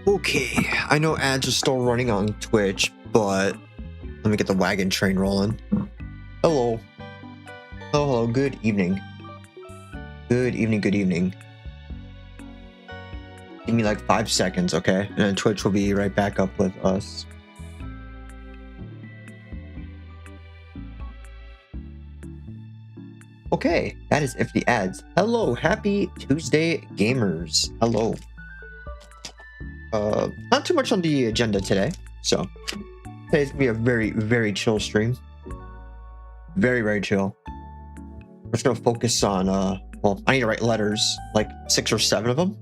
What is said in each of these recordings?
Okay, I know ads are still running on Twitch, but let me get the wagon train rolling. Hello. Hello, good evening. Good evening, good evening. Give me like 5 seconds, okay? And then Twitch will be right back up with us. Okay, that is if the ads. Hello, happy Tuesday, gamers. Hello. Not too much on the agenda today, so today's gonna be a very, very chill stream. Very, very chill. I'm just gonna focus on, well, I need to write letters, like 6 or 7 of them.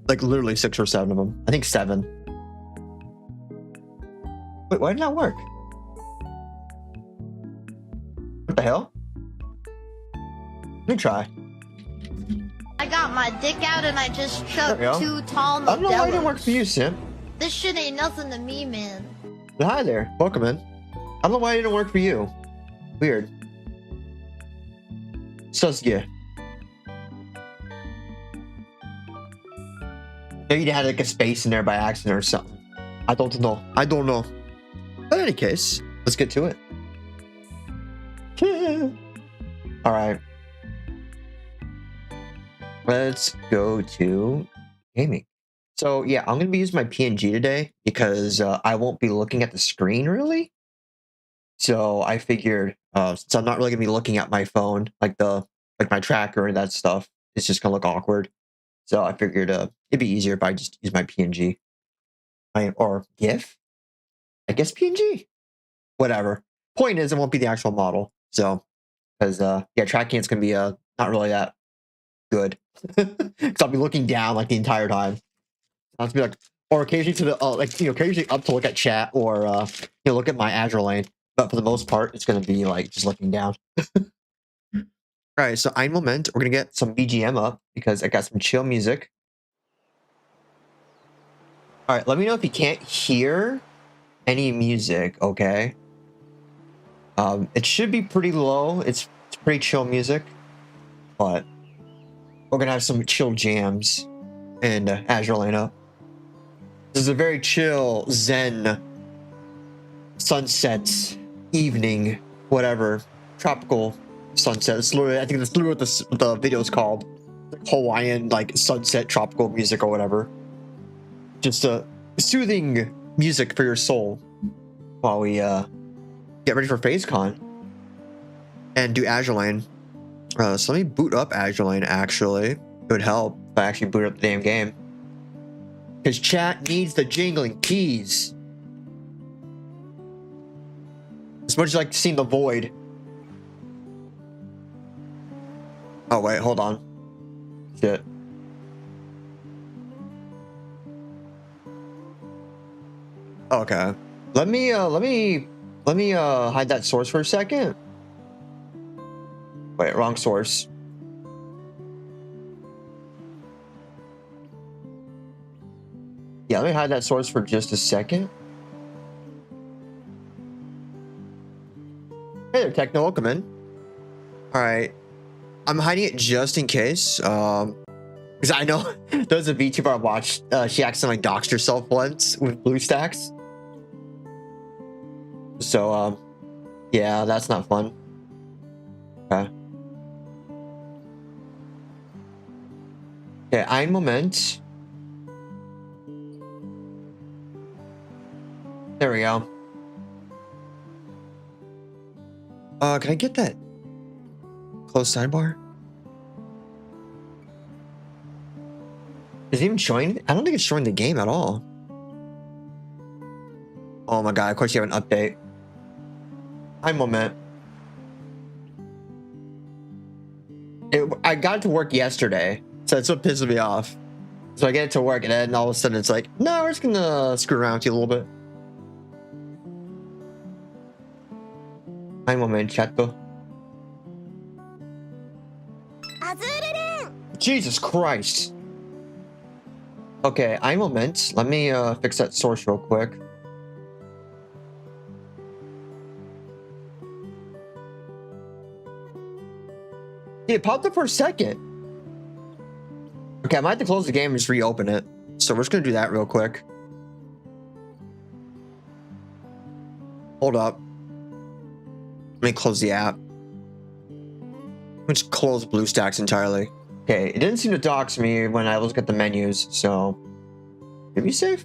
Like literally 6 or 7 of them. I think 7. Wait, why did that work? What the hell? Let me try. I got my dick out and I just chucked 2 tall Modelos. I don't know why it didn't work for you, Sim. This shit ain't nothing to me, man. Hi there. Welcome in. I don't know why it didn't work for you. Weird. Maybe you had like a space in there by accident or something. I don't know. I don't know. But in any case, let's get to it. All right. Let's go to gaming. So yeah, I'm gonna be using my PNG today because I won't be looking at the screen really. So I figured, since I'm not really gonna be looking at my phone, like my tracker and that stuff, it's just gonna look awkward. So I figured it'd be easier if I just use my PNG, or GIF. I guess PNG. Whatever. Point is, it won't be the actual model. So, because yeah, tracking it's gonna be not really that good. Because I'll be looking down like the entire time. I'll have to be like, or occasionally to the occasionally up to look at chat or look at my Azur Lane. But for the most part, it's gonna be like just looking down. All right, so ein Moment, we're gonna get some BGM up because I got some chill music. All right, let me know if you can't hear any music. Okay. It should be pretty low. It's pretty chill music, but we're gonna have some chill jams and Azur Lane up. This is a very chill, zen, sunset, evening, whatever, tropical sunset. It's literally, I think that's literally what the video is called. Hawaiian, like, sunset tropical music or whatever. Just soothing music for your soul while we get ready for PhaseCon and do Azur Lane. So let me boot up Azur Lane, actually. It would help if I actually boot up the damn game. Because chat needs the jingling keys. As much as I like seeing the void. Oh wait, hold on. Shit. Okay. Let me hide that source for a second. Wait, wrong source. Yeah, let me hide that source for just a second. Hey there, Techno, welcome in. All right, I'm hiding it just in case. Because I know there's a VTuber I watched. She accidentally doxed herself once with BlueStacks. So, yeah, that's not fun. Okay. Okay, ein Moment. There we go. Can I get that? Close sidebar? Is it even showing? I don't think it's showing the game at all. Oh my god, of course you have an update. Ein Moment. I got it to work yesterday, so that's what pisses me off. So I get it to work, and then all of a sudden it's like, no, we're just gonna screw around with you a little bit. Ein Moment, chatto. Azur Lane. Jesus Christ. Okay, ein Moment. Let me fix that source real quick. Yeah, it popped up for a second. Okay, I might have to close the game and just reopen it. So we're just gonna do that real quick. Hold up. Let me close the app. Let me just close BlueStacks entirely. Okay, it didn't seem to dox me when I look at the menus, so maybe safe.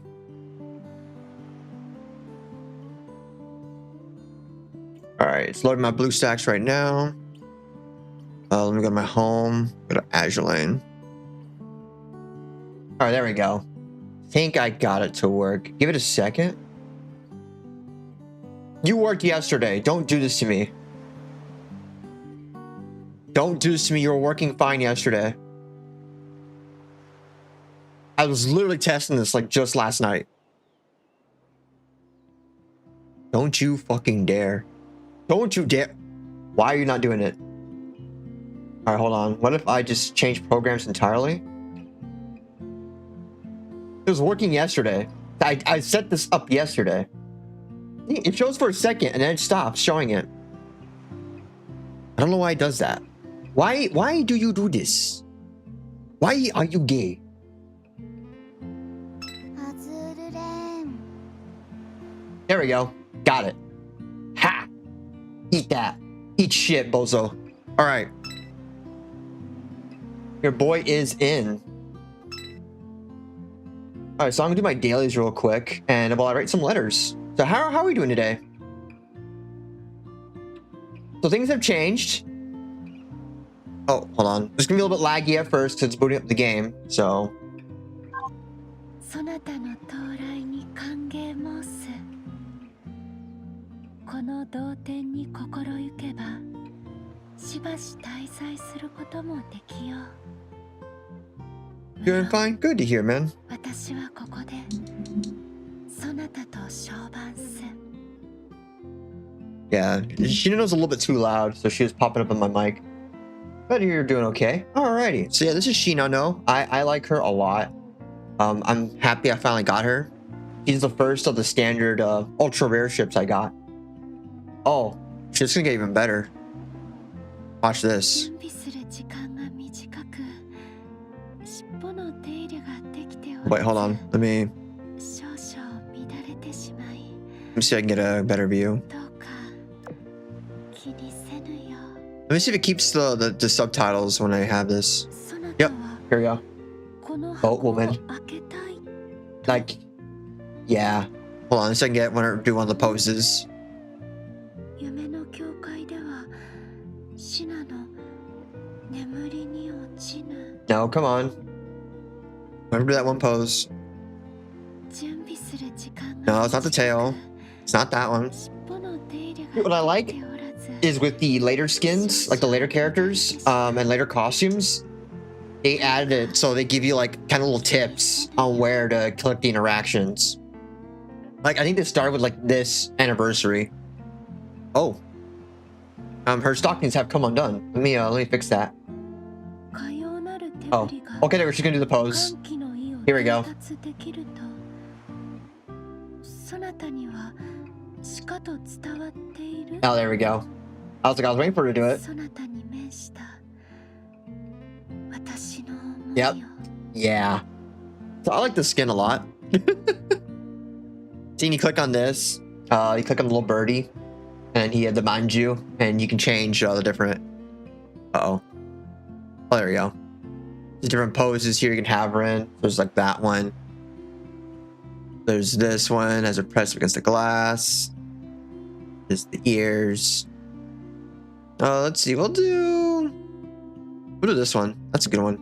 All right, it's loading my BlueStacks right now. Let me go to my home. Go to Azur Lane. All right, there we go. Think I got it to work. Give it a second. You worked yesterday. Don't do this to me. Don't do this to me. You were working fine yesterday. I was literally testing this like just last night. Don't you fucking dare. Don't you dare. Why are you not doing it? All right, hold on. What if I just change programs entirely? It was working yesterday. I set this up yesterday. It shows for a second and then it stops showing it. I don't know why it does that. Why do you do this? Why are you gay? Azur Lane. There we go. Got it. Ha! Eat that. Eat shit, bozo. All right. Your boy is in. All right, so I'm gonna do my dailies real quick, and while I write some letters. So how are we doing today? So things have changed. Oh, hold on. It's gonna be a little bit laggy at first because it's booting up the game. So. Doing fine. Good to hear, man. Yeah, Shino's a little bit too loud, so she was popping up on my mic. But you're doing okay. Alrighty. So yeah, this is Shino. No, I like her a lot. I'm happy I finally got her. She's the first of the standard ultra rare ships I got. Oh, she's gonna get even better. Watch this. Wait, hold on. Let me see if I can get a better view. Let me see if it keeps the subtitles when I have this. Yep, here we go. Boat woman. Like, yeah. Hold on, so I can do one of the poses. No, come on. Remember that one pose. No, it's not the tail. It's not that one. What I like is with the later skins, like the later characters, and later costumes, they added it so they give you like kind of little tips on where to click the interactions. Like I think they started with like this anniversary. Oh, her stockings have come undone. Let me fix that. Oh, okay, there she's gonna do the pose. Here we go. Oh, there we go. I was waiting for her to do it. Yep. Yeah. So I like the skin a lot. See, you click on this. You click on the little birdie, and he had the manju, and you can change the different. Oh, there we go. There's different poses here you can have her in. There's like that one. There's this one as a press against the glass. There's the ears. Let's see. We'll do this one. That's a good one.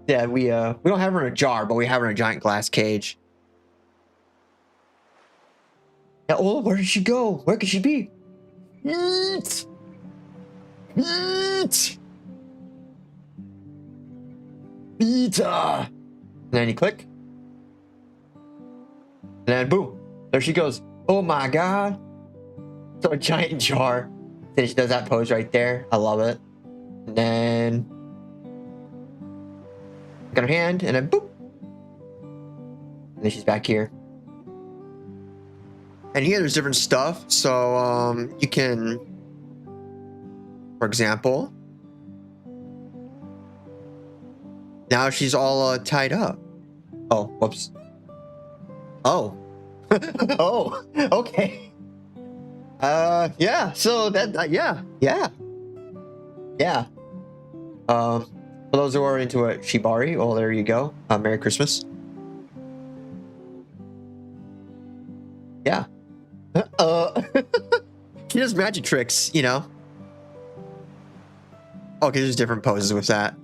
Yeah, we don't have her in a jar, but we have her in a giant glass cage. Yeah, oh, where did she go? Where could she be? Eat! Eat! Beta! And then you click. And then boom. There she goes. Oh my god. So a giant jar. Then she does that pose right there. I love it. And then got her hand and then boop. And then she's back here. And here there's different stuff. So you can, for example, now she's all tied up. Oh, whoops. Oh. Oh, okay. Yeah, so that, yeah. For those who are into it, Shibari, well, there you go. Merry Christmas. Yeah. She does magic tricks, you know. Okay, there's different poses with that.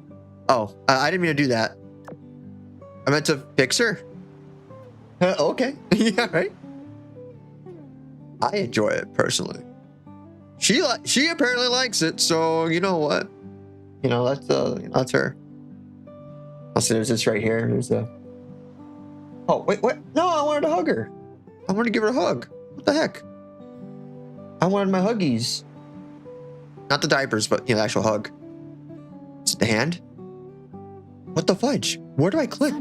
Oh, I didn't mean to do that. I meant to fix her. Okay. Yeah, right. I enjoy it personally. She apparently likes it, so you know what? You know, that's her. Also, there's this right here. There's a. Oh wait, what? No, I wanted to hug her. I wanted to give her a hug. What the heck? I wanted my huggies. Not the diapers, but you know, the actual hug. Is it the hand? What the fudge? Where do I click?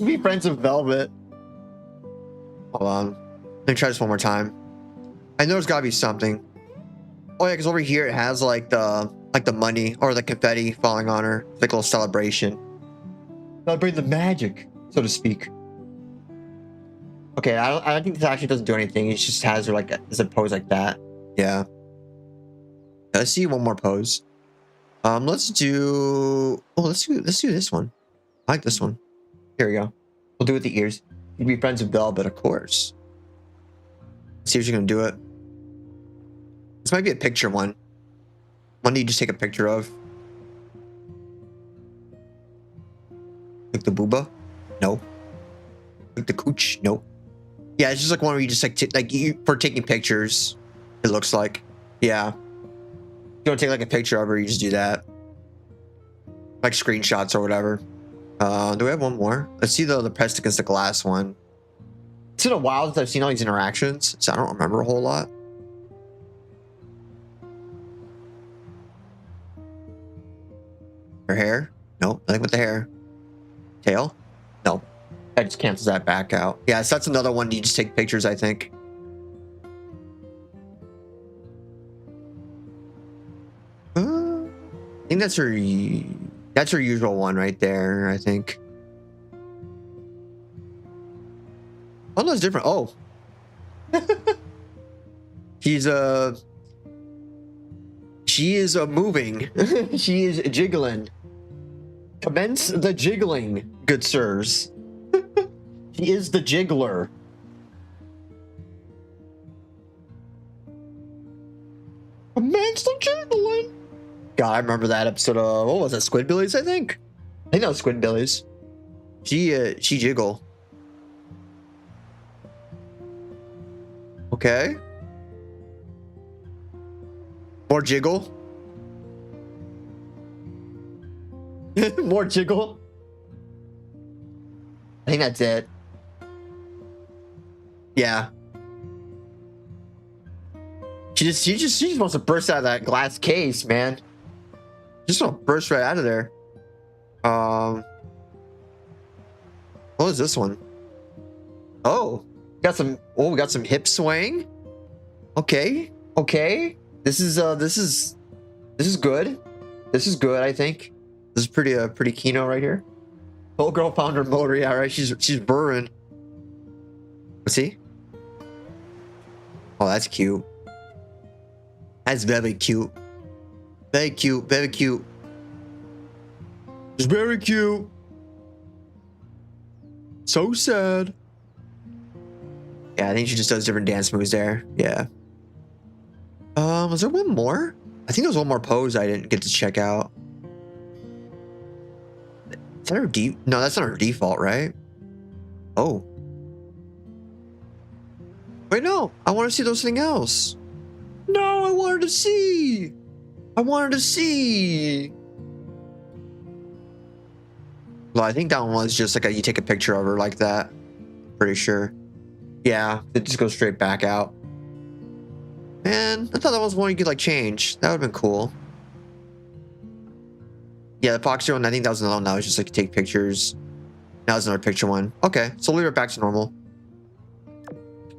Be friends with Velvet. Hold on. Let me try this one more time. I know there's gotta be something. Oh yeah, because over here it has like the money or the confetti falling on her. It's like a little celebration. Celebrate the magic, so to speak. Okay, I don't think this actually doesn't do anything. It just has her like as a pose like that. Yeah. Let's see one more pose. Let's do. Oh, let's do this one. I like this one. Here we go. We'll do it with the ears. You'd be friends with Belle, but of course. Let's see if she's gonna do it. This might be a picture one. One do you just take a picture of? Like the booba? No. Like the cooch? No. Yeah, it's just like one where you just like you for taking pictures. It looks like. Yeah. You don't take like a picture of her, you just do that. Like screenshots or whatever. Do we have one more? Let's see the pressed against the glass one. It's been a while since I've seen all these interactions, so I don't remember a whole lot. Her hair? No, nothing with the hair. Tail? No. That just cancels that back out. Yeah, so that's another one you just take pictures, I think. I think that's her usual one right there, I think. Oh, no, it's different. Oh. She is moving. She is jiggling. Commence the jiggling, good sirs. She is the jiggler. Commence the jiggling. God, I remember that episode of, what was that, Squidbillies, I think? I think that was Squidbillies. She jiggle. Okay. More jiggle. More jiggle. I think that's it. Yeah. She just wants to burst out of that glass case, man. Just want to burst right out of there. What is this one? Oh, we got some hip swaying. Okay. This is good. This is good, I think. This is pretty kino right here. Old girl found her motor. Yeah, right. She's burring. Let's see. Oh, that's cute. That's very cute. Very cute. Very cute. It's very cute. So sad. Yeah, I think she just does different dance moves there. Yeah. Was there one more? I think there was one more pose I didn't get to check out. Is that her No, that's not her default, right? Oh. Wait, no. I want to see those thing else. No, I wanted to see. Well, I think that one was just like you take a picture of her like that. Pretty sure. Yeah, it just goes straight back out. Man, I thought that was one you could like change. That would have been cool. Yeah, the Foxy one, I think that was another one that was just like take pictures. Now there's another picture one. Okay, so leave it back to normal.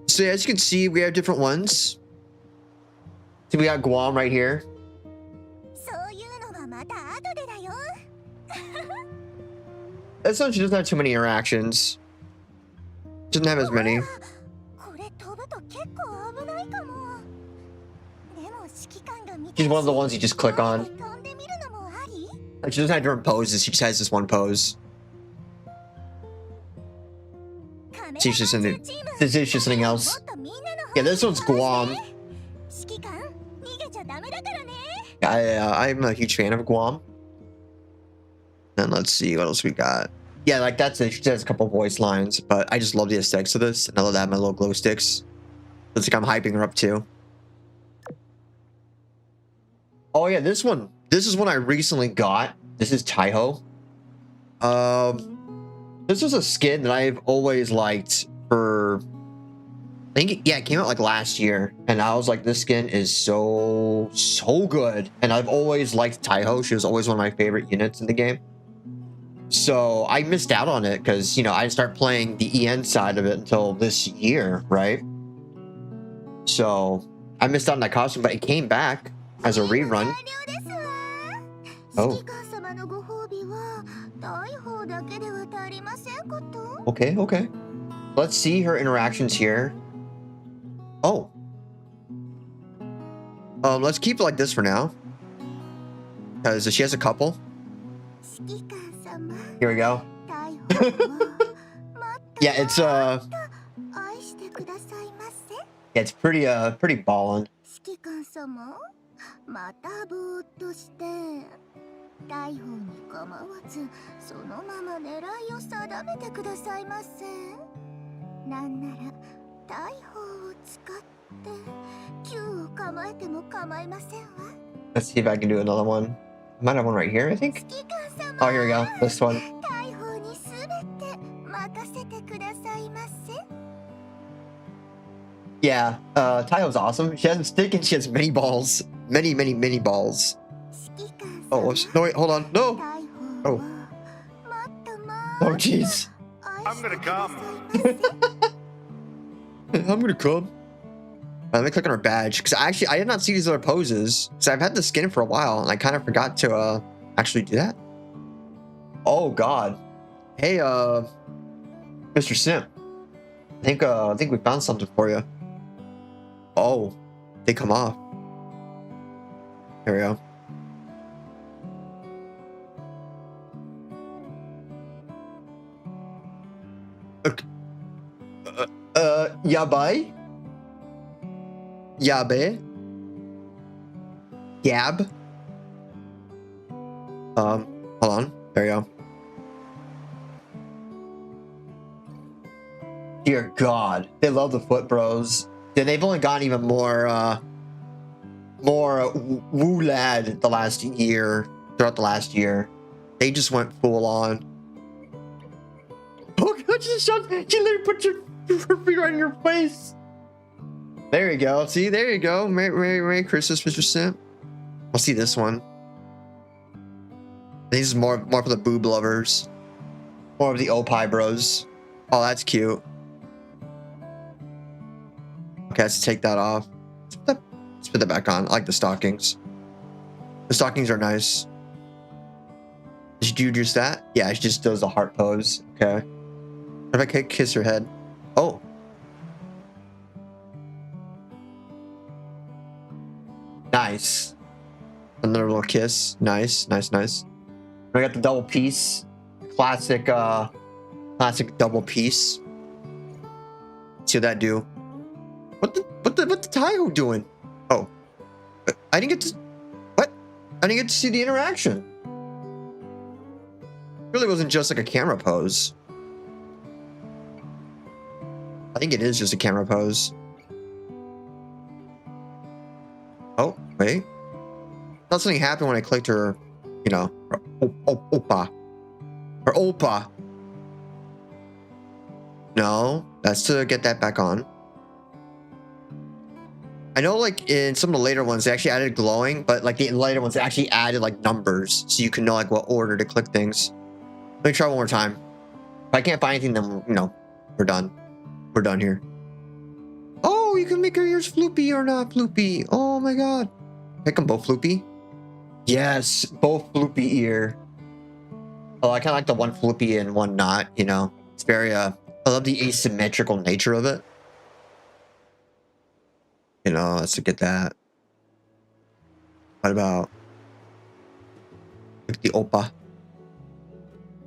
So yeah, as you can see, we have different ones. So we got Guam right here. This one, she doesn't have too many interactions. Doesn't have as many. She's one of the ones you just click on. Like, she doesn't have different poses. She just has this one pose. See, it's just this is just something else. Yeah, this one's Guam. I'm a huge fan of Guam. And let's see what else we got. Yeah, like that's it. She has a couple voice lines, but I just love the aesthetics of this. And I love that my little glow sticks. Looks like I'm hyping her up too. Oh yeah, this one. This is one I recently got. This is Taiho. This was a skin that I've always liked for. I think it came out like last year, and I was like, this skin is so good. And I've always liked Taiho. She was always one of my favorite units in the game. So I missed out on it because, you know, I didn't start playing the EN side of it until this year, right? So I missed out on that costume, but it came back as a rerun. Oh. Okay. Let's see her interactions here. Oh. Let's keep it like this for now. because she has a couple. Here we go. Yeah, it's it's pretty ballin'. 逮捕に構わずそのまま狙いを定めてくださいませ。なんなら逮捕を使って銃を構えても構いませんわ。 Let's see if I can do another one. I might have one right here, I think. Oh, here we go. This one. 逮捕にすべて任せてくださいませ。 Yeah, Taiho's awesome. She has a stick and she has many balls. Many balls. Oh, no, wait, hold on. No! Oh. Oh, jeez. I'm gonna come. I'm gonna come. Let me click on her badge, because I did not see these other poses. So I've had the skin for a while, and I kind of forgot to actually do that. Oh, God. Hey, Mr. Simp. I think we found something for you. Oh, they come off. There we go. Yabai? Yabe? Gab? Hold on. There you go. Dear God, they love the foot bros. Yeah, they've only gotten even more woo lad throughout the last year. They just went full on. Oh God, she literally put your feet right in your face. There you go. See, there you go. Merry Christmas, Mr. Simp. I'll see this one. This is more for the boob lovers. More of the opie bros. Oh, that's cute. Okay, let's take that off. Let's put that back on. I like the stockings. The stockings are nice. Did you do just that? Yeah, she just does the heart pose. Okay. What if I could kiss her head? Oh. Nice. Another little kiss. Nice. I got the double piece. Classic double piece. See what that do. What the Taiho doing? Oh. I didn't get to... What? I didn't get to see the interaction. It really wasn't just like a camera pose. I think it is just a camera pose. Oh, wait. Thought something happened when I clicked her, you know, her oppa. Her oppa. No, that's to get that back on. I know, like, in some of the later ones, they actually added glowing, but, like, the later ones, they actually added, like, numbers, so you can know, like, what order to click things. Let me try one more time. If I can't find anything, then, you know, we're done. We're done here. Oh, you can make her ears floopy or not floopy. Oh, my God. Make them both floopy. Yes, both floopy ear. Oh, I kind of like the one floopy and one not, you know. It's very, I love the asymmetrical nature of it. You know, let's get that. What about the oppa?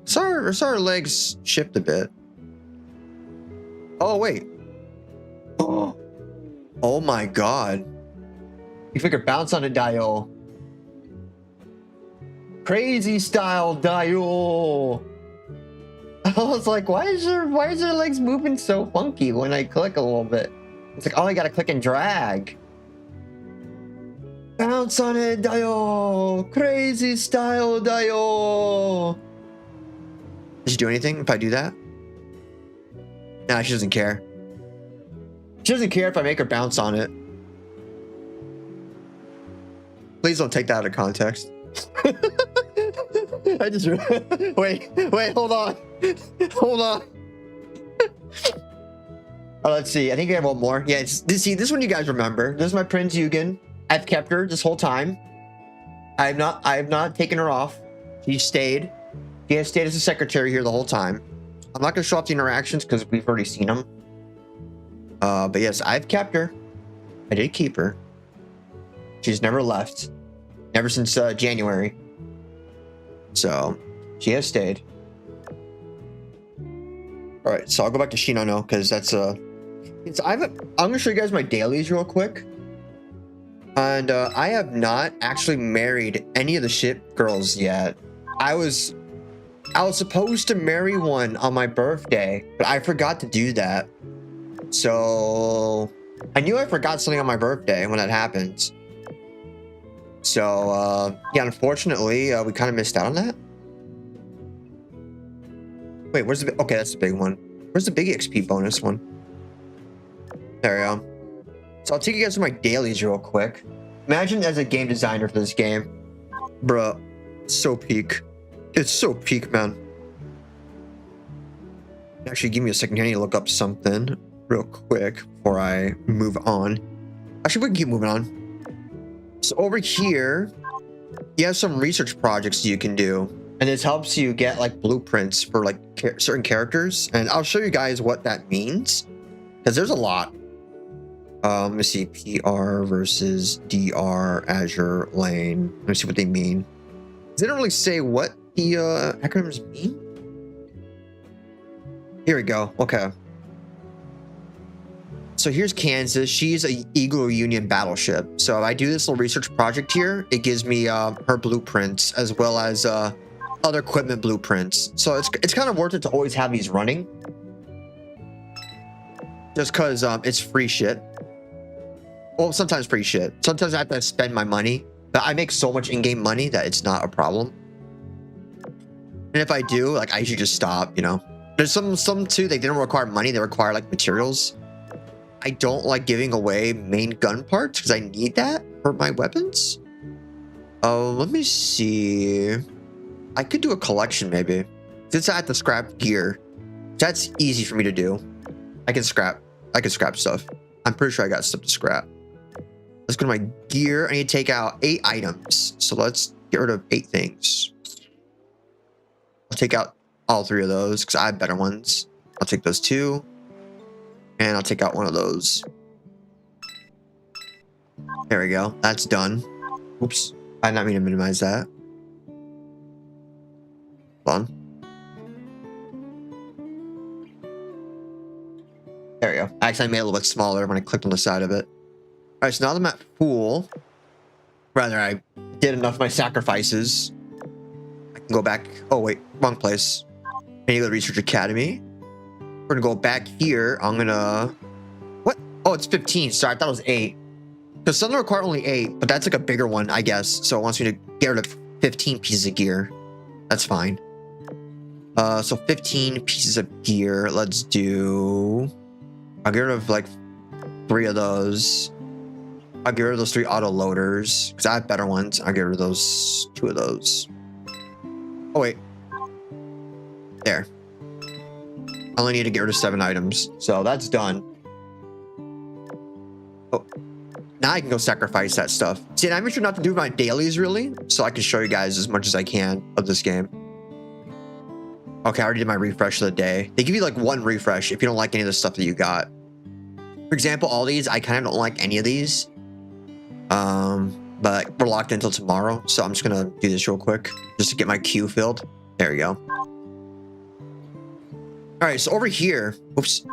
Saw her legs shift a bit. Oh wait. Oh my God. You figure bounce on a dial. Crazy style dial. I was like, why is her legs moving so funky when I click a little bit? It's like, oh, I gotta click and drag. Bounce on it, dial. Crazy style dial. Does she do anything if I do that? Nah, she doesn't care. She doesn't care if I make her bounce on it. Please don't take that out of context. I just... Wait, hold on. Hold on. Oh, let's see. I think I have one more. Yeah, see, this one you guys remember. This is my Prince Eugen. I've kept her this whole time. I have not taken her off. She stayed. She has stayed as a secretary here the whole time. I'm not going to show off the interactions because we've already seen them. But yes, I've kept her. I did keep her. She's never left. Ever since January. So she has stayed. All right, so I'll go back to Shinano because that's I'm gonna show you guys my dailies real quick. And I have not actually married any of the ship girls yet. I was supposed to marry one on my birthday, but I forgot to do that. So I knew I forgot something on my birthday when that happened. So yeah, unfortunately, we kind of missed out on that. Wait, where's the okay? That's the big one. Where's the big XP bonus one? There we go. So I'll take you guys through my dailies real quick. Imagine as a game designer for this game, bruh, so peak. It's so peak, man. Actually, give me a second here. I need to look up something real quick before I move on. Actually, we can keep moving on. So over here, you have some research projects you can do. And this helps you get like blueprints for like certain characters. And I'll show you guys what that means. Because there's a lot. Let me see. PR versus DR Azur Lane. Let me see what they mean. They don't really say what the acronyms mean. Here we go. Okay. So here's Kansas. She's a Eagle Union battleship. So if I do this little research project here, it gives me her blueprints as well as other equipment blueprints. So it's kind of worth it to always have these running. Just because it's free shit. Well, sometimes free shit. Sometimes I have to spend my money. But I make so much in-game money that it's not a problem. And if I do, like, I usually just stop, you know. There's some too, they didn't require money. They require, like, materials. I don't like giving away main gun parts because I need that for my weapons. Oh, let me see. I could do a collection, maybe. Since I have to scrap gear, that's easy for me to do. I can scrap stuff. I'm pretty sure I got stuff to scrap. Let's go to my gear. I need to take out 8 items. So let's get rid of 8 things. I'll take out all 3 of those because I have better ones. I'll take those 2. And I'll take out one of those. There we go. That's done. Oops. I did not mean to minimize that. Hold on. There we go. Actually, I made it a little bit smaller when I clicked on the side of it. All right, so now that I'm at full, rather, I did enough of my sacrifices. I can go back. Oh, wait, wrong place. I need to go to Research Academy. We're gonna go back here. I'm gonna. What? Oh, it's 15. Sorry, I thought it was 8. Because some require only 8, but that's like a bigger one, I guess. So it wants me to get rid of 15 pieces of gear. That's fine. So 15 pieces of gear. Let's do. I'll get rid of like 3 of those. I'll get rid of those 3 auto loaders because I have better ones. I'll get rid of those 2 of those. Oh wait, there. I only need to get rid of 7 items, so that's done. Oh, now I can go sacrifice that stuff. See, and I make sure not to do my dailies really, so I can show you guys as much as I can of this game. Okay, I already did my refresh of the day. They give you like 1 refresh if you don't like any of the stuff that you got. For example, all these, I kind of don't like any of these. But we're locked until tomorrow, so I'm just gonna do this real quick just to get my queue filled. There we go. All right, so over here, oops,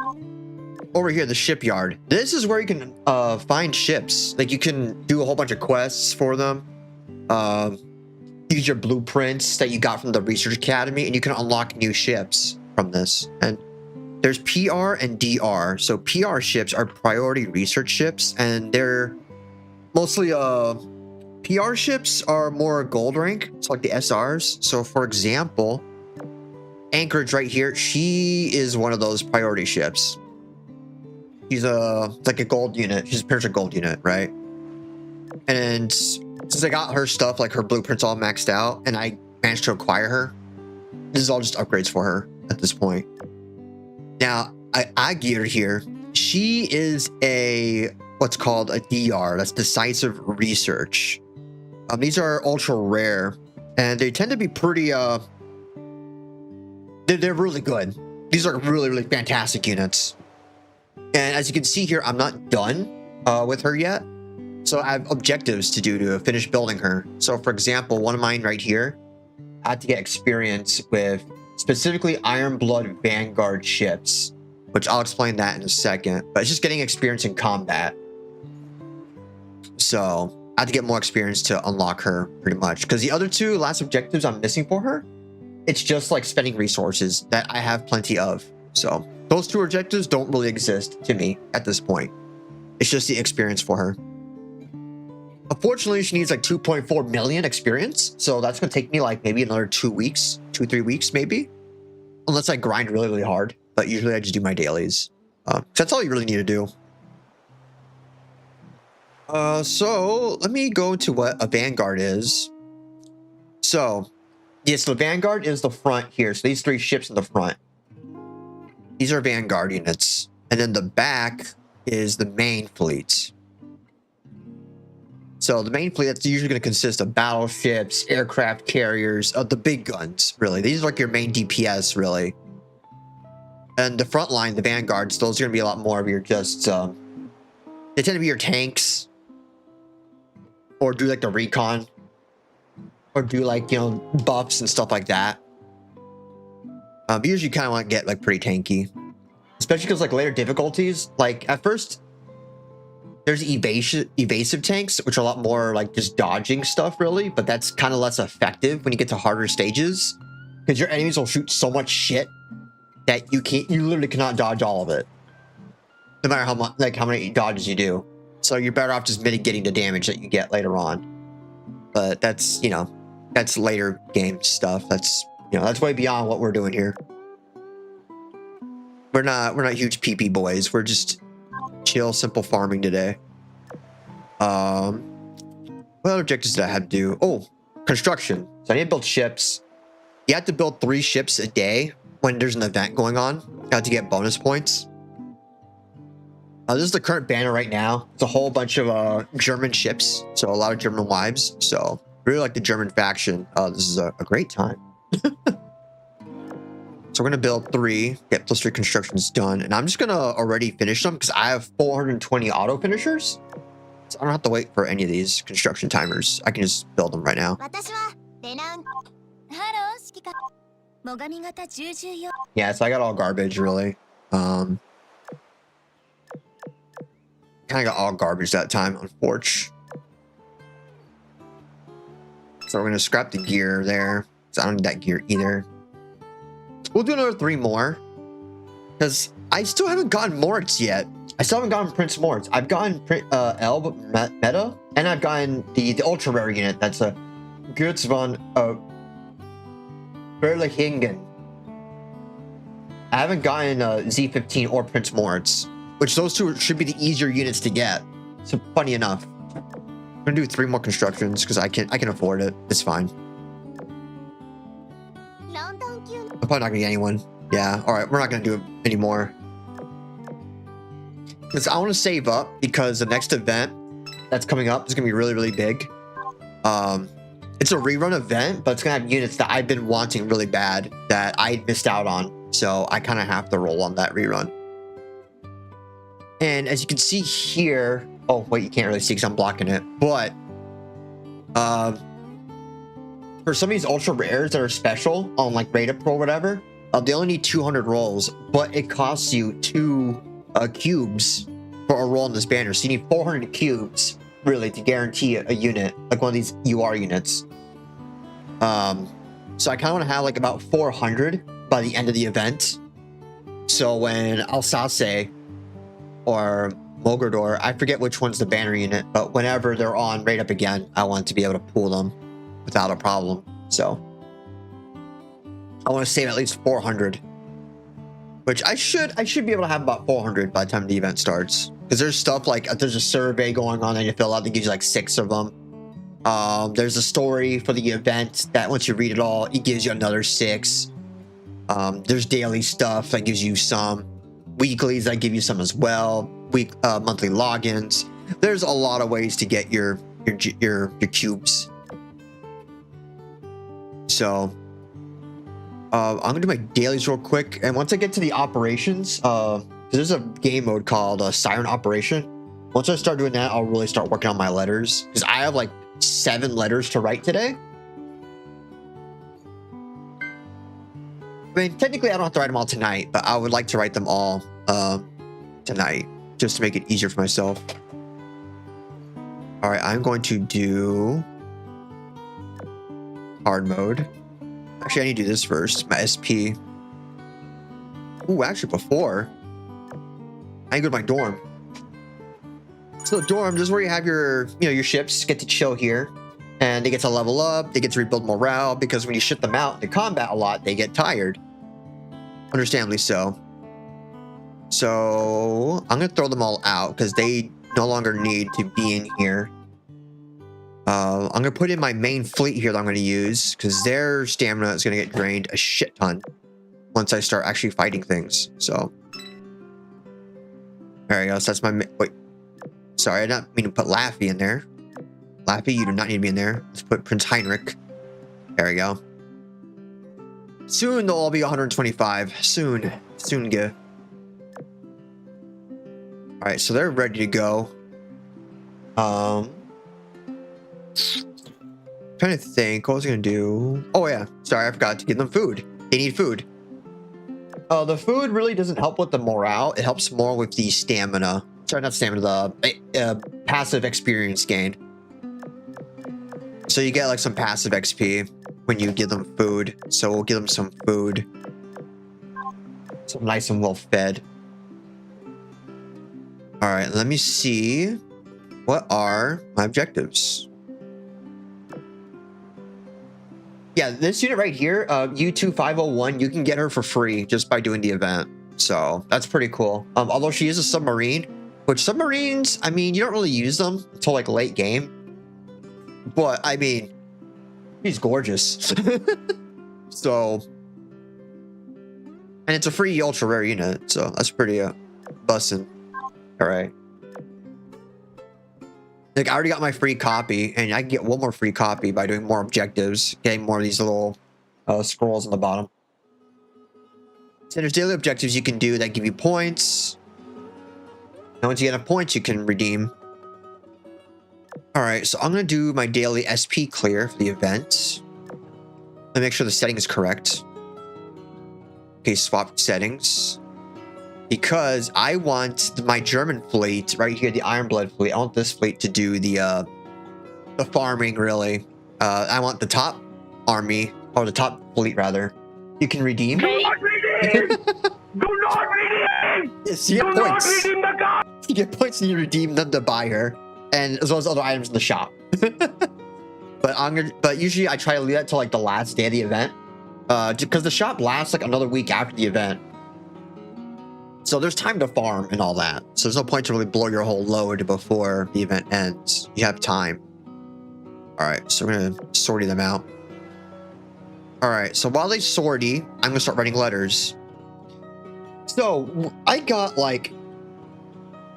over here, the shipyard. This is where you can find ships. Like you can do a whole bunch of quests for them. Use your blueprints that you got from the Research Academy, and you can unlock new ships from this. And there's PR and DR. So PR ships are priority research ships, and they're mostly PR ships are more gold rank. It's like the SRs. So for example, Anchorage right here, she is one of those priority ships. She's like a gold unit. She's a Persian gold unit, right? And since I got her stuff, like her blueprints all maxed out, and I managed to acquire her, this is all just upgrades for her at this point. Now, Agir here, she is what's called a DR. That's decisive research. These are ultra rare, and they tend to be pretty. They're really good. These are really, really fantastic units. And as you can see here, I'm not done with her yet. So I have objectives to do to finish building her. So for example, one of mine right here I had to get experience with specifically Iron Blood Vanguard ships, which I'll explain that in a second. But it's just getting experience in combat. So I had to get more experience to unlock her pretty much. Because the other two last objectives I'm missing for her, it's just like spending resources that I have plenty of. So those two objectives don't really exist to me at this point. It's just the experience for her. Unfortunately, she needs like 2.4 million experience. So that's going to take me like maybe another 2 weeks, 2-3 weeks maybe. Unless I grind really, really hard. But usually I just do my dailies. So that's all you really need to do. So let me go into what a Vanguard is. So, yes, the Vanguard is the front here. So these 3 ships in the front. These are Vanguard units. And then the back is the main fleet. So the main fleet, that's usually going to consist of battleships, aircraft carriers, the big guns, really. These are like your main DPS, really. And the front line, the Vanguards, those are going to be a lot more of your just... they tend to be your tanks. Or do like the recon. Or do like, you know, buffs and stuff like that. Usually you kind of want to get like pretty tanky. Especially because like later difficulties, like at first... There's evasive tanks, which are a lot more like just dodging stuff, really. But that's kind of less effective when you get to harder stages. Because your enemies will shoot so much shit that you literally cannot dodge all of it. No matter how much, like how many dodges you do. So you're better off just mitigating the damage that you get later on. But that's, you know, that's later game stuff. That's, you know, that's way beyond what we're doing here. We're not huge PP boys. We're just chill, simple farming today. What other objectives did I have to do? Oh, construction. So I need to build ships. You have to build 3 ships a day when there's an event going on. You have to get bonus points. This is the current banner right now. It's a whole bunch of German ships. So a lot of German wives. So really like the German faction. This is a great time. So we're going to build 3, get those 3 constructions done. And I'm just going to already finish them because I have 420 auto finishers. So I don't have to wait for any of these construction timers. I can just build them right now. Yeah, so I got all garbage, really. Kind of got all garbage that time, unfortunately. So we're going to scrap the gear there. So I don't need that gear either. We'll do another 3 more. Because I still haven't gotten Moritz yet. I still haven't gotten Prince Moritz. I've gotten Elb Meta. And I've gotten the ultra rare unit. That's a Goetz von Berlehingen. I haven't gotten Z15 or Prince Moritz. Which those 2 should be the easier units to get. So funny enough. I'm going to do 3 more constructions. Because I can afford it. It's fine. I'm probably not gonna get anyone. Yeah, alright, we're not gonna do it anymore. Because I want to save up because the next event that's coming up is gonna be really, really big. It's a rerun event, but it's gonna have units that I've been wanting really bad that I missed out on. So I kind of have to roll on that rerun. And as you can see here, oh wait, you can't really see because I'm blocking it, but for some of these ultra rares that are special on like Raid Up or whatever, they only need 200 rolls, but it costs you 2 cubes for a roll in this banner. So you need 400 cubes really to guarantee a unit, like one of these UR units. So I kind of want to have like about 400 by the end of the event. So when Alsace or Mogador, I forget which one's the banner unit, but whenever they're on Raid Up again, I want to be able to pull them without a problem. So I want to save at least 400, which I should be able to have about 400 by the time the event starts. Because there's stuff like there's a survey going on that you fill out that gives you like 6 of them. There's a story for the event that once you read it all, it gives you another 6. There's daily stuff that gives you some, weeklies that give you some as well, monthly logins. There's a lot of ways to get your cubes. So I'm gonna do my dailies real quick, and once I get to the operations, there's a game mode called Siren Operation. Once I start doing that, I'll really start working on my letters, because I have like 7 letters to write today. I mean, technically, I don't have to write them all tonight, but I would like to write them all tonight, just to make it easier for myself. All right, I'm going to do hard mode. Actually, I need to do this first. My SP. Ooh, actually, before I go to my dorm. So the dorm, this is where you have your, your ships get to chill here, and they get to level up. They get to rebuild morale because when you ship them out to combat a lot, they get tired. Understandably so. So I'm gonna throw them all out because they no longer need to be in here. I'm gonna put in my main fleet here that I'm gonna use because their stamina is gonna get drained a shit ton once I start actually fighting things. So there you go. So that's my wait. Sorry, I didn't mean to put Laffy in there. Laffy, you do not need to be in there. Let's put Prince Heinrich. There we go. Soon they'll all be 125. Soon go. All right, so they're ready to go. Trying to think, what was I gonna do? Oh yeah, sorry, I forgot to give them food. They need food. The food really doesn't help with the morale. It helps more with the stamina. Sorry, not stamina, the passive experience gain. So you get like some passive XP when you give them food. So we'll give them some food. So nice and well fed. All right, let me see. What are my objectives? Yeah, this unit right here, U2501, you can get her for free just by doing the event. So that's pretty cool. Although she is a submarine, which submarines, I mean, you don't really use them until like late game. But I mean, she's gorgeous. So, and it's a free ultra rare unit, so that's pretty bussin'. All right. Like I already got my free copy, and I can get one more free copy by doing more objectives, getting more of these little scrolls on the bottom. So there's daily objectives you can do that give you points. And once you get enough points, you can redeem. All right, so I'm gonna do my daily SP clear for the event. Let me make sure the setting is correct. Okay, swap settings. Because I want my German fleet right here, the Ironblood fleet. I want this fleet to do the farming, really. I want the top army, or the top fleet, rather. You can redeem. Do not redeem! Do not redeem! Yes, you get points. You get points and you redeem them to buy her, and as well as other items in the shop. But usually I try to leave that till like the last day of the event, because the shop lasts like another week after the event. So there's time to farm and all that. So there's no point to really blow your whole load before the event ends. You have time. All right, so we're gonna sortie them out. All right, so while they sortie, I'm gonna start writing letters. So I got like,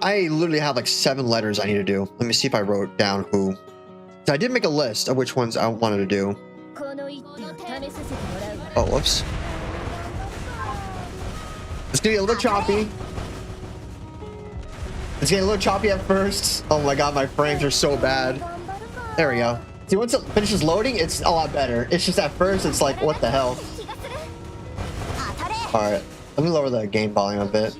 I literally have like 7 letters I need to do. Let me see if I wrote down who. So I did make a list of which ones I wanted to do. Oh, whoops. It's gonna get a little choppy. It's getting a little choppy at first. Oh my god, my frames are so bad. There we go. See, once it finishes loading, it's a lot better. It's just at first, it's like, what the hell? Alright, let me lower the game volume a bit.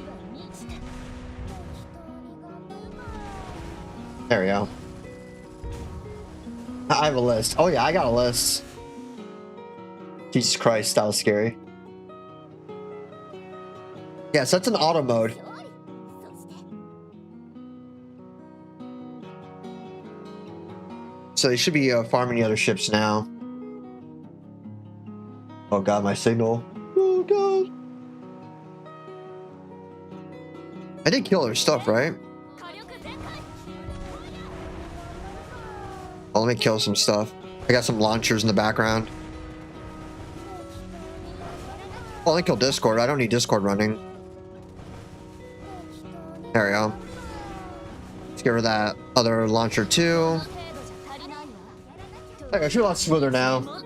There we go. I have a list. Oh yeah, I got a list. Jesus Christ, that was scary. Yeah, so that's an auto mode. So they should be farming the other ships now. Oh god, my signal. Oh god. I did kill their stuff, right? Oh, let me kill some stuff. I got some launchers in the background. Oh, let me kill Discord. I don't need Discord running. There we go. Let's get rid of that other launcher too. Okay, I should be a lot smoother now.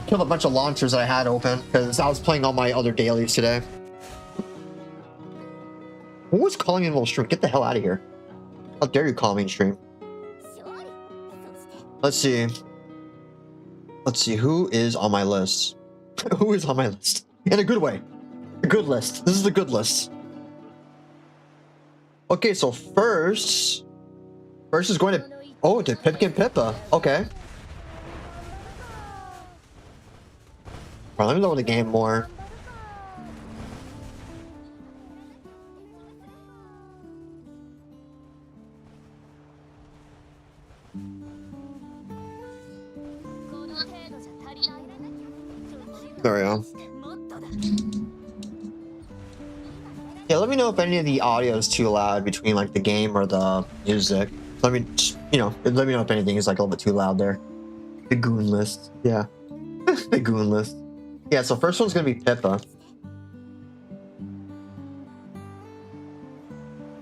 Killed a bunch of launchers that I had open because I was playing all my other dailies today. Who was calling in while stream? Get the hell out of here. How dare you call me in stream? Let's see. Let's see who is on my list. Who is on my list? In a good way. A good list. This is a good list. Okay, so first is going to, oh, to Pipkin Pippa. Okay. Alright, let me know the game more. There we go. Yeah, let me know if any of the audio is too loud between like the game or the music. Let me, you know, let me know if anything is like a little bit too loud there. The goon list, yeah. The goon list. Yeah, so first one's gonna be Pippa.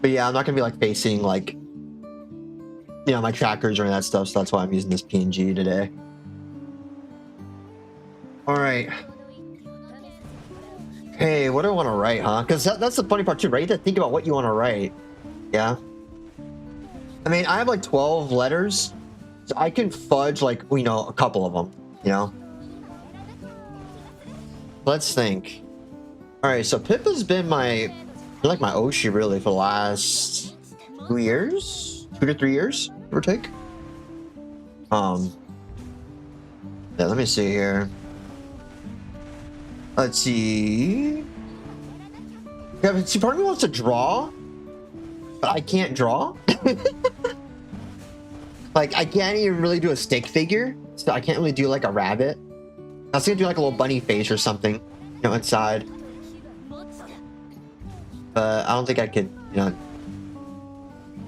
But yeah, I'm not gonna be like facing like, you know, my trackers or any of that stuff, so that's why I'm using this PNG today. Alright. Hey, what do I want to write, huh? Because that's the funny part too, right? You have to think about what you want to write. Yeah. I mean, I have like 12 letters, so I can fudge like, you know, a couple of them, you know? Let's think. Alright, so Pippa's been my, like my Oshi really for the last 2 years? 2 to 3 years, give or take. Yeah, let me see here. Let's see. Yeah, but see, part of me wants to draw, but I can't draw. Like, I can't even really do a stick figure, so I can't really do like a rabbit. I was gonna do like a little bunny face or something, you know, inside. But I don't think I could, you know,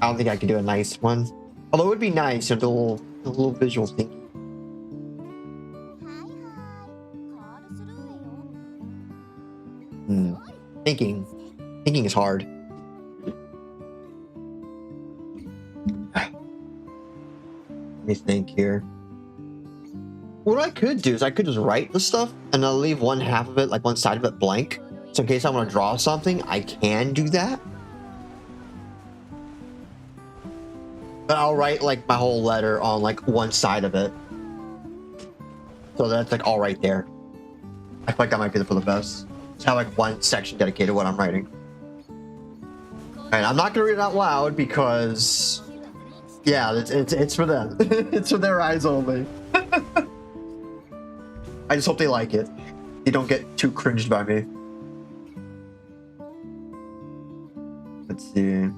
I don't think I could do a nice one. Although it would be nice, you know, a little visual thinking. Thinking is hard. Let me think here. What I could do is I could just write the stuff and I'll leave one half of it, like one side of it blank. So in case I want to draw something, I can do that. But I'll write like my whole letter on like one side of it. So that's like all right there. I feel like that might be for the best. Just have like one section dedicated to what I'm writing. And I'm not gonna read it out loud because, yeah, it's for them. It's for their eyes only. I just hope they like it. They don't get too cringed by me. Let's see.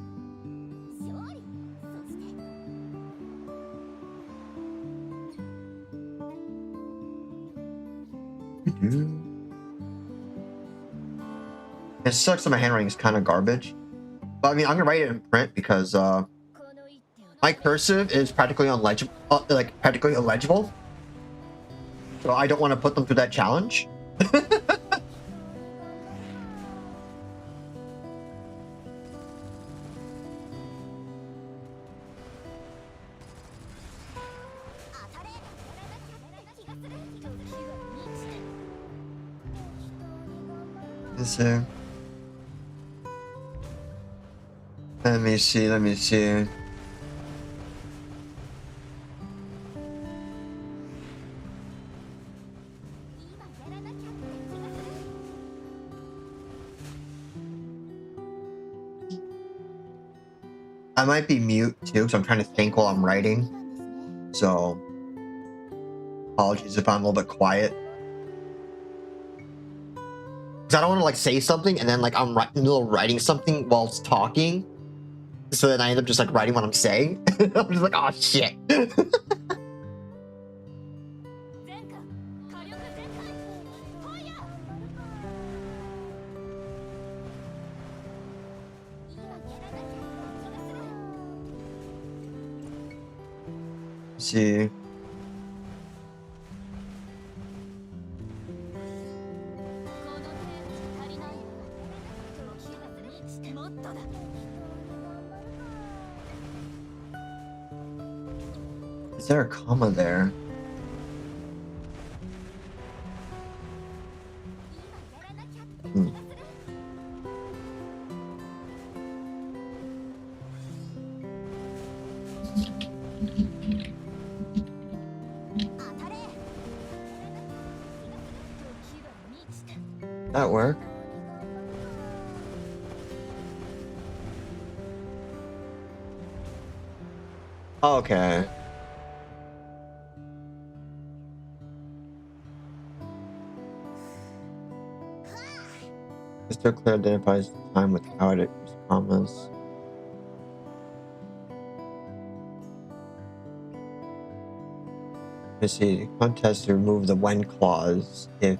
It sucks that my handwriting is kind of garbage. But I mean, I'm gonna write it in print because my cursive is practically unlegible, practically illegible. So I don't want to put them through that challenge. So, let me see. I might be mute too, because I'm trying to think while I'm writing. So, apologies if I'm a little bit quiet. Because I don't want to like say something and then like I'm in the middle of writing something while it's talking. So then I end up just like writing what I'm saying. I'm just like, oh shit. See. Is there a comma there? That work? Okay. Mr. Clear identifies the time without it. Promise. Let's see. Contest to remove the when clause if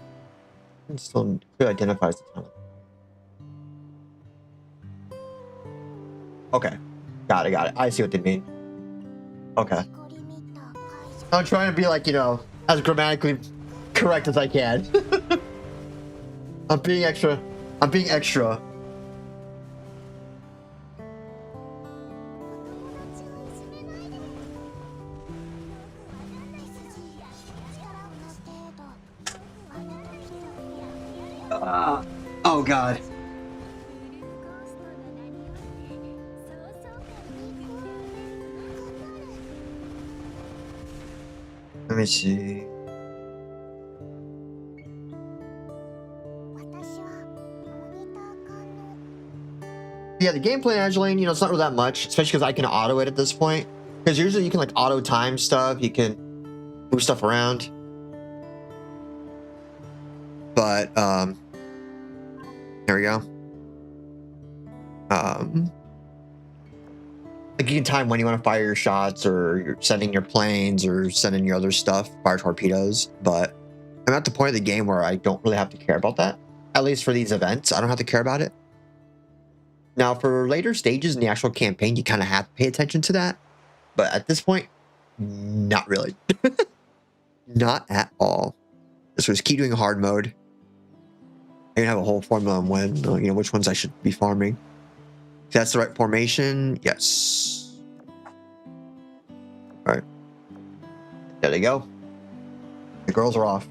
it still clear identifies the time. Okay. Got it. I see what they mean. Okay. I'm trying to be like, you know, as grammatically correct as I can. I'm being extra. Oh God. Let me see. Yeah, the gameplay in Azur Lane, you know, it's not really that much, especially because I can auto it at this point. Because usually you can like auto time stuff, you can move stuff around. But there we go. Like you can time when you want to fire your shots, or you're sending your planes, or sending your other stuff, fire torpedoes. But I'm at the point of the game where I don't really have to care about that. At least for these events, I don't have to care about it. Now, for later stages in the actual campaign, you kind of have to pay attention to that. But at this point, not really. Not at all. This was keep doing hard mode. I even have a whole formula on when, you know, which ones I should be farming. If that's the right formation, yes. All right. There they go. The girls are off.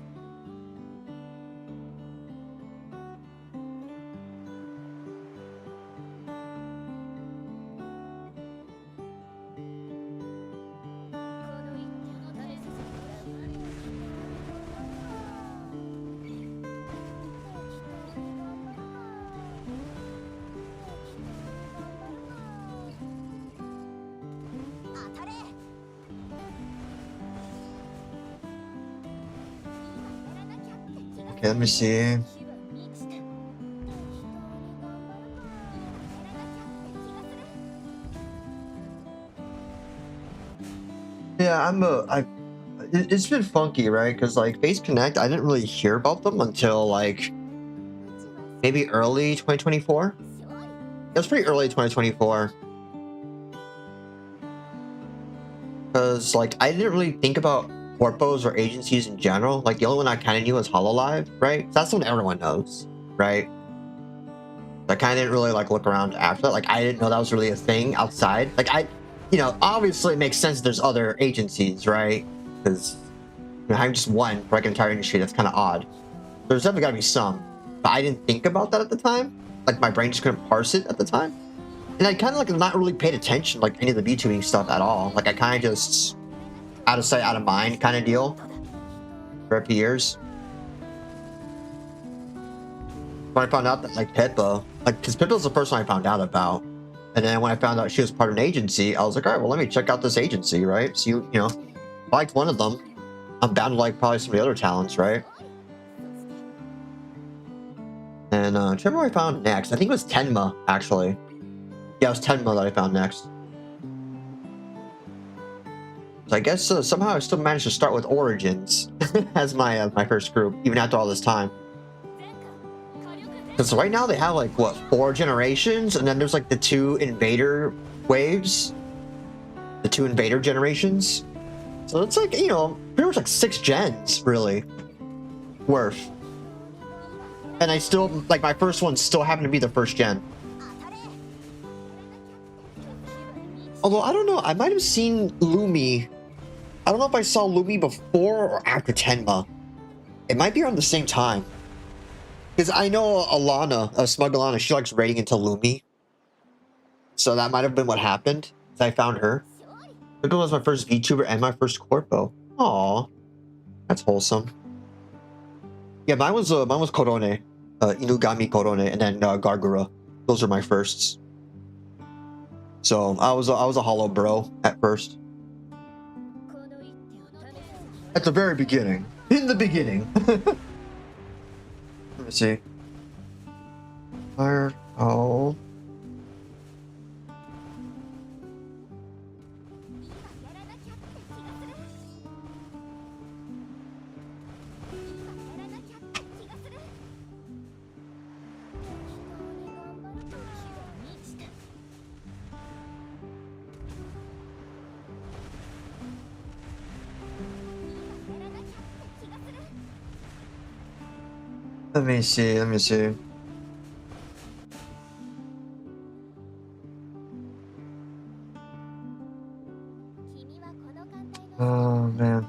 Okay, let me see. Yeah, it's been funky, right? Because like Phase Connect, I didn't really hear about them until like maybe early 2024. It was pretty early 2024. Because like I didn't really think about corpos or agencies in general. Like the only one I kind of knew was Hololive, right? So that's the one everyone knows, right? I kind of didn't really like look around after that. Like I didn't know that was really a thing outside. Like you know, obviously it makes sense there's other agencies, right? Because you know, having just one for like an entire industry, that's kind of odd. There's definitely got to be some, but I didn't think about that at the time. Like my brain just couldn't parse it at the time, and I kind of like not really paid attention like any of the VTubing stuff at all. Like I kind of just out of sight, out of mind kind of deal for a few years. When I found out that like Pippa, like because Pippa's the first one I found out about, and then when I found out she was part of an agency, I was like, all right, well let me check out this agency, right? So you know, I liked one of them, I'm bound to like probably some of the other talents, right? And do you remember what I found next? I think it was Tenma, actually. Yeah, it was Tenma that I found next. So I guess somehow I still managed to start with Origins as my my first group, even after all this time. Because right now they have like, what, 4 generations? And then there's like the 2 invader waves. The 2 invader generations. So it's like, you know, pretty much like 6 gens, really, worth. And I still, like, my first one still happened to be the first gen. Although, I don't know, I might have seen Lumi. I don't know if I saw Lumi before or after Tenma. It might be around the same time. Because I know Alana, Smug Alana, she likes raiding into Lumi. So that might have been what happened. I found her. Pippa was my first VTuber and my first corpo. Aw, that's wholesome. Yeah, mine was Korone. Inugami Korone, and then Gargura. Those are my firsts. So I was a hollow bro at first. At the very beginning. In the beginning. Let me see. Fire. Oh. Let me see, let me see. Oh man.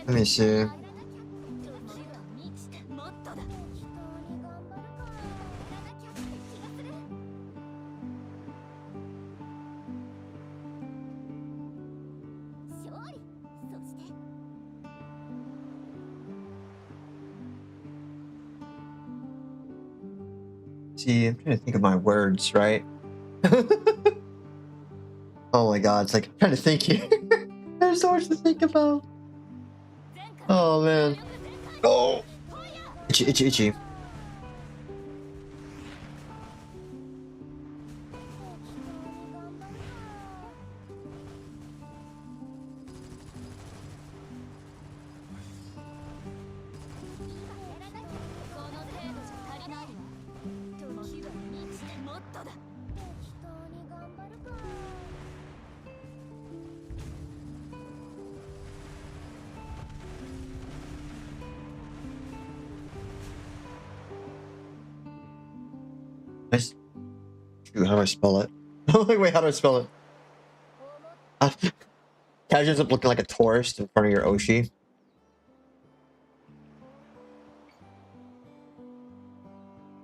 Let me see. See, I'm trying to think of my words, right? Oh my god, it's like I'm trying to think here. There's so much to think about. Oh man. Oh! Itchy, itchy, itchy. Nice. How do I spell it? Wait, how do I spell it? Casual ends up looking like a tourist in front of your Oshi.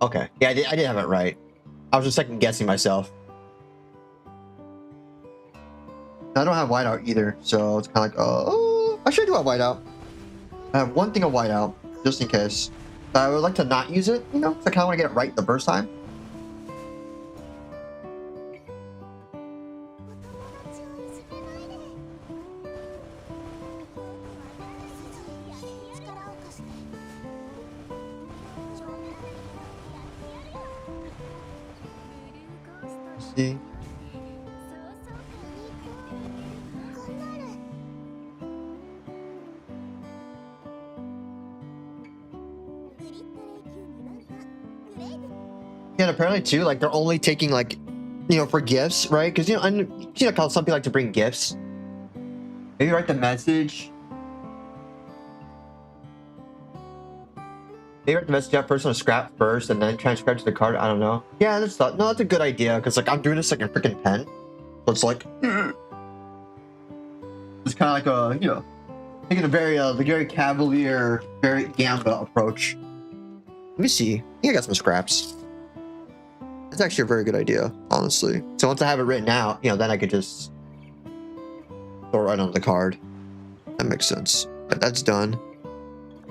Okay, yeah, I did have it right. I was just second guessing myself. I don't have whiteout either, so it's kind of like, oh, I should do have whiteout. I have one thing of whiteout, just in case. But I would like to not use it, you know, because I kind of want to get it right the first time. See? Yeah, and apparently too, like they're only taking like, you know, for gifts, right? Because you know how some people like to bring gifts. Maybe write the message. Maybe write the message out first on a scrap first, and then transcribe to the card. I don't know. Yeah, that's a good idea because like I'm doing this like in freaking pen, so it's like it's kind of like a taking a very cavalier, very gamba approach. Let me see. I think I got some scraps. That's actually a very good idea, honestly. So once I have it written out, you know, then I could just throw it right on the card. That makes sense. But that's done.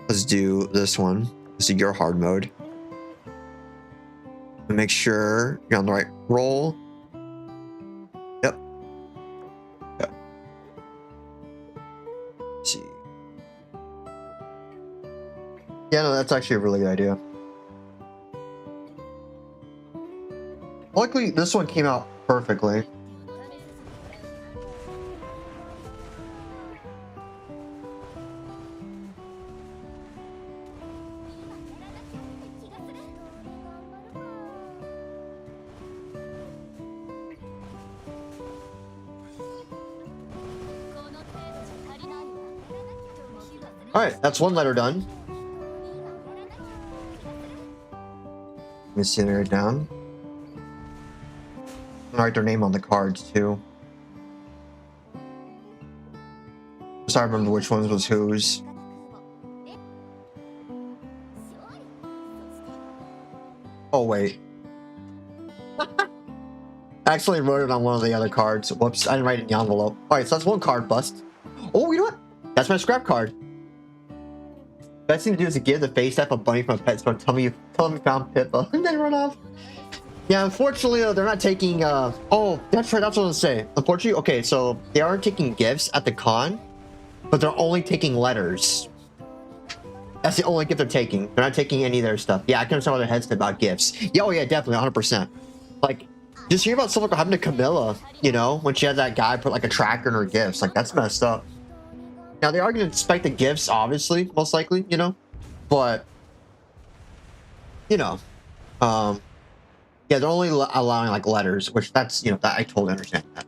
Let's do this one. Let's do your hard mode. And make sure you're on the right roll. Yep. Let's see. Yeah, no, that's actually a really good idea. Luckily, this one came out perfectly. Alright, that's one letter done. Let me see it down. I'll write their name on the cards too. So I remember which ones was whose. Oh wait. I accidentally wrote it on one of the other cards. Whoops, I didn't write it in the envelope. Alright, so that's one card bust. Oh, you know what? That's my scrap card. Best thing to do is to give the face staff a bunny from a pet store. Tell me you found Pippa and then run off. Yeah, unfortunately, they're not taking, oh, that's right, that's what I was gonna say. Unfortunately, okay, so they are taking gifts at the con, but they're only taking letters. That's the only gift they're taking. They're not taking any of their stuff. Yeah, I can understand why their heads about gifts. Yeah, oh yeah, definitely, 100%. Like, just hear about something like happened to Camilla, you know, when she had that guy put like a tracker in her gifts. Like, that's messed up. Now, they are gonna inspect the gifts, obviously, most likely, you know, but, you know, yeah, they're only allowing like letters, which that's, you know, that I totally understand that.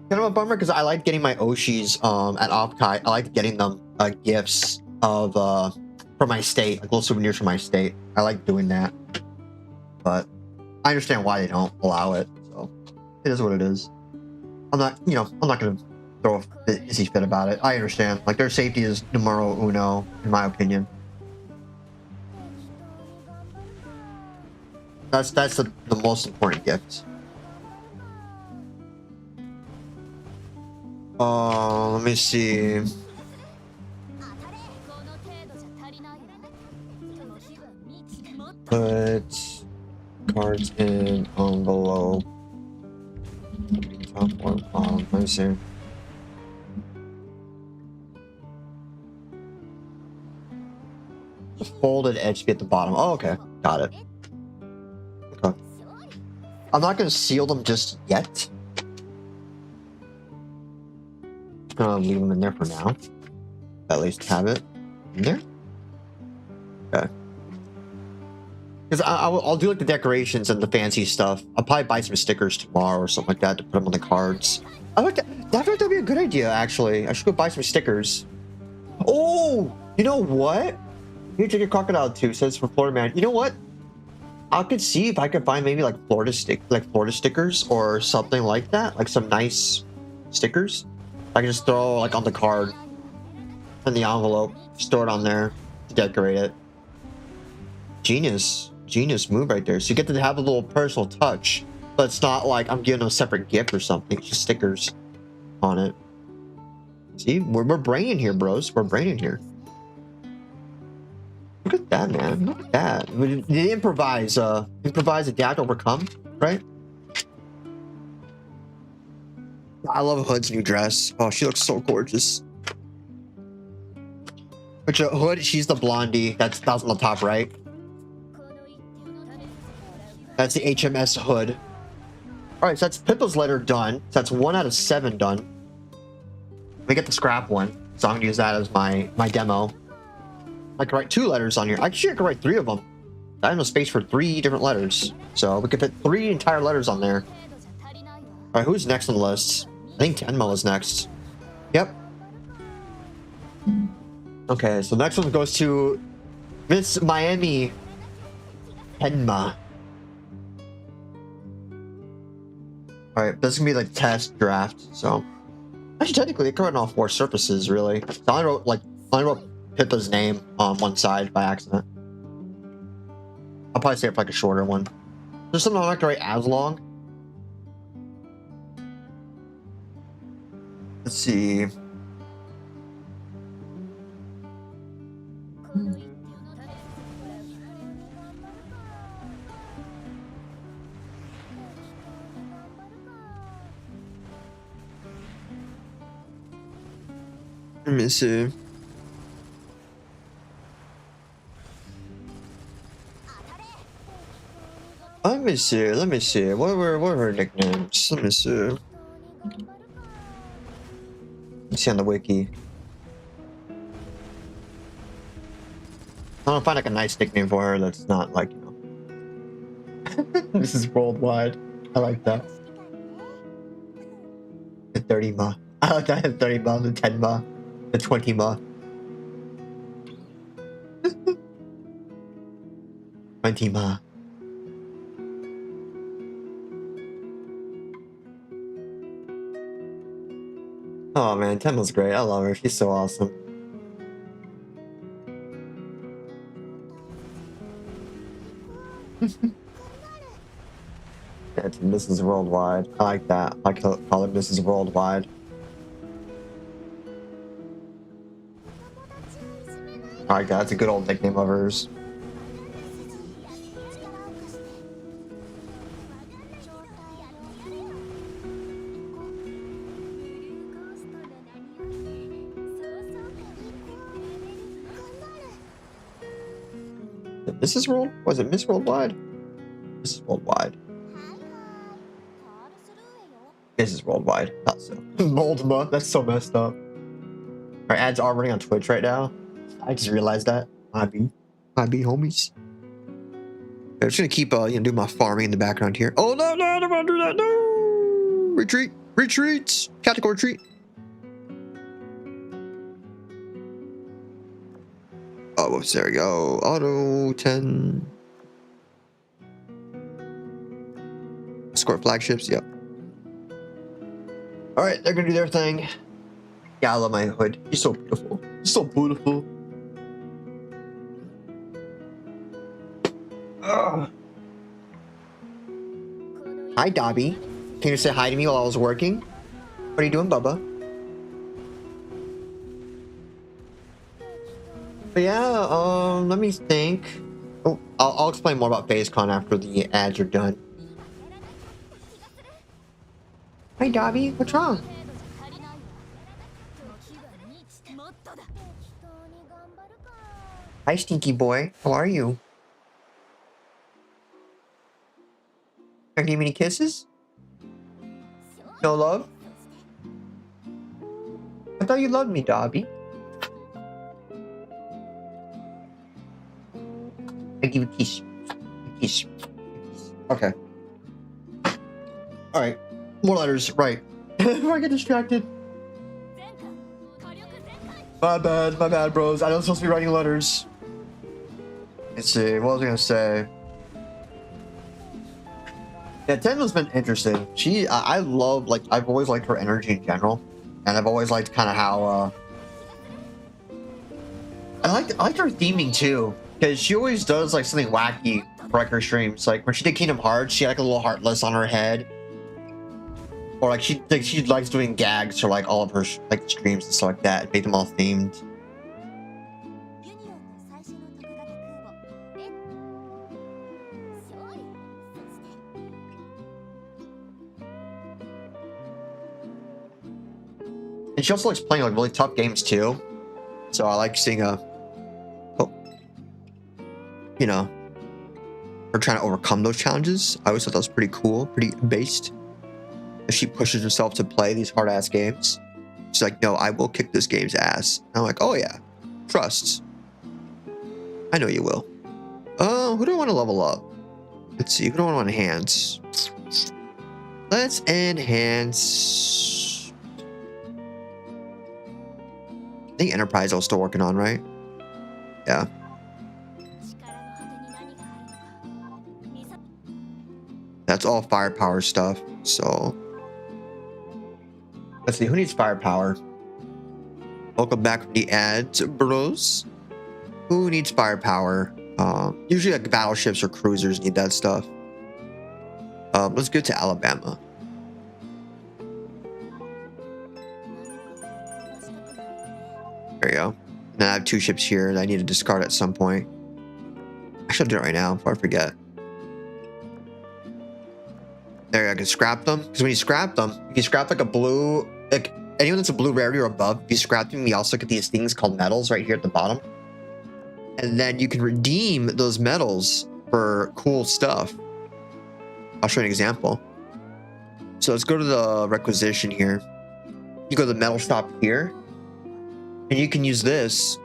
Kind of a bummer because I like getting my Oshis at Opkai. I like getting them gifts of from my state, like little souvenirs from my state. I like doing that, but I understand why they don't allow it. So it is what it is. I'm not, you know, I'm not gonna throw a hissy fit about it. I understand. Like, their safety is numero uno, in my opinion. That's the most important gift. Let me see. Put cards in envelope. Top or bottom. Let me see. The folded edge to be at the bottom. Oh, okay. Got it. Okay. I'm not going to seal them just yet. Leave them in there for now. At least have it in there. Okay. Because I'll do like the decorations and the fancy stuff. I'll probably buy some stickers tomorrow or something like that to put them on the cards. I like that. That'd be a good idea, actually. I should go buy some stickers. Oh, you know what? Here, take a crocodile too. Says for Florida man. You know what? I could see if I could find maybe like Florida stickers or something like that, like some nice stickers. I can just throw like on the card in the envelope, store it on there to decorate it. Genius move right there. So you get to have a little personal touch, but it's not like I'm giving them a separate gift or something. It's just stickers on it. See, we're braining here, bros. We're braining here. Look at that, man. Look at that. They improvise, adapt, overcome, right? I love Hood's new dress. Oh, she looks so gorgeous. Which Hood, she's the blondie. That's on the top right. That's the HMS Hood. All right, so that's Pippa's letter done. So that's 1 out of 7 done. Let me get the scrap one. So I'm gonna use that as my demo. I can write 2 letters on here. Actually, I can write 3 of them. I have no space for 3 different letters. So we could fit 3 entire letters on there. All right, who's next on the list? I think Tenmo is next. Yep. Okay, so next one goes to Miss Miami Tenma. All right, this is gonna be like test draft. So actually, technically, they covered all 4 surfaces really. So I wrote Pippa's name on one side by accident. I'll probably say it for like a shorter one. There's something I'm not gonna write as long. Let's see. Let me see. Let me see. What were her nicknames? Let me see. Let's see on the wiki. I want to find like a nice nickname for her that's not like, you know. This is worldwide. I like that. 30 ma. I like that I have 30 ma, the 10 ma, the 20 ma. 20 ma. Oh man, Temmel's great. I love her. She's so awesome. Yeah, this is worldwide. I like that. I call it this is worldwide. I like that. That's a good old nickname of hers. This is world? Was it Miss Worldwide? This is worldwide. This is worldwide. Not so. Moldma. That's so messed up. Our ads are running on Twitch right now. I just realized that. Might be homies. I'm just gonna keep do my farming in the background here. Oh no, I don't want to do that. No. Retreat. Retreats. Tactical retreat. Oh, whoops, there we go. Auto 10. Escort flagships, yep. Alright, they're gonna do their thing. Yeah, I love my hood. He's so beautiful. He's so beautiful. Ugh. Hi, Dobby. Can you say hi to me while I was working? What are you doing, Bubba? But yeah, let me think. Oh, I'll explain more about PhaseCon after the ads are done. Hi, Dobby. What's wrong? Hi, Stinky Boy. How are you? Can I give me any kisses? No love? I thought you loved me, Dobby. I give you a kiss. A kiss. Okay. Alright. More letters. Right. Before I get distracted. My bad, bros. I was supposed to be writing letters. Let's see. What was I gonna say? Yeah, Tenno's been interesting. I love, like, I've always liked her energy in general. And I've always liked kind of how, I liked her theming too. Because she always does like something wacky for like her streams. Like when she did Kingdom Hearts, she had like a little heartless on her head. Or like she likes doing gags for like all of her like streams and stuff like that. Make them all themed. And she also likes playing like really tough games too. So I like seeing her trying to overcome those challenges. I always thought that was pretty cool, pretty based. If she pushes herself to play these hard ass games, she's like, no, I will kick this game's ass. And I'm like, oh yeah, trust. I know you will. Who do I want to level up? Let's see, who do I want to enhance? Let's enhance. I think Enterprise I was still working on, right? Yeah. That's all firepower stuff, so... Let's see, who needs firepower? Welcome back from the ads, bros. Who needs firepower? Usually like battleships or cruisers need that stuff. Let's go to Alabama. There you go. Now I have 2 ships here that I need to discard at some point. I should do it right now before I forget. There, I can scrap them. Because when you scrap them, if you scrap like a blue, like anyone that's a blue rarity or above, if you scrap them, you also get these things called metals right here at the bottom. And then you can redeem those metals for cool stuff. I'll show you an example. So let's go to the requisition here. You go to the metal shop here. And you can use this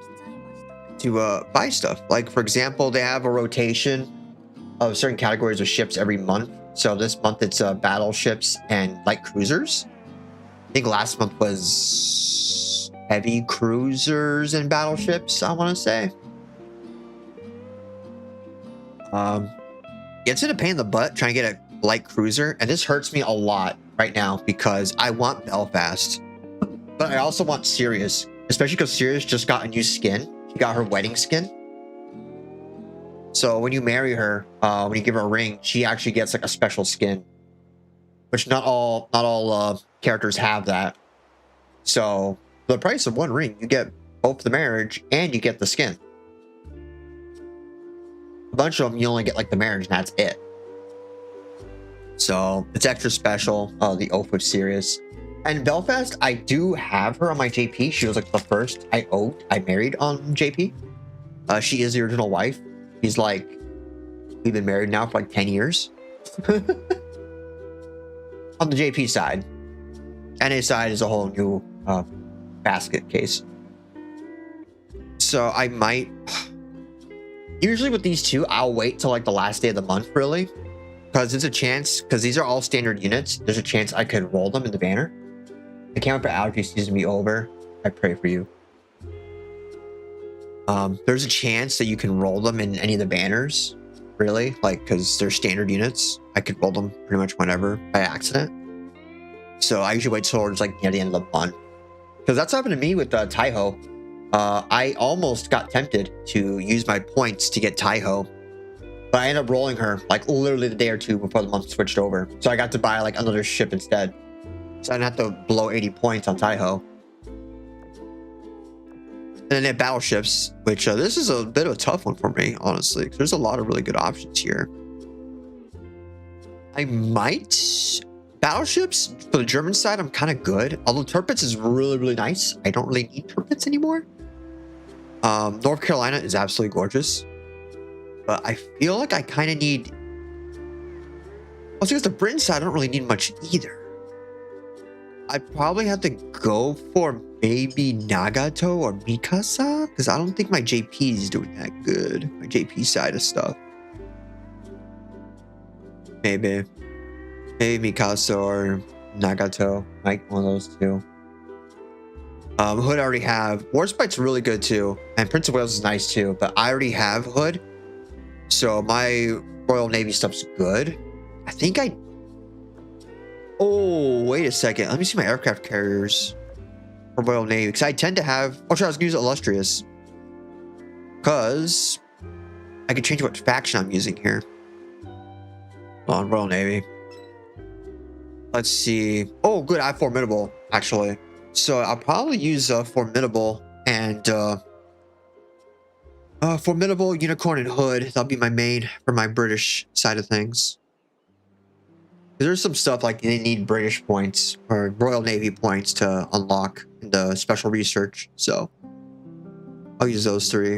to buy stuff. Like, for example, they have a rotation of certain categories of ships every month. So this month it's battleships and light cruisers. I think last month was heavy cruisers and battleships, I want to say. It's in a pain in the butt trying to get a light cruiser, and this hurts me a lot right now because I want Belfast, but I also want Sirius, especially because Sirius just got a new skin. She got her wedding skin. So when you marry her, when you give her a ring, she actually gets like a special skin, which not all characters have that. So for the price of one ring, you get both the marriage and you get the skin. A bunch of them, you only get like the marriage, and that's it. So it's extra special. The oath with Sirius. And Belfast, I do have her on my JP. She was like the first I married on JP. She is the original wife. She's like, we've been married now for like 10 years. On the JP side. NA side is a whole new basket case. So I might... Usually with these two, I'll wait till like the last day of the month, really. Because there's a chance, because these are all standard units, there's a chance I could roll them in the banner. I can't wait for allergy season to be over. I pray for you. There's a chance that you can roll them in any of the banners, really, like, because they're standard units. I could roll them pretty much whenever by accident. So I usually wait towards like near the end of the month. Because that's happened to me with Taiho. I almost got tempted to use my points to get Taiho, but I ended up rolling her like literally the day or two before the month switched over. So I got to buy like another ship instead. So I didn't have to blow 80 points on Taiho. And then they have battleships, which this is a bit of a tough one for me, honestly, because there's a lot of really good options here. I might... Battleships, for the German side, I'm kind of good. Although Tirpitz is really, really nice. I don't really need Tirpitz anymore. North Carolina is absolutely gorgeous. But I feel like I kind of need... Well, see, with the Britain side, I don't really need much either. I'd probably have to go for maybe Nagato or Mikasa, because I don't think my JP is doing that good. My JP side of stuff. Maybe Mikasa or Nagato, like one of those two. Hood I already have. Warspite's really good too, and Prince of Wales is nice too, but I already have Hood, so my Royal Navy stuff's good. I think I... Oh, wait a second. Let me see my aircraft carriers for Royal Navy, because I tend to have... Oh, sure, I was going to use Illustrious, because I can change what faction I'm using here. On Royal Navy. Let's see. Oh, good. I have Formidable, actually. So I'll probably use Formidable and Formidable, Unicorn, and Hood. That'll be my main for my British side of things. There's some stuff like they need British points or Royal Navy points to unlock in the special research. So I'll use those three.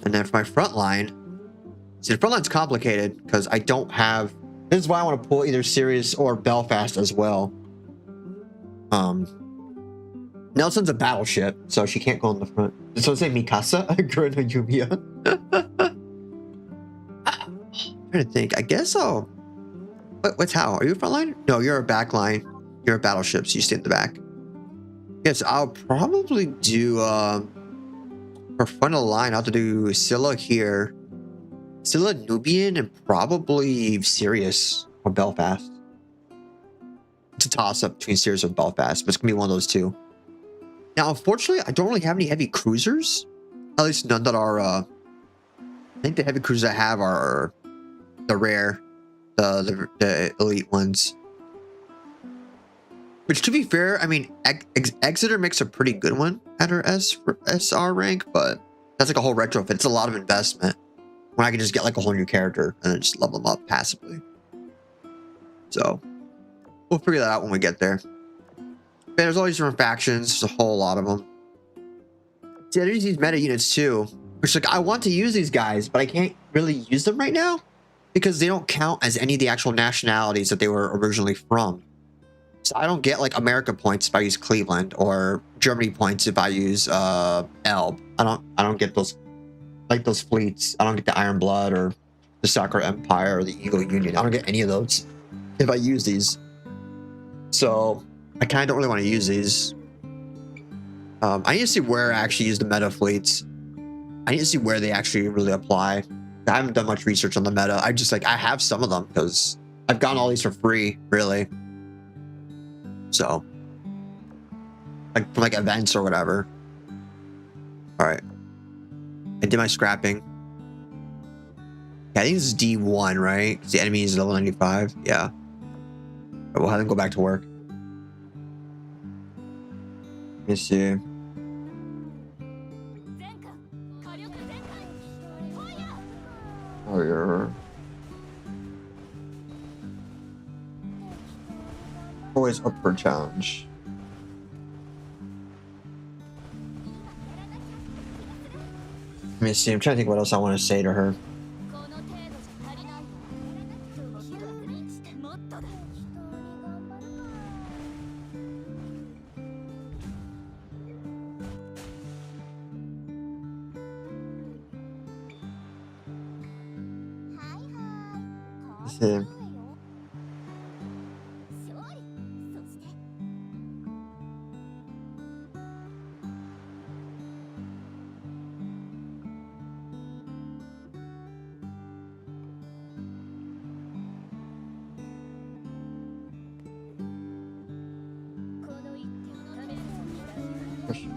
And then for my front line, see, the front line's complicated because I don't have... This is why I want to pull either Sirius or Belfast as well. Nelson's a battleship, so she can't go in the front. So say Mikasa, Gurno Yumiya. I'm trying to think. I guess I'll... What's how? Are you a front line? No, you're a back line. You're a battleship, so you stay in the back. Yes, I'll probably do... for front of the line, I'll have to do Scylla here. Scylla, Nubian, and probably Sirius or Belfast. It's a toss-up between Sirius or Belfast, but it's going to be one of those two. Now, unfortunately, I don't really have any heavy cruisers. At least none that are... I think the heavy cruisers I have are the rare, the elite ones. Which, to be fair, I mean, Exeter makes a pretty good one at her SR rank, but that's like a whole retrofit. It's a lot of investment. When I can just get like a whole new character and then just level them up passively. So we'll figure that out when we get there. But there's all these different factions. There's a whole lot of them. See, there's these meta units too, which like I want to use these guys, but I can't really use them right now because they don't count as any of the actual nationalities that they were originally from. So I don't get like America points if I use Cleveland, or Germany points if I use Elb. I don't get those. Like those fleets. I don't get the Iron Blood or the Sakura Empire or the Eagle Union. I don't get any of those if I use these. So I kind of don't really want to use these. I need to see where I actually use the meta fleets. I need to see where they actually really apply. I haven't done much research on the meta. I just I have some of them because I've gotten all these for free, really. So, like from events or whatever. All right, I did my scrapping. Yeah, I think this is D1, right? Because the enemy is level 95. Yeah. But we'll have them go back to work. Let me see. Oh, yeah. Always up for a challenge. Let me see. I'm trying to think what else I want to say to her. See.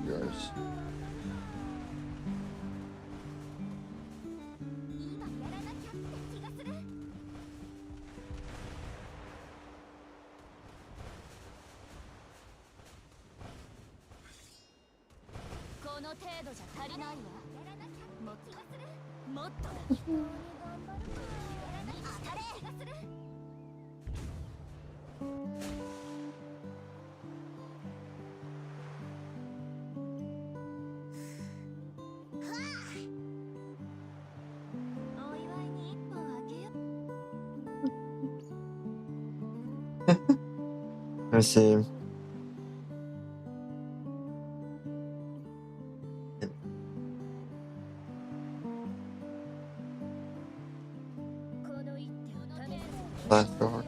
Yours. Let's see. Left door.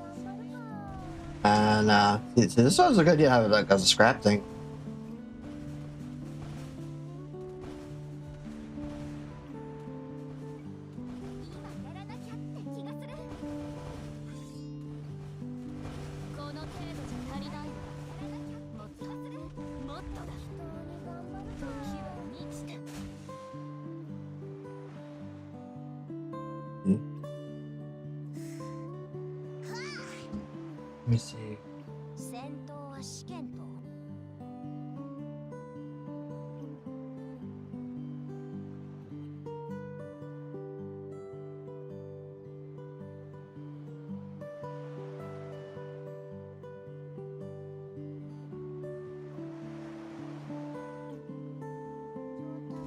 And see, this one's a good idea to have it as a scrap thing. Let me see.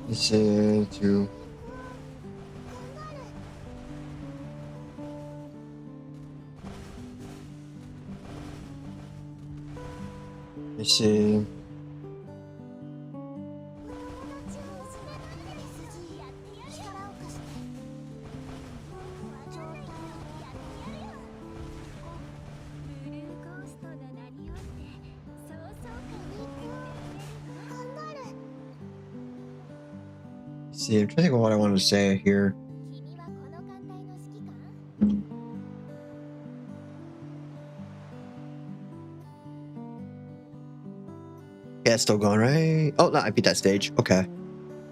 This is to. Let's see. See, I'm trying to think of what I wanted to say here. Yeah, it's still going, right? Oh, no, I beat that stage. Okay.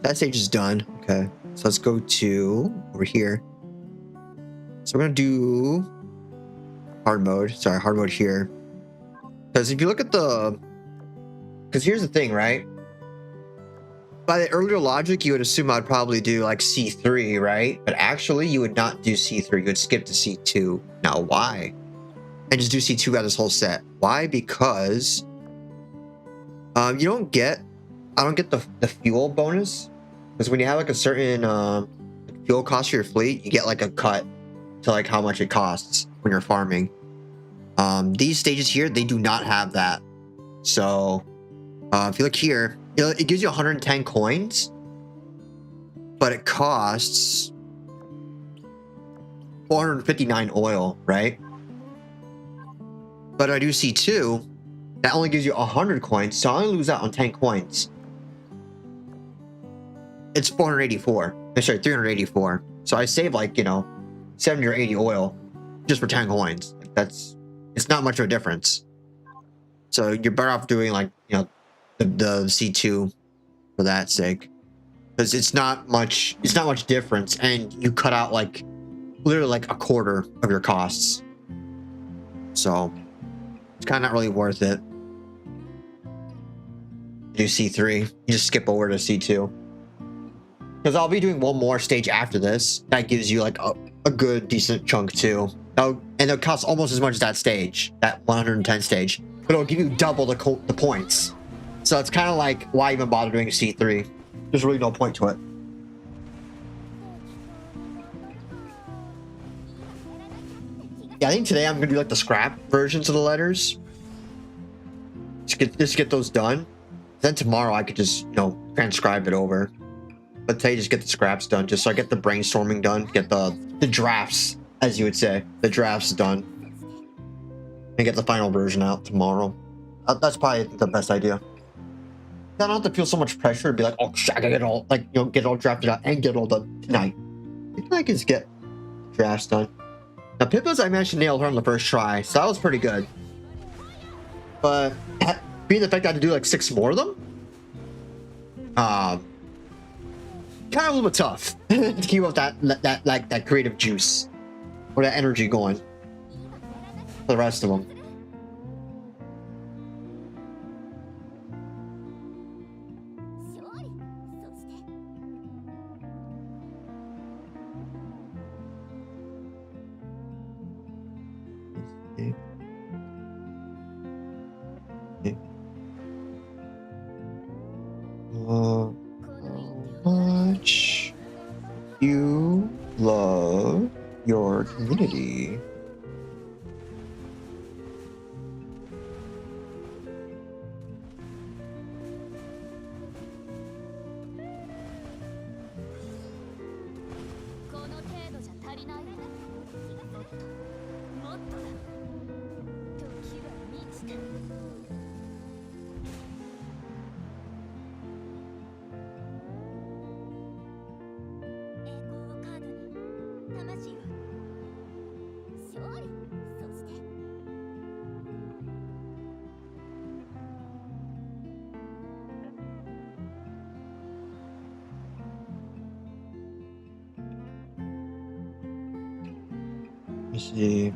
That stage is done. Okay. So let's go to over here. So we're going to do hard mode. Sorry, hard mode here. Because if you look at the... Because here's the thing, right? By the earlier logic, you would assume I'd probably do like C3, right? But actually, you would not do C3. You would skip to C2. Now, why? And just do C2 out this whole set. Why? Because you don't get... I don't get the fuel bonus. Because when you have like a certain fuel cost for your fleet, you get like a cut to like how much it costs when you're farming. These stages here, they do not have that. So if you look here, it gives you 110 coins, but it costs 459 oil, right? But I do C2, That only gives you 100 coins, so I only lose out on 10 coins. It's 484. Sorry, 384. So I save like, you know, 70 or 80 oil just for 10 coins. It's not much of a difference. So you're better off doing like, you know, the C2 for that sake. Because it's not much difference, and you cut out like literally like a quarter of your costs. So it's kind of not really worth it. Do C3, you just skip over to C2. Because I'll be doing one more stage after this. That gives you like a good decent chunk too. And it'll cost almost as much as that stage, that 110 stage. But it'll give you double the points. So it's kind of like, why even bother doing a C3? There's really no point to it. Yeah, I think today I'm gonna do like the scrap versions of the letters. Just get those done. Then tomorrow I could just, you know, transcribe it over. But today just get the scraps done, just so I get the brainstorming done, get the drafts, as you would say, the drafts done, and get the final version out tomorrow. That's probably the best idea. I don't have to feel so much pressure to be like, oh shit, I gotta get all, like, you know, get it all drafted out and get it all done tonight. I can just get drafts done. Now Pippa's I managed to nail her on the first try, so that was pretty good. But being the fact that I had to do like 6 more of them, kind of a little bit tough to keep up that creative juice or that energy going for the rest of them. How much you love your community. Let me see.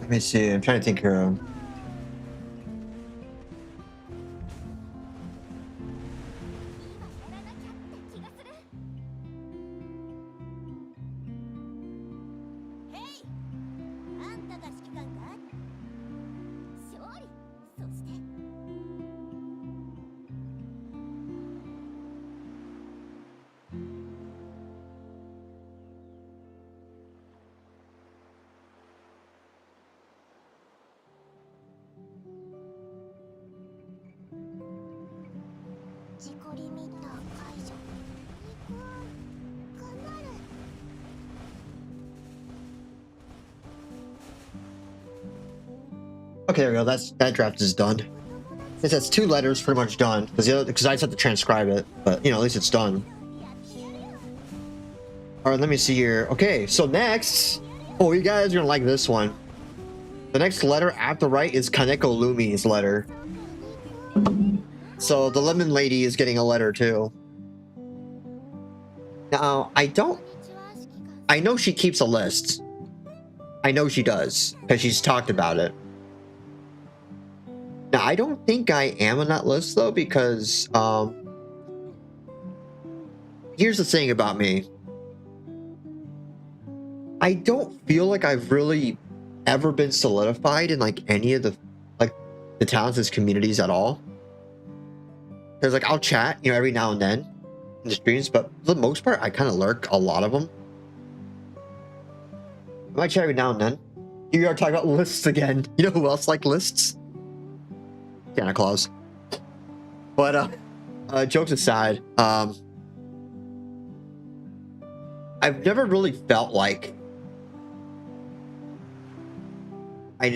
Let me see. I'm trying to think here. Okay, there we go. That draft is done. It says 2 letters pretty much done because I just have to transcribe it, but you know, at least it's done. All right, let me see here. Okay, so next, oh, you guys are gonna like this one. The next letter after right is Kaneko Lumi's letter. So the lemon lady is getting a letter too. Now I know she keeps a list. I know she does because she's talked about it. Now, I don't think I am on that list, though, because, here's the thing about me. I don't feel like I've really ever been solidified in, like, any of the talented communities at all. Because, like, I'll chat, you know, every now and then. in the streams, but for the most part, I kind of lurk a lot of them. I might chat every now and then. You are talking about lists again. You know who else like lists? Santa Claus. But jokes aside, I've never really felt like I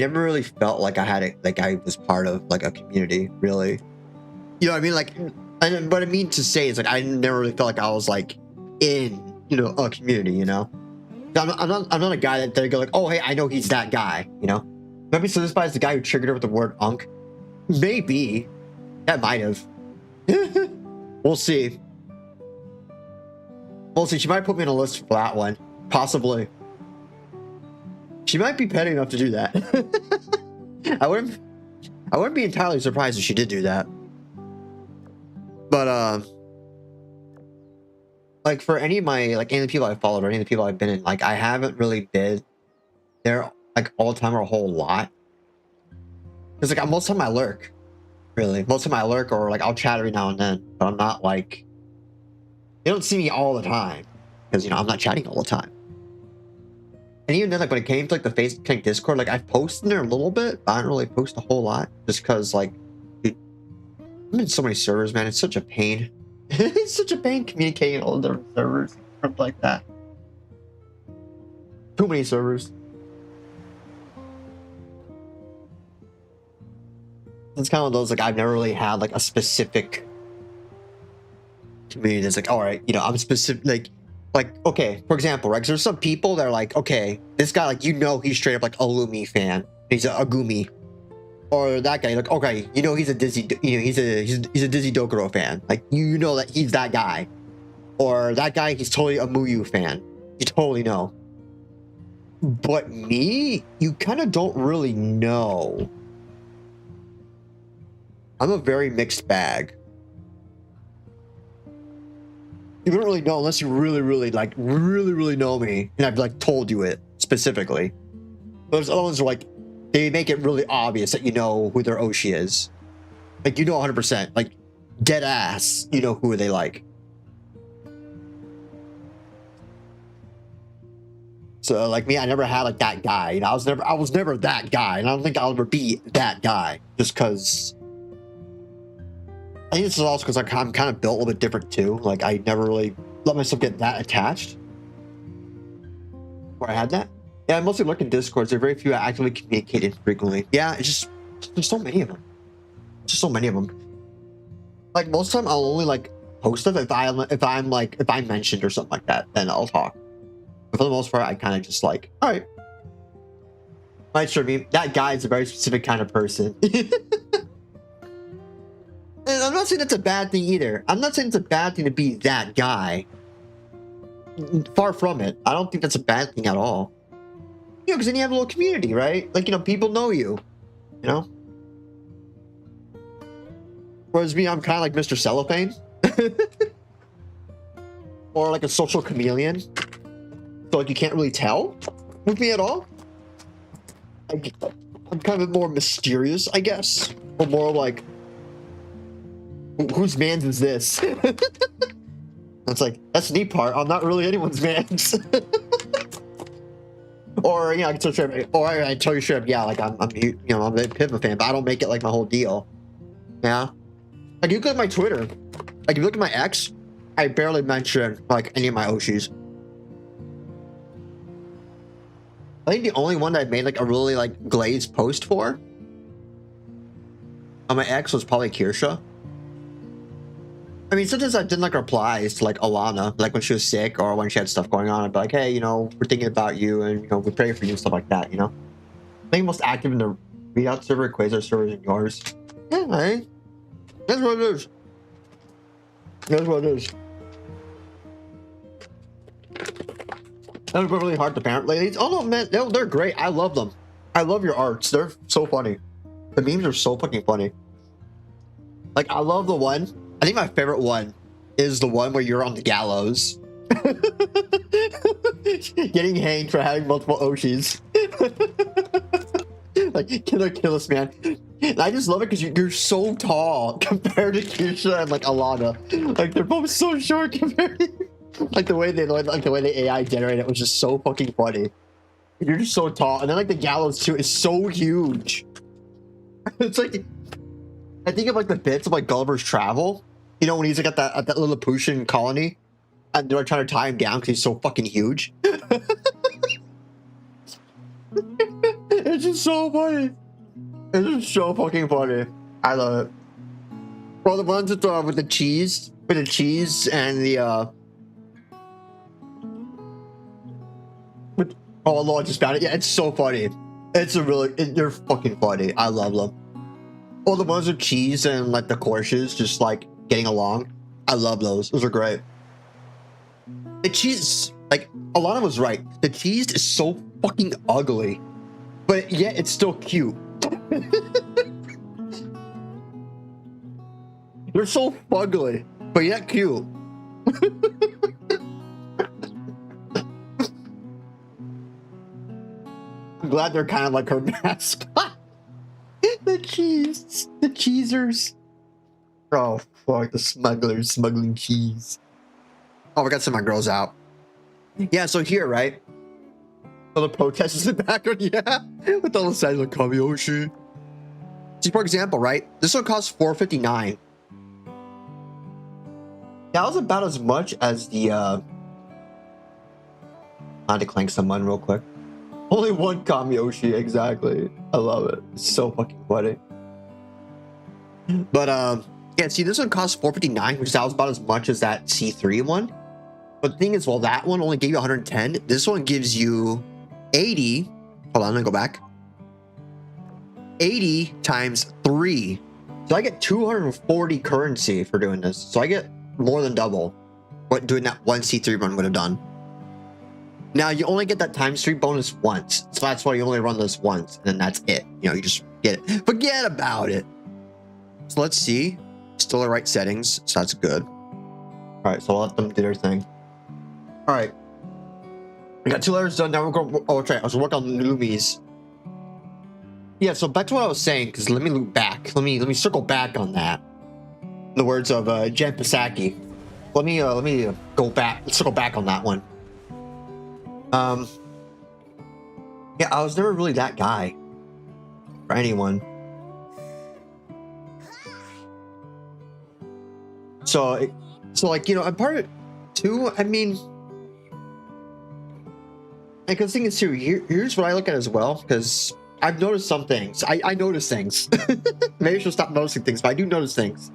had it, like I was part of like a community, really. You know what I mean? Like, and what I mean to say is like I never really felt like I was like in, you know, a community, you know. I'm not a guy that they go like, oh hey, I know he's that guy, you know. Maybe so this guy's the guy who triggered her with the word unk. Maybe that might have. We'll see. We'll see. She might put me on a list for that one, possibly. She might be petty enough to do that. I wouldn't be entirely surprised if she did do that. But like for any of my any of the people I followed or any of the people I've been in, like I haven't really been there like all the time or a whole lot. Because like most of the time I lurk. Really. Most of the time I lurk or like I'll chat every now and then, but I'm not like they don't see me all the time. Because you know I'm not chatting all the time. And even then, like when it came to like the FaceCon Discord, like I've posted in there a little bit, but I don't really post a whole lot. Just because like dude, I'm in so many servers, man. It's such a pain. It's such a pain communicating all the different servers and stuff like that. Too many servers. It's kind of one of those like I've never really had like a specific community that's like, all right, you know, I'm specific like okay, for example, right? 'Cause there's some people that are like, okay, this guy, like, you know, he's straight up like a Lumi fan. He's a Agumi. Or that guy, like, okay, you know, he's a Dizzy, you know, he's a Dizzy Dokuro fan. Like, you know that he's that guy. Or that guy, he's totally a Muyu fan. You totally know. But me, you kind of don't really know. I'm a very mixed bag. You don't really know unless you really know me, and I've like told you it specifically. Those other ones are like, they make it really obvious that you know who their Oshi is. Like, you know 100%, like dead ass, you know who they like. So like me, I never had like that guy. You know, I was never that guy, and I don't think I'll ever be that guy. Just because I think this is also because like, I'm kind of built a little bit different too. Like I never really let myself get that attached. Where I had that. Yeah, I mostly look in Discords. There are very few I actively communicate in frequently. Yeah, it's just there's so many of them. Just so many of them. Like most of the time, I'll only like post stuff if I'm mentioned or something like that. Then I'll talk. But for the most part, I kind of just like, all right. Right, sure. I mean, that guy is a very specific kind of person. And I'm not saying that's a bad thing either. I'm not saying it's a bad thing to be that guy. Far from it. I don't think that's a bad thing at all. You know, because then you have a little community, right? Like, you know, people know you. You know? Whereas me, I'm kind of like Mr. Cellophane. Or like a social chameleon. So, like, you can't really tell with me at all. I'm kind of more mysterious, I guess. Or more like, whose man's is this? It's like, that's the neat part. I'm not really anyone's man's. Or, you know, I can tell you, or I tell you straight up, yeah, like I'm you know, I'm a Pivot fan, but I don't make it like my whole deal. Yeah. Like, you look at my Twitter. Like, if you look at my X, I barely mention like any of my Oshis. I think the only one that I made like a really like glazed post for on my X was probably Kirsha. I mean, sometimes I didn't like replies to like Alana, like when she was sick or when she had stuff going on. I'd be like, hey, you know, we're thinking about you and, you know, we pray for you and stuff like that, you know? I think most active in the readout server, Quasar servers, and yours. Yeah, right? That's what it is. That's what it is. That was really hard to parent ladies. Oh no, man, they're great. I love them. I love your arts. They're so funny. The memes are so fucking funny. Like, I love the one. I think my favorite one is the one where you're on the gallows. Getting hanged for having multiple Oshis. Like, kill us, man. And I just love it because you're so tall compared to Keisha and like Alana. Like they're both so short compared to like the way the AI generated it was just so fucking funny. You're just so tall, and then like the gallows too is so huge. It's like I think of like the bits of like Gulliver's Travel. You know when he's like at that Lilliputian colony, and they're trying to tie him down because he's so fucking huge. It's just so funny. It's just so fucking funny. I love it. Well, the ones with the cheese, and the oh Lord, just found it. Yeah, it's so funny. They're fucking funny. I love them. All the ones with cheese and like the courses just like getting along. I love those. Those are great. The cheese, like Alana was right. The cheese is so fucking ugly, but yet it's still cute. They're so fugly, but yet cute. I'm glad they're kind of like her mascot. The cheesers. Oh fuck, the smugglers smuggling cheese. Oh, we got some of my girls out. Yeah, so here, right? So the protesters in the background, yeah, with all the signs like Kamiyoshi. See, for example, right? This one costs $4.59. That was about as much as the I had to clank someone real quick. Only one Kamiyoshi, exactly. I love it. It's so fucking funny. But yeah, see, this one costs $4.59, which that was about as much as that C3 one. But the thing is, well, that one only gave you 110. This one gives you 80. Hold on, I'm gonna go back. 80 times 3. So I get 240 currency for doing this. So I get more than double what doing that one C3 run would have done. Now you only get that times 3 bonus once. So that's why you only run this once, and then that's it. You know, you just get it. Forget about it. So let's see. Still the right settings, so that's good. All right, so I'll let them do their thing. All right. We got 2 letters done. Now we're going. Oh, okay. I was working on Lumi's. Yeah. So back to what I was saying, because let me loop back. Let me circle back on that. In the words of Jen Psaki. Let me go back. Let's circle back on that one. Yeah, I was never really that guy for anyone. So like, you know, I'm part of it too. I mean, because the thing is too, here's what I look at as well, because I've noticed some things. I notice things. Maybe I should stop noticing things, but I do notice things.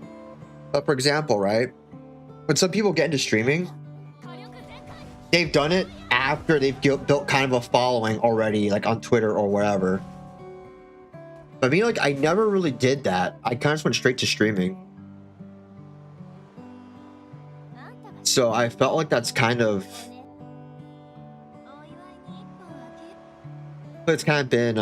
But for example, right, when some people get into streaming, they've done it after they've built kind of a following already, like on Twitter or wherever. But I mean, like, I never really did that. I kind of just went straight to streaming. So I felt like that's kind of... It's kind of been...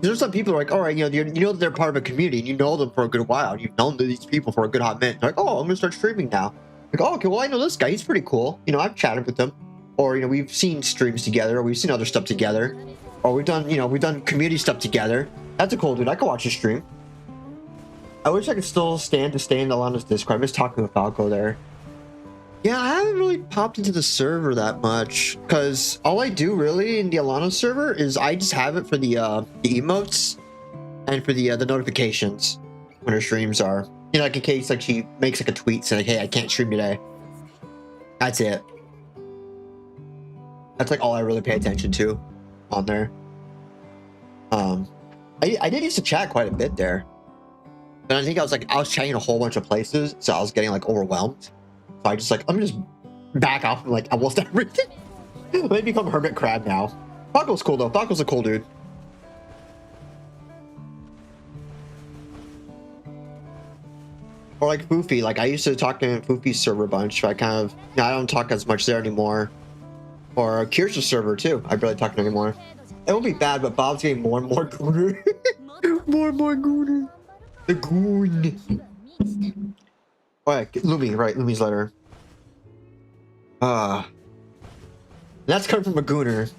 There's some people who are like, all right, you know that they're part of a community, and you know them for a good while. You've known these people for a good hot minute. They're like, oh, I'm gonna start streaming now. Like, oh, okay, well, I know this guy. He's pretty cool. You know, I've chatted with him. Or, you know, we've seen streams together, or we've seen other stuff together. Or we've done community stuff together. That's a cool dude. I could watch his stream. I wish I could still stand to stay in Alana's Discord. I miss talking with Falco there. Yeah, I haven't really popped into the server that much, because all I do really in the Alana server is I just have it for the emotes and for the notifications when her streams are. You know, like in case like she makes like a tweet saying, like, hey, I can't stream today. That's it. That's like all I really pay attention to on there. I did used to chat quite a bit there. But I think I was chatting a whole bunch of places, so I was getting like overwhelmed. So I just like, let me just back off from like almost everything. Let me become Hermit Crab now. Falco's cool though. Falco's a cool dude. Or like Foofy. Like I used to talk to Foofy's server a bunch. So I kind of, you know, I don't talk as much there anymore. Or Kirsch's server too. I barely talk to him anymore. It won't be bad, but Bob's getting more and more gooner. More and more gooner. The goon. Alright, Lumi, right, Lumi's letter. That's coming from a gooner.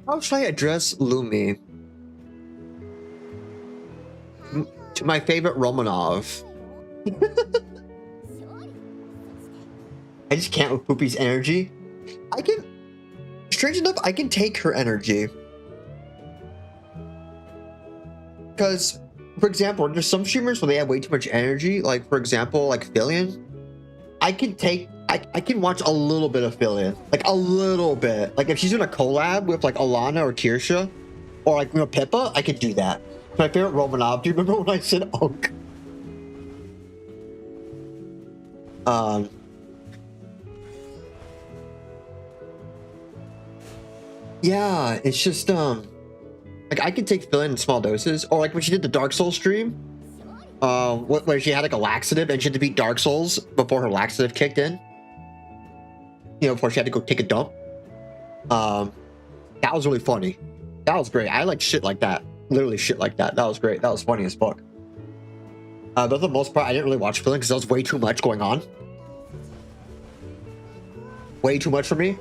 How should I address Lumi? to my favorite Romanov. I just can't with Poopy's energy. I can, strange enough, I can take her energy. Because, for example, there's some streamers where they have way too much energy. Like, for example, like Fillion. I can watch a little bit of Fillion. Like, a little bit. Like, if she's doing a collab with, like, Alana or Kirsha, or, like, you know, Pippa, I could do that. My favorite Romanov. Do you remember when I said Unk? Yeah, it's just, like, I could take Fillion in small doses. Or, like, when she did the Dark Souls stream, where she had, like, a laxative and she had to beat Dark Souls before her laxative kicked in. You know, before she had to go take a dump. That was really funny. That was great. I like shit like that. Literally shit like that. That was great. That was funny as fuck. But for the most part, I didn't really watch Fillion because there was way too much going on. Way too much for me.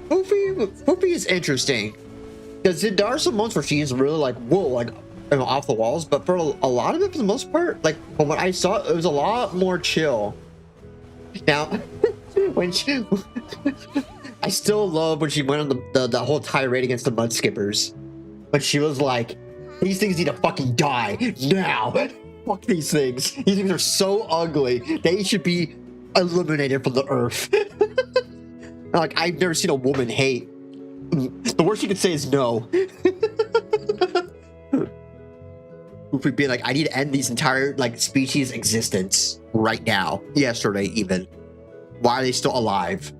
Poopy is interesting. Because there are some moments where she is really like, whoa, like, you know, off the walls. But for a lot of it, for the most part, like, from what I saw, it was a lot more chill. Now, when she... I still love when she went on the whole tirade against the mud skippers. But she was like, these things need to fucking die now. Fuck these things. These things are so ugly. They should be eliminated from the earth. Like, I've never seen a woman hate. The worst you could say is no. Poopy being like, I need to end these entire, like, species' existence right now. Yesterday, even. Why are they still alive?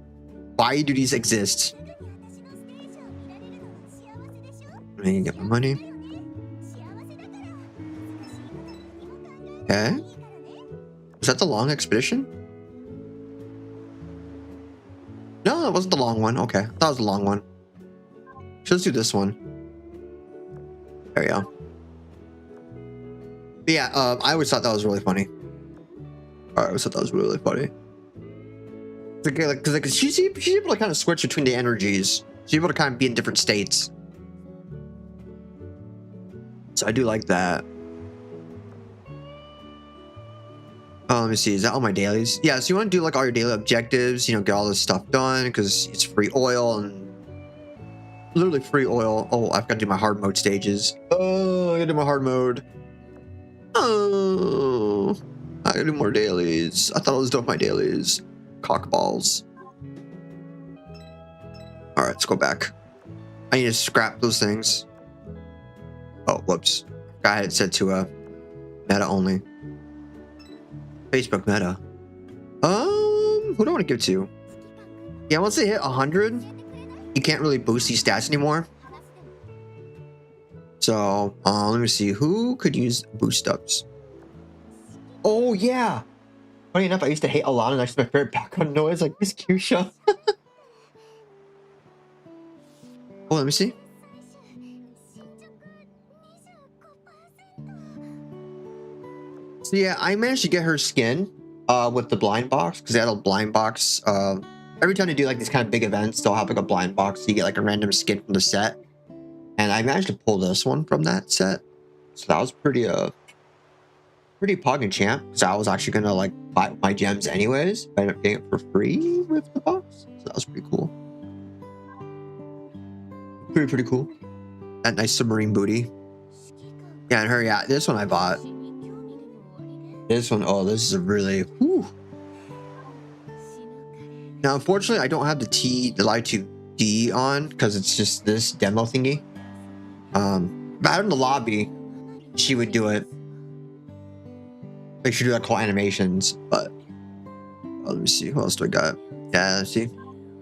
Why do these exist? I need to get my money. Okay. Was that the long expedition? No, that wasn't the long one. Okay. That was the long one. So let's do this one. There we go. But yeah, I always thought that was really funny. I always thought that was really funny. Because she's able to kind of switch between the energies. She's able to kind of be in different states. So I do like that. Oh, let me see. Is that all my dailies? Yeah, so you want to do like all your daily objectives, you know, get all this stuff done because it's free oil and literally free oil. Oh, I've got to do my hard mode stages. Oh, I got to do my hard mode. Oh, I got to do more dailies. I thought I was done with my dailies. Cockballs. All right, let's go back. I need to scrap those things. Oh, whoops. I had it set to meta only. Facebook meta. Who do I want to give to? Yeah, once they hit 100, you can't really boost these stats anymore. So, let me see. Who could use boost ups? Oh, yeah. Funny enough, I used to hate Alana, and that's my favorite background noise, like Miss Kyusha. Oh, let me see. So yeah, I managed to get her skin with the blind box because they had a blind box. Every time they do like these kind of big events, they'll have like a blind box. So you get like a random skin from the set, and I managed to pull this one from that set. So that was pretty poggin champ. Because I was actually gonna like buy my gems anyways. I ended up getting it for free with the box. So that was pretty cool. Pretty cool. That nice submarine booty. Yeah, and her, yeah, this one I bought. This one, oh, this is a really, whew. Now, unfortunately, I don't have the Live 2D on because it's just this demo thingy. But out in the lobby, she would do it. Like, she would do like cool animations, but let me see, who else do I got? Yeah, let's see.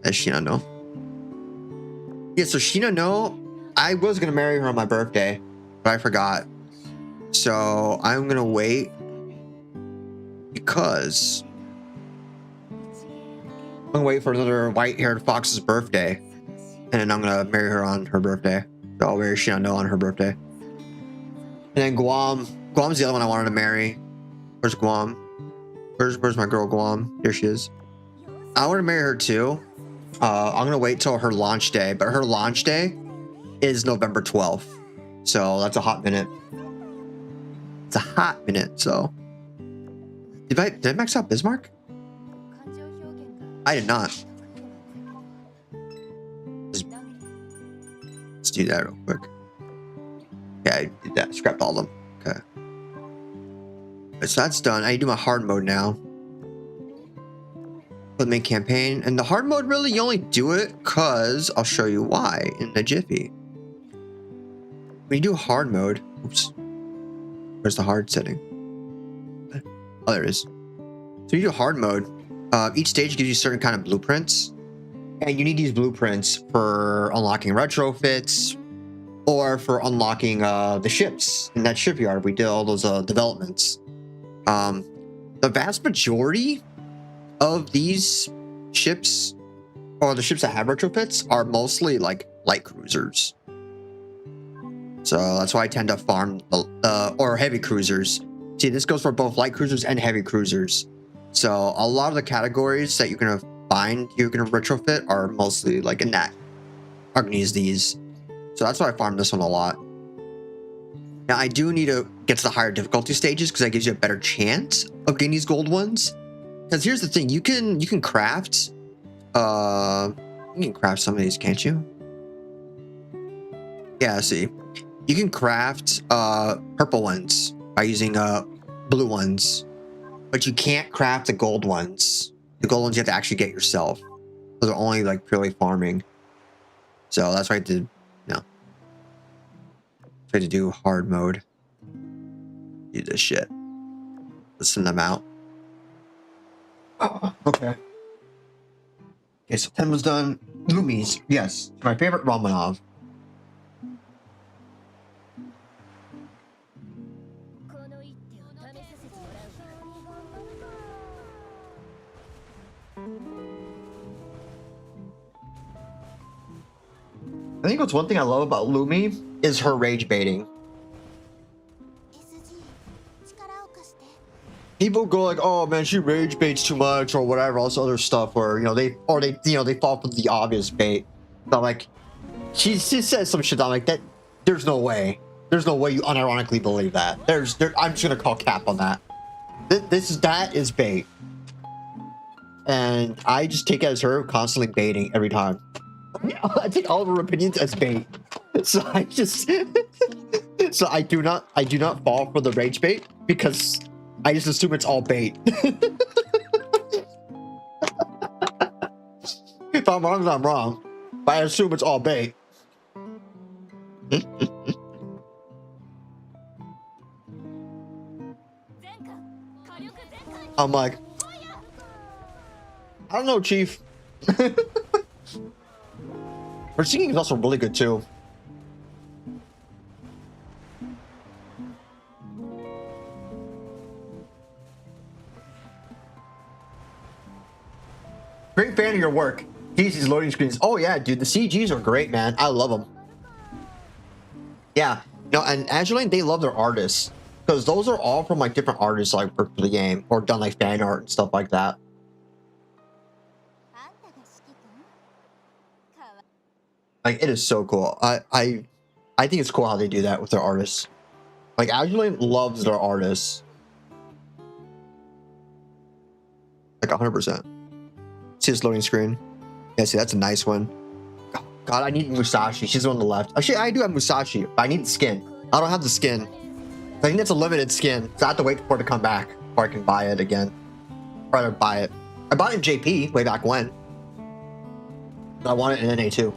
That's Sheena No. Yeah, so Sheena No, I was gonna marry her on my birthday, but I forgot. So I'm gonna wait. Because I'm gonna wait for another white-haired fox's birthday, and then I'm gonna marry her on her birthday. So I'll marry Sheena No on her birthday. And then Guam. Guam's the other one I wanted to marry. Where's Guam? Where's my girl Guam? Here she is. I want to marry her too. I'm gonna wait till her launch day, but her launch day is November 12th. So that's a hot minute. It's a hot minute, so. Did I max out Bismarck? I did not. Let's do that real quick. Yeah, I did that. Scrapped all of them. Okay. So that's done. I need to do my hard mode now. For the main campaign. And the hard mode, really, you only do it because I'll show you why in a jiffy. When you do hard mode, oops. Where's the hard setting? Oh, there it is. So you do hard mode. Each stage gives you certain kind of blueprints. And you need these blueprints for unlocking retrofits or for unlocking the ships in that shipyard. We did all those developments. The vast majority of these ships, or the ships that have retrofits, are mostly like light cruisers. So that's why I tend to farm or heavy cruisers. See, this goes for both light cruisers and heavy cruisers. So a lot of the categories that you're gonna find you're gonna retrofit are mostly like in that. I'm gonna use these. So that's why I farm this one a lot. Now I do need to get to the higher difficulty stages because that gives you a better chance of getting these gold ones. Because here's the thing, you can craft some of these, can't you? Yeah, see. You can craft purple ones by using blue ones. But you can't craft the gold ones. The gold ones you have to actually get yourself. Those are only like purely farming. So that's why I did, try to do hard mode. Do this shit. Listen them out. Oh, okay. Okay, so 10 was done. Lumis, yes. My favorite Romanov. I think what's one thing I love about Lumi is her rage baiting. People go like, "Oh man, she rage baits too much," or whatever, all this other stuff, where they fall for the obvious bait. But like, she says some shit. I'm like, that. There's no way. There's no way you unironically believe that. I'm just gonna call cap on that. That is bait, and I just take it as her constantly baiting every time. I take all of her opinions as bait. So I just, so I do not fall for the rage bait because I just assume it's all bait. If I'm wrong, I'm wrong. But I assume it's all bait. I'm like, I don't know, Chief. Her singing is also really good too. Great fan of your work. These loading screens. Oh yeah, dude, the CGs are great, man. I love them. Yeah, and Azur Lane, they love their artists because those are all from like different artists like for the game or done like fan art and stuff like that. Like, it is so cool. I think it's cool how they do that with their artists. Like, Azur Lane loves their artists. Like, 100%. See this loading screen? Yeah, see, that's a nice one. God, I need Musashi. She's the one on the left. Actually, I do have Musashi, but I need the skin. I don't have the skin. I think that's a limited skin, so I have to wait for it to come back before I can buy it again. Or I'd buy it. I bought it in JP way back when. But I want it in NA too.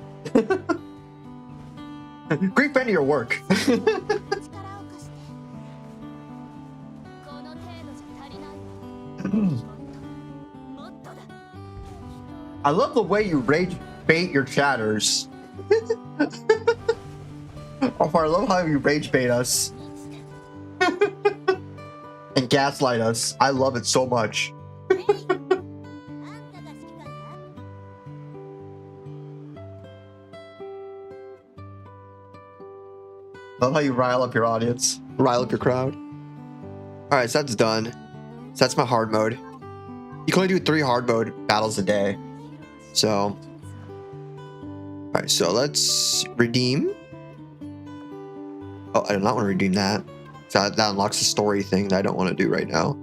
Great fan of your work. I love the way you rage bait your chatters. Oh, I love how you rage bait us. And gaslight us. I love it so much. Love how you rile up your audience, rile up your crowd. All right, so that's done. So that's my hard mode. You can only do 3 hard mode battles a day. So, all right, so let's redeem. Oh, I do not want to redeem that. So that unlocks the story thing that I don't want to do right now.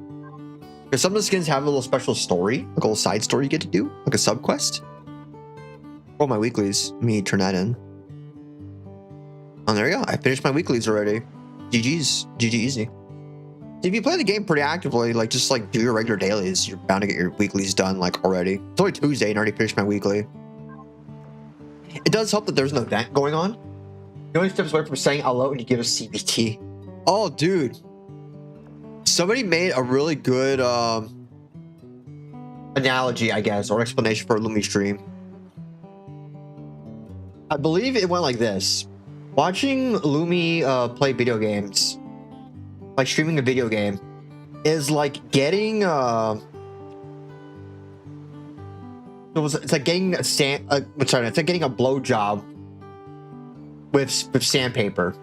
Because some of the skins have a little special story, like a little side story you get to do, like a sub quest. Oh, my weeklies. Let me turn that in. Oh, there you go. I finished my weeklies already. GG's. GG easy. If you play the game pretty actively, like just like do your regular dailies, you're bound to get your weeklies done like already. It's only Tuesday and I already finished my weekly. It does help that there's an event going on. You only steps away from saying hello and you give a CBT. Oh, dude. Somebody made a really good analogy, I guess, or explanation for a Lumi stream. I believe it went like this. Watching Lumi play video games, like streaming a video game, is like getting it's like getting a it's like getting a blowjob with sandpaper.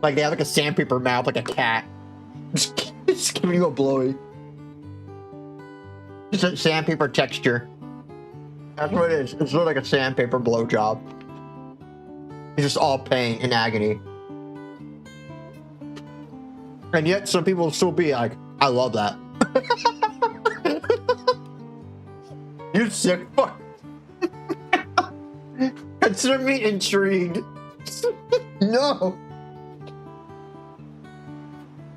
Like they have like a sandpaper mouth, like a cat. Just giving you a blowy. Just a sandpaper texture. That's what it is. It's sort of like a sandpaper blowjob. It's just all pain and agony. And yet some people will still be like, I love that. You sick fuck. Consider me intrigued. No.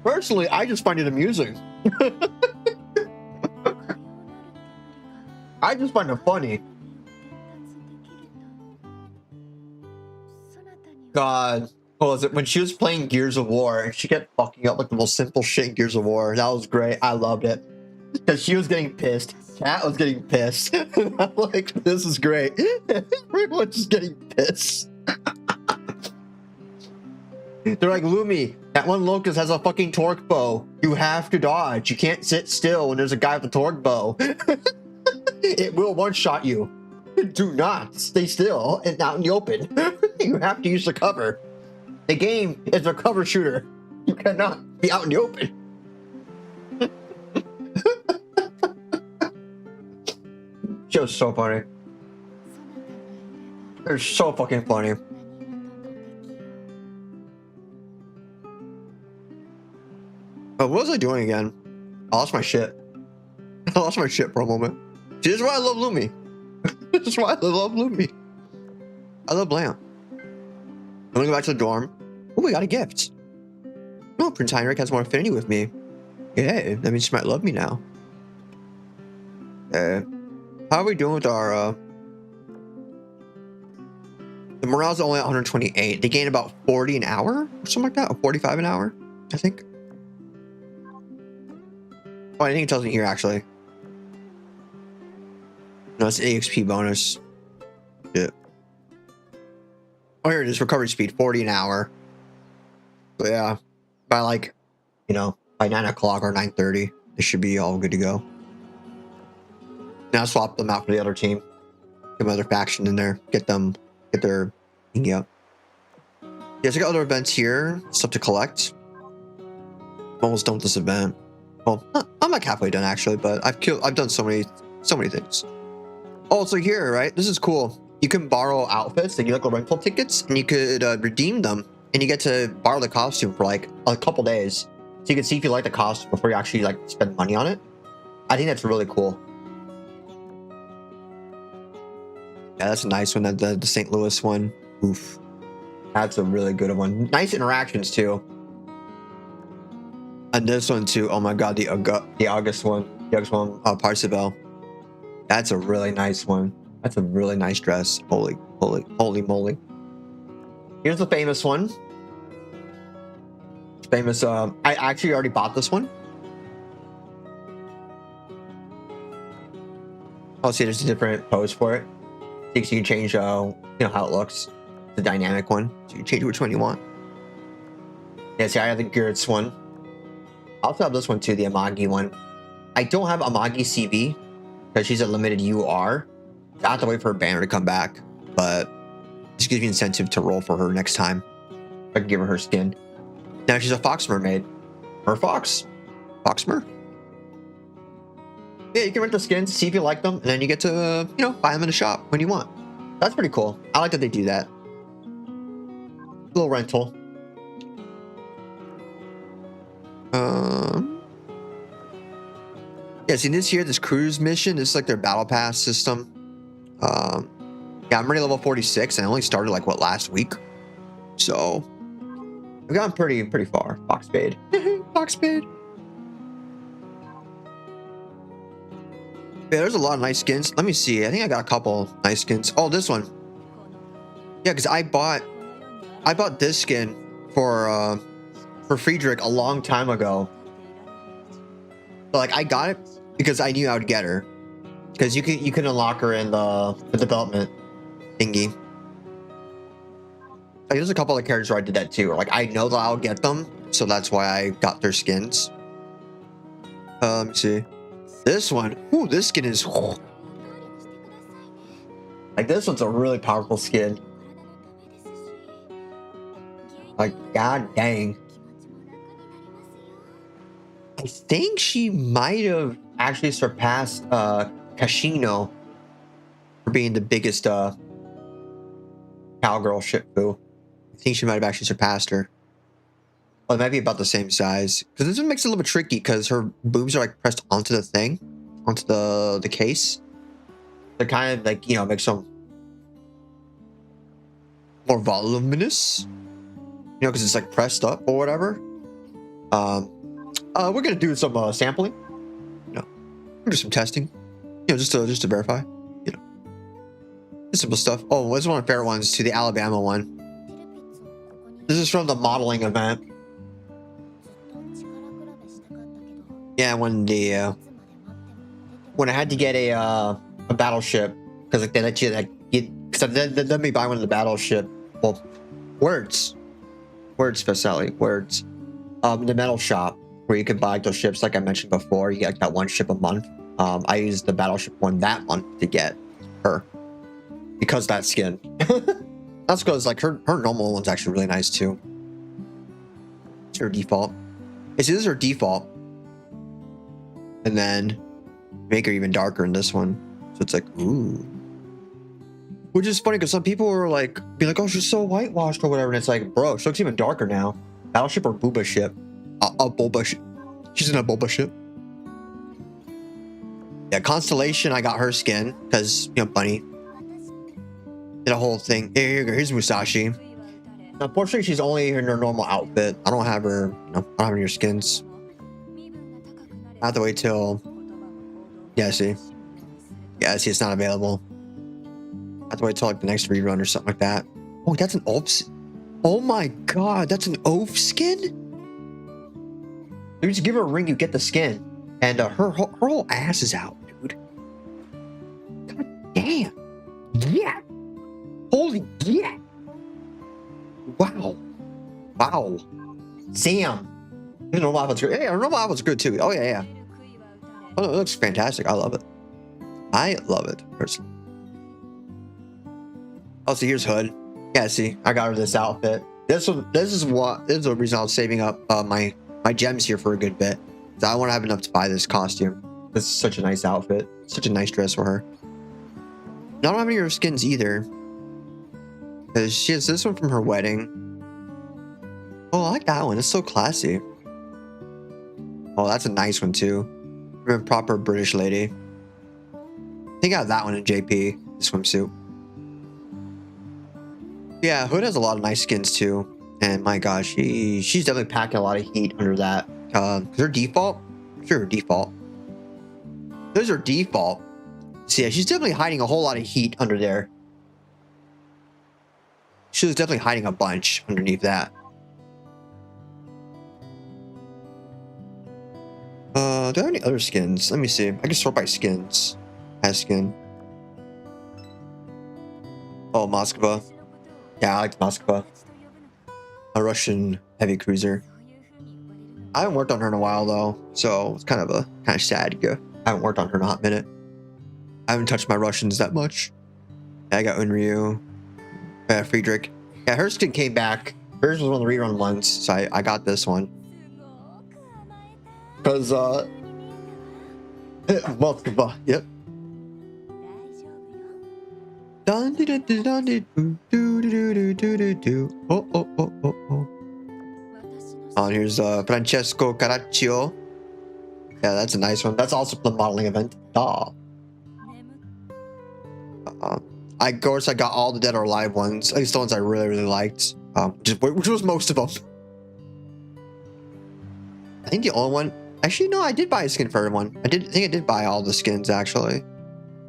Personally, I just find it amusing. I just find it funny. God. What was it? When she was playing Gears of War and she kept fucking up like the most simple shit in Gears of War. That was great. I loved it. Because she was getting pissed. Cat was getting pissed. I'm like, this is great. Everyone's just getting pissed. They're like, Lumi, that one locust has a fucking torque bow. You have to dodge. You can't sit still when there's a guy with a torque bow. It will one-shot you. Do not stay still and out in the open. You have to use the cover. The game is a cover shooter. You cannot be out in the open. Show's so funny. They're so fucking funny. Oh, what was I doing again? I lost my shit. I lost my shit for a moment. See, this is why I love Lumi. This is why I love Lumi. I love Blam. I'm gonna go back to the dorm. Oh, we got a gift. Oh, Prince Heinrich has more affinity with me. Yeah, that means she might love me now. How are we doing with our, the morale's only at 128. They gain about 40 an hour or something like that, or 45 an hour, I think. Oh, I think it tells me here, actually. No, it's EXP bonus. Yeah. Oh, here it is. Recovery speed, 40 an hour. So, yeah. By, like, you know, by 9 o'clock or 9:30, they should be all good to go. Now swap them out for the other team. Get another faction in there. Get their thingy up. Yeah, so I got other events here. Stuff to collect. I'm almost done with this event. Well, I'm like halfway done actually, but I've done so many things. Oh, so here, right? This is cool. You can borrow outfits, like you like rental tickets, and you could redeem them, and you get to borrow the costume for like a couple days. So you can see if you like the costume before you actually like spend money on it. I think that's really cool. Yeah, that's a nice one. The St. Louis one. Oof. That's a really good one. Nice interactions too. And this one too. Oh my god, the August one. The August one, Parsival. That's a really nice one. That's a really nice dress. Holy moly. Here's the famous one. Famous, I actually already bought this one. Oh, see, there's a different pose for it. So you can change, you know, how it looks. The dynamic one. So you can change which one you want. Yeah, see, I have the Gertz one. I also have this one too, the Amagi one. I don't have Amagi CV because she's a limited UR. I have to wait for her banner to come back, but this gives me incentive to roll for her next time. I can give her skin. Now she's a fox mermaid. Fox mer. Yeah, you can rent the skins, see if you like them, and then you get to, you know, buy them in the shop when you want. That's pretty cool. I like that they do that. Little rental. Yeah, see this here, this cruise mission, this is like their battle pass system. Yeah, I'm already level 46 and I only started like what, last week. So I've gotten pretty far. Fox Spade. Fox Spade. Yeah, there's a lot of nice skins. Let me see. I think I got a couple nice skins. Oh, this one. Yeah, because I bought this skin for Friedrich a long time ago. So, like, I got it because I knew I would get her. Because you can unlock her in the development thingy. Like, there's a couple of characters where I did that too. Like, I know that I'll get them, so that's why I got their skins. Let me see. This one. Ooh, this skin is... Like, this one's a really powerful skin. Like, god dang. I think she might have actually surpassed Kashino for being the biggest cowgirl Shipfu. I think she might have actually surpassed her. Well, it might be about the same size. Because this one makes it a little bit tricky because her boobs are like pressed onto the thing, onto the case. They're kind of like, you know, makes them more voluminous. You know, because it's like pressed up or whatever. We're gonna do some sampling. You know, we'll do some testing. You know, just to verify. You know, just simple stuff. Oh, this is one of my favorite ones too, the Alabama one. This is from the modeling event. Yeah, when I had to get a battleship because like they let you like get because they let me buy one of the battleship. Well, words specifically words. The metal shop where you could buy like, those ships like I mentioned before. You get like, that one ship a month. I used the battleship one that month to get her because that skin. That's because like her normal one's actually really nice too. It's her default. This is her default. And then make her even darker in this one. So it's like, ooh. Which is funny because some people are like, be like, oh, she's so whitewashed or whatever. And it's like, bro, she looks even darker now. Battleship or Booba ship? A Boba ship. She's in a Boba ship. Yeah, Constellation, I got her skin because, you know, Bunny. Did a whole thing. Here you go. Here's Musashi. Unfortunately, she's only in her normal outfit. I don't have her, you know, I don't have any of her skins. I have to wait till... Yeah, see? Yeah, see, it's not available. I have to wait till like the next rerun or something like that. Oh, that's an Oaf. Oh my god, that's an Oaf skin? You just give her a ring, you get the skin. And her whole ass is out, dude. God damn. Yeah. Holy yeah. Wow. Wow. Damn. Her normal outfit's good. Yeah, her normal outfit's good too. Oh, yeah. Oh, it looks fantastic. I love it. I love it, personally. Oh, so here's Hood. Yeah, see, I got her this outfit. This is the reason I was saving up my gems here for a good bit. So I want to have enough to buy this costume. This is such a nice outfit. Such a nice dress for her. I don't have any of her skins either. Because she has this one from her wedding. Oh, I like that one. It's so classy. Oh, that's a nice one too. A proper British lady. I think I have that one in JP. The swimsuit. Yeah, Hood has a lot of nice skins too. And my gosh, she's definitely packing a lot of heat under that. Her default? I'm sure her default. There's her default. So yeah, she's definitely hiding a whole lot of heat under there. She was definitely hiding a bunch underneath that. Do I have any other skins? Let me see. I can sort by skins. Has skin. Oh, Moskva. Yeah, I liked Moskva. A Russian heavy cruiser. I haven't worked on her in a while though, so it's kind of sad. I haven't worked on her in a hot minute. I haven't touched my Russians that much. Yeah, I got Unryu. Friedrich. Yeah, her skin came back. Hers was one of the rerun ones, so I got this one. Because Multiple. Yep. Dun, dun, dun, dun, dun, dun, dun, dun, dun, dun, dun. Oh, oh, oh, oh, oh. Oh, here's Francesco Caraccio. Yeah, that's a nice one. That's also the modeling event. Duh. Of course, I got all the Dead or Alive ones. At least the ones I really, really liked. Which was most of them. I think the only one... Actually, no, I did buy a skin for everyone. I think I did buy all the skins, actually.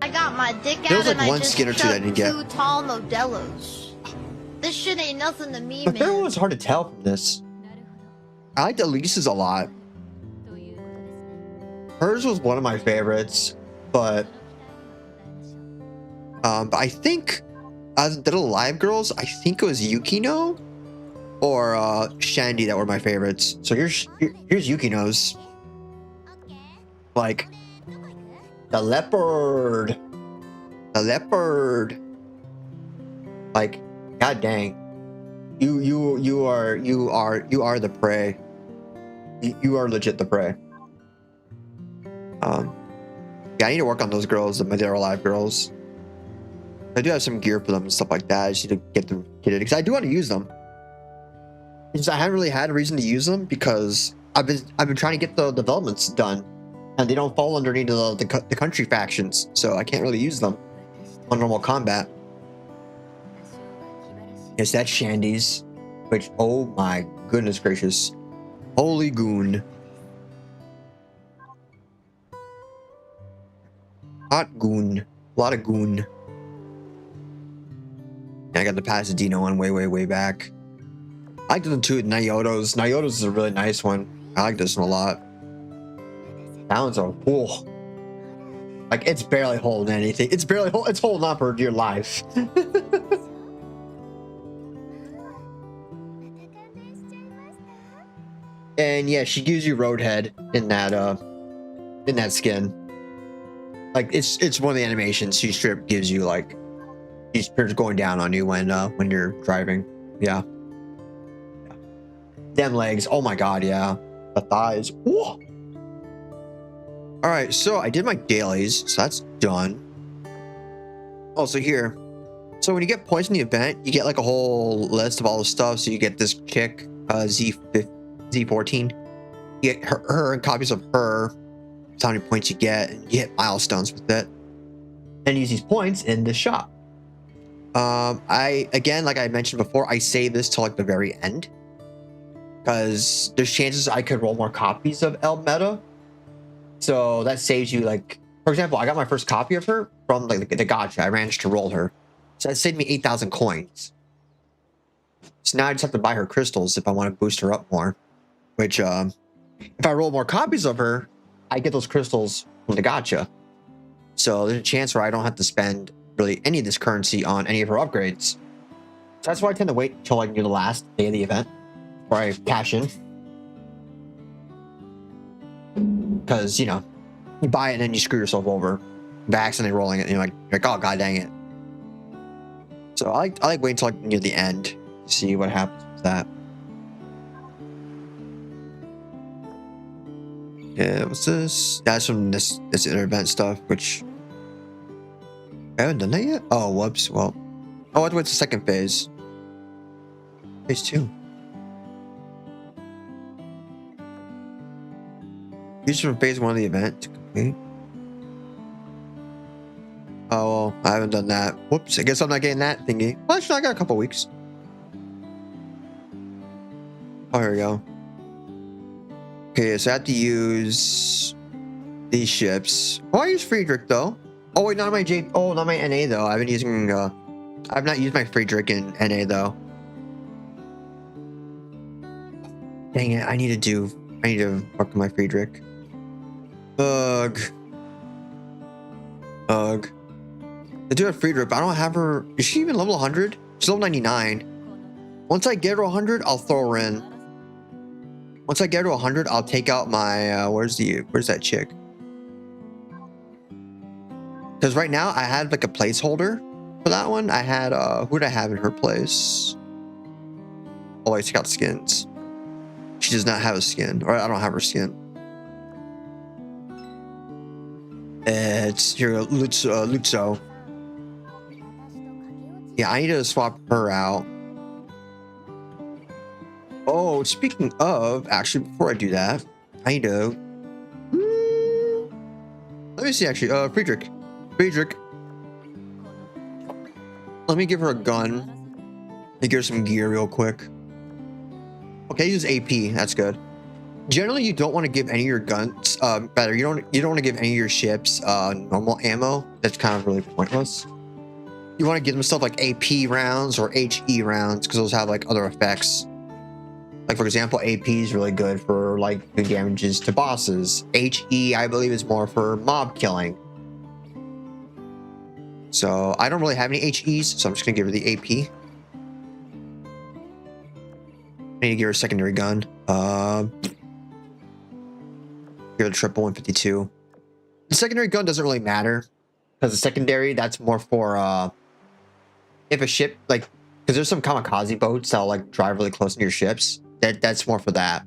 I got my dick There was out like and one I just skin or two that I didn't get. 2 tall Modelos. This shit ain't nothing to me, The third one man. was hard to tell from this. I liked Elise's a lot. Hers was one of my favorites, but I think as Dead or Alive girls, I think it was Yukino or Shandy that were my favorites. So here's Yukino's. Like the leopard. The leopard. Like, god dang. You are the prey. You are legit the prey. Yeah, I need to work on those girls, the Dead or Alive girls. I do have some gear for them and stuff like that. I just need to get it because I do want to use them. It's, I haven't really had a reason to use them because I've been trying to get the developments done, and they don't fall underneath the country factions, so I can't really use them on normal combat. Yes, that's Shandy's, which, oh my goodness gracious, holy goon. Hot goon. A lot of goon. I got the Pasadena one way back. I like them too, Nyoto's. Nyoto's is a really nice one. I like this one a lot. That one's a cool. Like, it's barely holding anything. It's holding on for dear life. And yeah, she gives you Roadhead in that skin. Like, it's one of the animations. She strip gives you, like, she's going down on you when you're driving. Yeah. Them legs. Oh my god, yeah. The thighs. Whoa. All right, so I did my dailies, so that's done. Also here, so when you get points in the event, you get like a whole list of all the stuff. So you get this chick, Z14. You get her and copies of her. That's how many points you get, and you hit milestones with it. And use these points in the shop. Again, like I mentioned before, I save this till like the very end because there's chances I could roll more copies of El Meta. So that saves you, like, for example, I got my first copy of her from like the gacha. I managed to roll her, so that saved me 8,000 coins. So now I just have to buy her crystals if I want to boost her up more. Which, if I roll more copies of her, I get those crystals from the gacha. So there's a chance where I don't have to spend really any of this currency on any of her upgrades. So that's why I tend to wait until like near the last day of the event, where I cash in. Because, you know, you buy it and then you screw yourself over by accidentally rolling it, and you're like, oh god dang it. So I like waiting until like near the end to see what happens with that. Yeah, what's this? That's from this event stuff, which I haven't done that yet. Oh, whoops. Well, oh, I have to wait the second phase. Phase 2. Use from phase 1 of the event to complete. Oh, well, I haven't done that. Whoops. I guess I'm not getting that thingy. Well, actually, I got a couple weeks. Oh, here we go. Okay, so I have to use these ships. Oh, I use Friedrich though. Oh wait, not my not my NA though. I've been using I've not used my Friedrich in NA though. Dang it, I need to work on my Friedrich. Ugh. I do have Friedrich, but I don't have her. Is she even level 100? She's level 99. Once I get her 100, I'll throw her in. Once I get to 100, I'll take out my, where's that chick? Because right now I had like a placeholder for that one. I had, who did I have in her place? Oh, I took out skins. She does not have a skin, or I don't have her skin. It's here, Lutzo. Yeah, I need to swap her out. Oh, speaking of, actually, before I do that, I need to. Let me see, actually. Friedrich. Let me give her a gun. Let me give her some gear real quick. Okay, use AP. That's good. Generally, you don't want to give any of your guns. Better, you don't want to give any of your ships normal ammo. That's kind of really pointless. You want to give them stuff like AP rounds or HE rounds because those have like other effects. Like, for example, AP is really good for like doing damages to bosses. HE, I believe, is more for mob killing. So I don't really have any HEs, so I'm just gonna give her the AP. I need to give her a secondary gun. Give her the triple 152. The secondary gun doesn't really matter because the secondary, that's more for if a ship, like, because there's some kamikaze boats that'll like drive really close to your ships. That's more for that.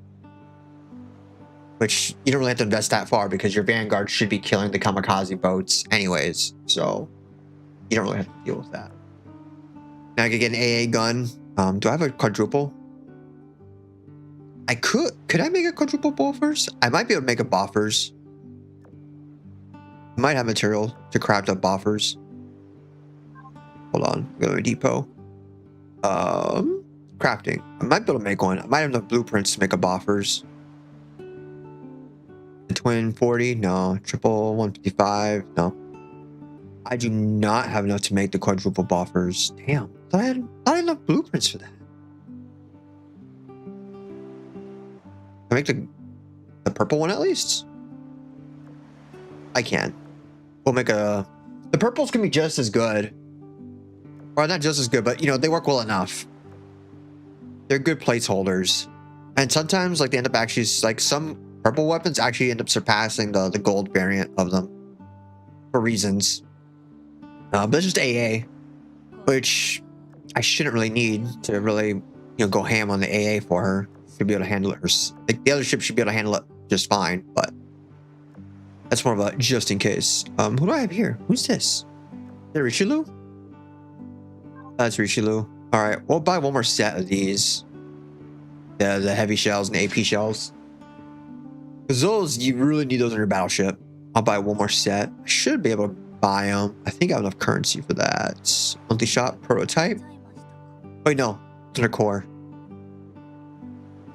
Which you don't really have to invest that far because your vanguard should be killing the kamikaze boats anyways. So you don't really have to deal with that. Now I could get an AA gun. Do I have a quadruple? I could I make a quadruple buffers? I might be able to make a buffers. I might have material to craft up buffers. Hold on, go to a depot. Crafting. I might be able to make one. I might have enough blueprints to make a buffers. The twin 40, no. Triple 155, no. I do not have enough to make the quadruple buffers. Damn, I had enough blueprints for that. I make the purple one at least. I can. We'll make a. The purples can be just as good, or not just as good, but you know they work well enough. They're good placeholders, and sometimes like they end up actually like some purple weapons actually end up surpassing the gold variant of them for reasons. But it's just AA, which I shouldn't really need to really go ham on the AA for her. Should be able to handle it. Like the other ship should be able to handle it just fine, but that's more of a just in case. Who do I have here? Who's this? Is that Richelieu? That's Richelieu. All right, we'll buy one more set of these. The heavy shells and the AP shells. Because those, you really need those on your battleship. I'll buy one more set. I should be able to buy them. I think I have enough currency for that. Monthly shop prototype. Wait, no. It's under core.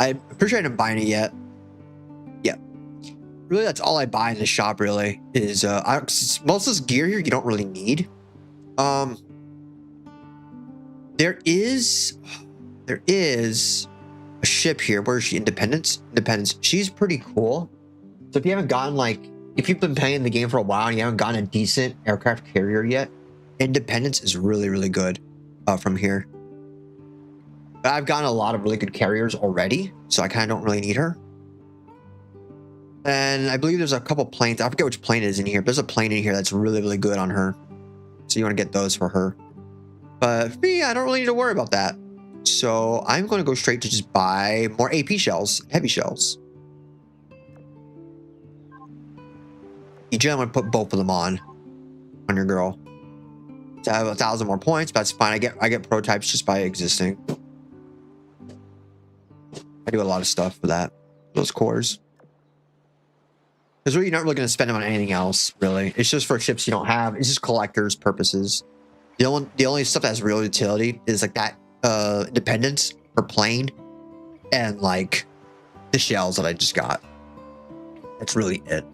I'm pretty sure I didn't buy any yet. Yeah. Really, that's all I buy in the shop, really. Is most of this gear here you don't really need. There is a ship here. Where is she? Independence? Independence. She's pretty cool. So if you haven't gotten if you've been playing the game for a while and you haven't gotten a decent aircraft carrier yet, Independence is really, really good from here. But I've gotten a lot of really good carriers already, so I kind of don't really need her. And I believe there's a couple planes. I forget which plane it is in here. But there's a plane in here that's really, really good on her. So you want to get those for her. But for me, I don't really need to worry about that. So I'm going to go straight to just buy more AP shells, heavy shells. You generally want to put both of them on your girl. So I have 1,000 more points, but that's fine. I get prototypes just by existing. I do a lot of stuff for that, those cores. Because really, you're not really going to spend them on anything else, really. It's just for ships you don't have. It's just collector's purposes. The only stuff that has real utility is like that Independence for plane and like the shells that I just got. That's really it.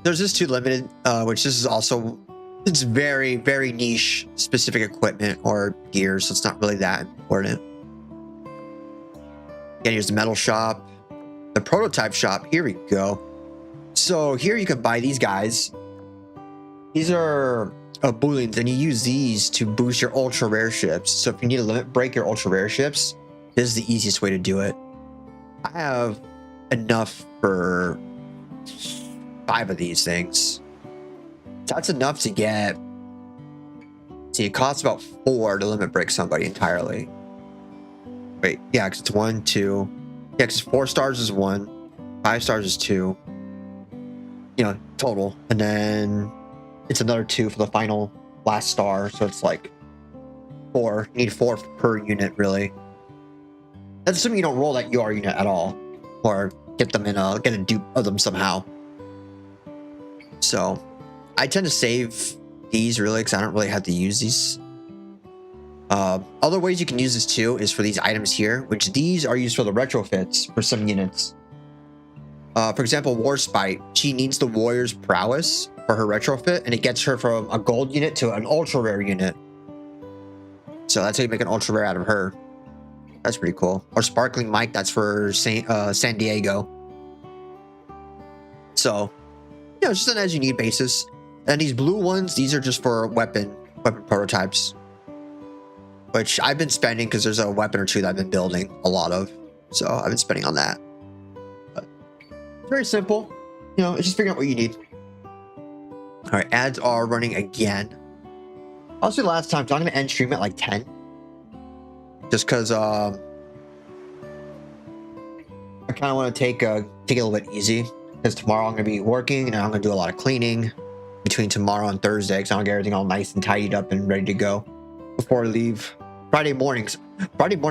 There's this 2 limited, which this is also, it's very, very niche specific equipment or gear, so it's not really that important. Again, here's the metal shop, the prototype shop. Here we go. So here you can buy these guys. These are booleans, and you use these to boost your ultra rare ships. So if you need to limit break your ultra rare ships, this is the easiest way to do it. I have enough for 5 of these things. So that's enough to get. See, it costs about 4 to limit break somebody entirely. Wait, yeah, because it's 1, 2. Yeah, because 4 stars is 1, 5 stars is 2. you know, total. And then it's another 2 for the final last star. So it's like 4. You need 4 per unit, really. That's assuming you don't roll that UR unit at all. Or get a dupe of them somehow. So I tend to save these really because I don't really have to use these. Other ways you can use this too is for these items here, which these are used for the retrofits for some units. For example, War Spite, she needs the Warrior's Prowess for her retrofit, and it gets her from a gold unit to an ultra rare unit. So that's how you make an ultra rare out of her. That's pretty cool. Or Sparkling Mike, that's for San Diego. So, you know, it's just an as you need basis. And these blue ones, these are just for weapon prototypes, which I've been spending because there's a weapon or 2 that I've been building a lot of. So I've been spending on that. But it's very simple. You know, it's just figuring out what you need. All right, ads are running again. I'll say last time, so I'm going to end stream at like 10. Just because I kind of want to take it a little bit easy. Because tomorrow I'm going to be working and I'm going to do a lot of cleaning between tomorrow and Thursday. Because I want to get everything all nice and tidied up and ready to go before I leave. Friday morning,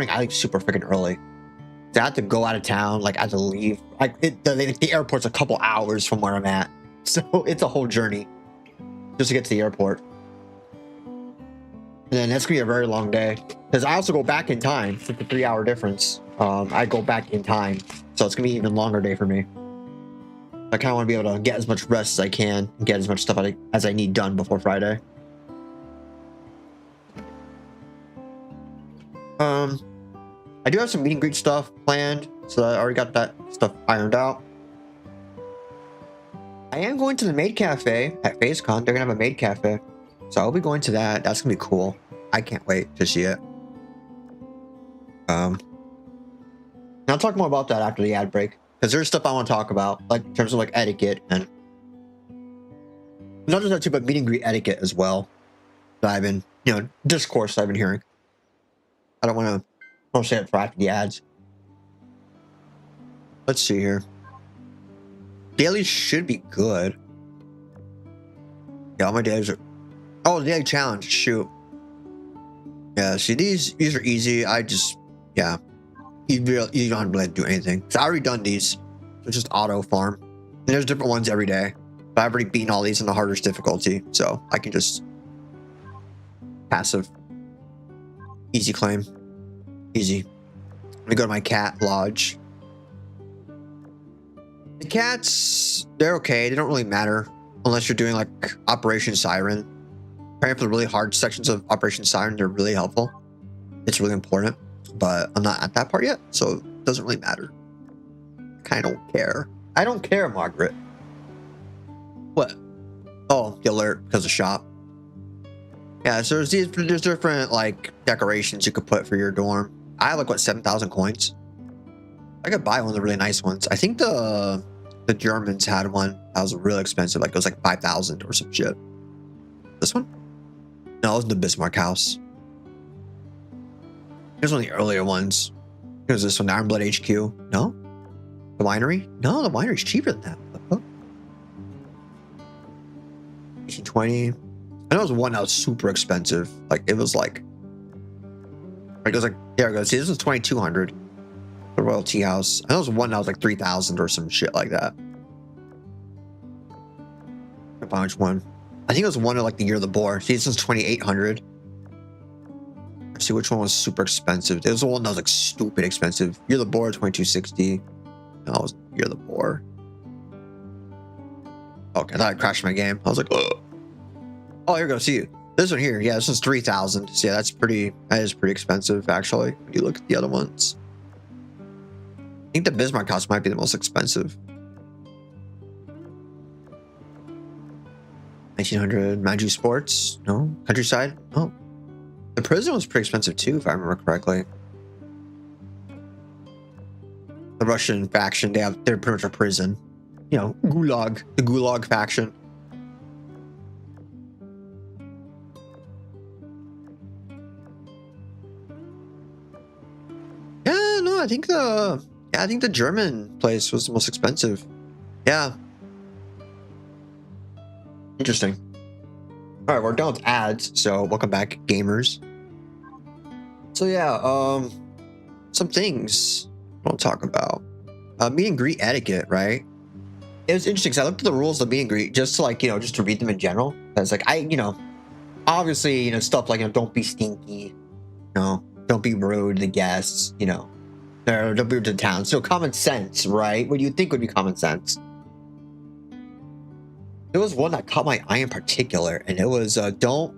I leave super freaking early. So I have to go out of town, like I have to leave. Like the airport's a couple hours from where I'm at. So it's a whole journey just to get to the airport. And then that's going to be a very long day. Because I also go back in time. It's a 3-hour difference. I go back in time. So it's going to be an even longer day for me. I kind of want to be able to get as much rest as I can. And get as much stuff as I need done before Friday. I do have some meet and greet stuff planned. So I already got that stuff ironed out. I am going to the maid cafe at PhaseCon. They're going to have a maid cafe. So I'll be going to that. That's going to be cool. I can't wait to see it. I'll talk more about that after the ad break. Because there's stuff I want to talk about. Like in terms of like etiquette. And not just that too, but meet and greet etiquette as well. That I've been, you know, discourse I've been hearing. I don't want to say it for after the ads. Let's see here. Dailies should be good. Yeah, all my dailies are... Oh, the daily challenge. Shoot. Yeah, see, these are easy. I just... Yeah. You don't really do anything. So I already done these. It's just auto farm. And there's different ones every day. But I've already beaten all these in the hardest difficulty. So I can just... Passive. Easy claim. Easy. Let me go to my cat lodge. The cats, they're okay. They don't really matter unless you're doing like Operation Siren. Preparing for the really hard sections of Operation Siren, they're really helpful. It's really important, but I'm not at that part yet, so it doesn't really matter. I kind of don't care. I don't care, Margaret. What? Oh, the alert because of shop. Yeah, so there's different like decorations you could put for your dorm. I have like what 7,000 coins. I could buy one of the really nice ones. I think the Germans had one that was really expensive. Like it was like 5,000 or some shit. This one? No, it was the Bismarck house. Here's one of the earlier ones. Here's this one, Ironblood HQ. No? The winery? No, the winery's cheaper than that. What the fuck? 1820. I know there was one that was super expensive. Like it was like it was like, there it goes. See, this was 2,200. The Royal Tea House. I know there was one that was like 3,000 or some shit like that. I forgot which one. I think it was one of like the Year of the Boar. See, this was 2,800. Let's see which one was super expensive. There was the one that was like stupid expensive. Year of the Boar, 2,260. No, it was Year of the Boar. Okay, I thought I crashed my game. I was like, ugh. Oh, here we go. See, this one here. Yeah, this one's 3,000. So yeah, that is pretty expensive actually. When you look at the other ones. I think the Bismarck house might be the most expensive. 1900 Manju Sports. No. Countryside. No. The prison was pretty expensive too, if I remember correctly. The Russian faction, they're pretty much a prison. You know, Gulag. The Gulag faction. Yeah, no, I think the German place was the most expensive. Yeah. Interesting. All right, we're done with ads, so welcome back, gamers. So yeah, some things I'll talk about. Meet and greet etiquette, right? It was interesting because I looked at the rules of meet and greet just to like, just to read them in general. It's like obviously, stuff like, don't be stinky, don't be rude to the guests, don't be rude to the town. So common sense, right? What do you think would be common sense? There was one that caught my eye in particular, and it was don't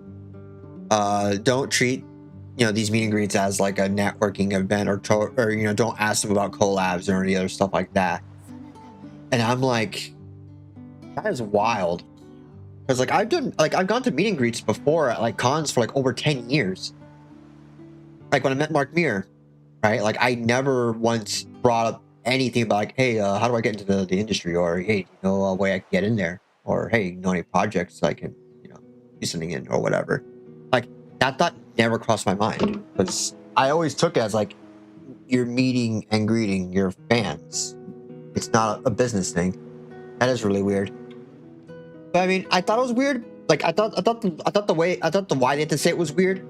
treat these meet and greets as like a networking event, or don't ask them about collabs or any other stuff like that. And I'm like, that is wild, because like I've gone to meet and greets before at like cons for like over 10 years. Like when I met Mark Muir, right? Like I never once brought up anything about like, hey, how do I get into the industry, or hey, do you know a way I can get in there, or hey, you know any projects I can do something in, or whatever. Like that thought never crossed my mind, because I always took it as like you're meeting and greeting your fans. It's not a business thing. That is really weird. But I mean, I thought it was weird. Like I thought the why they had to say it was weird,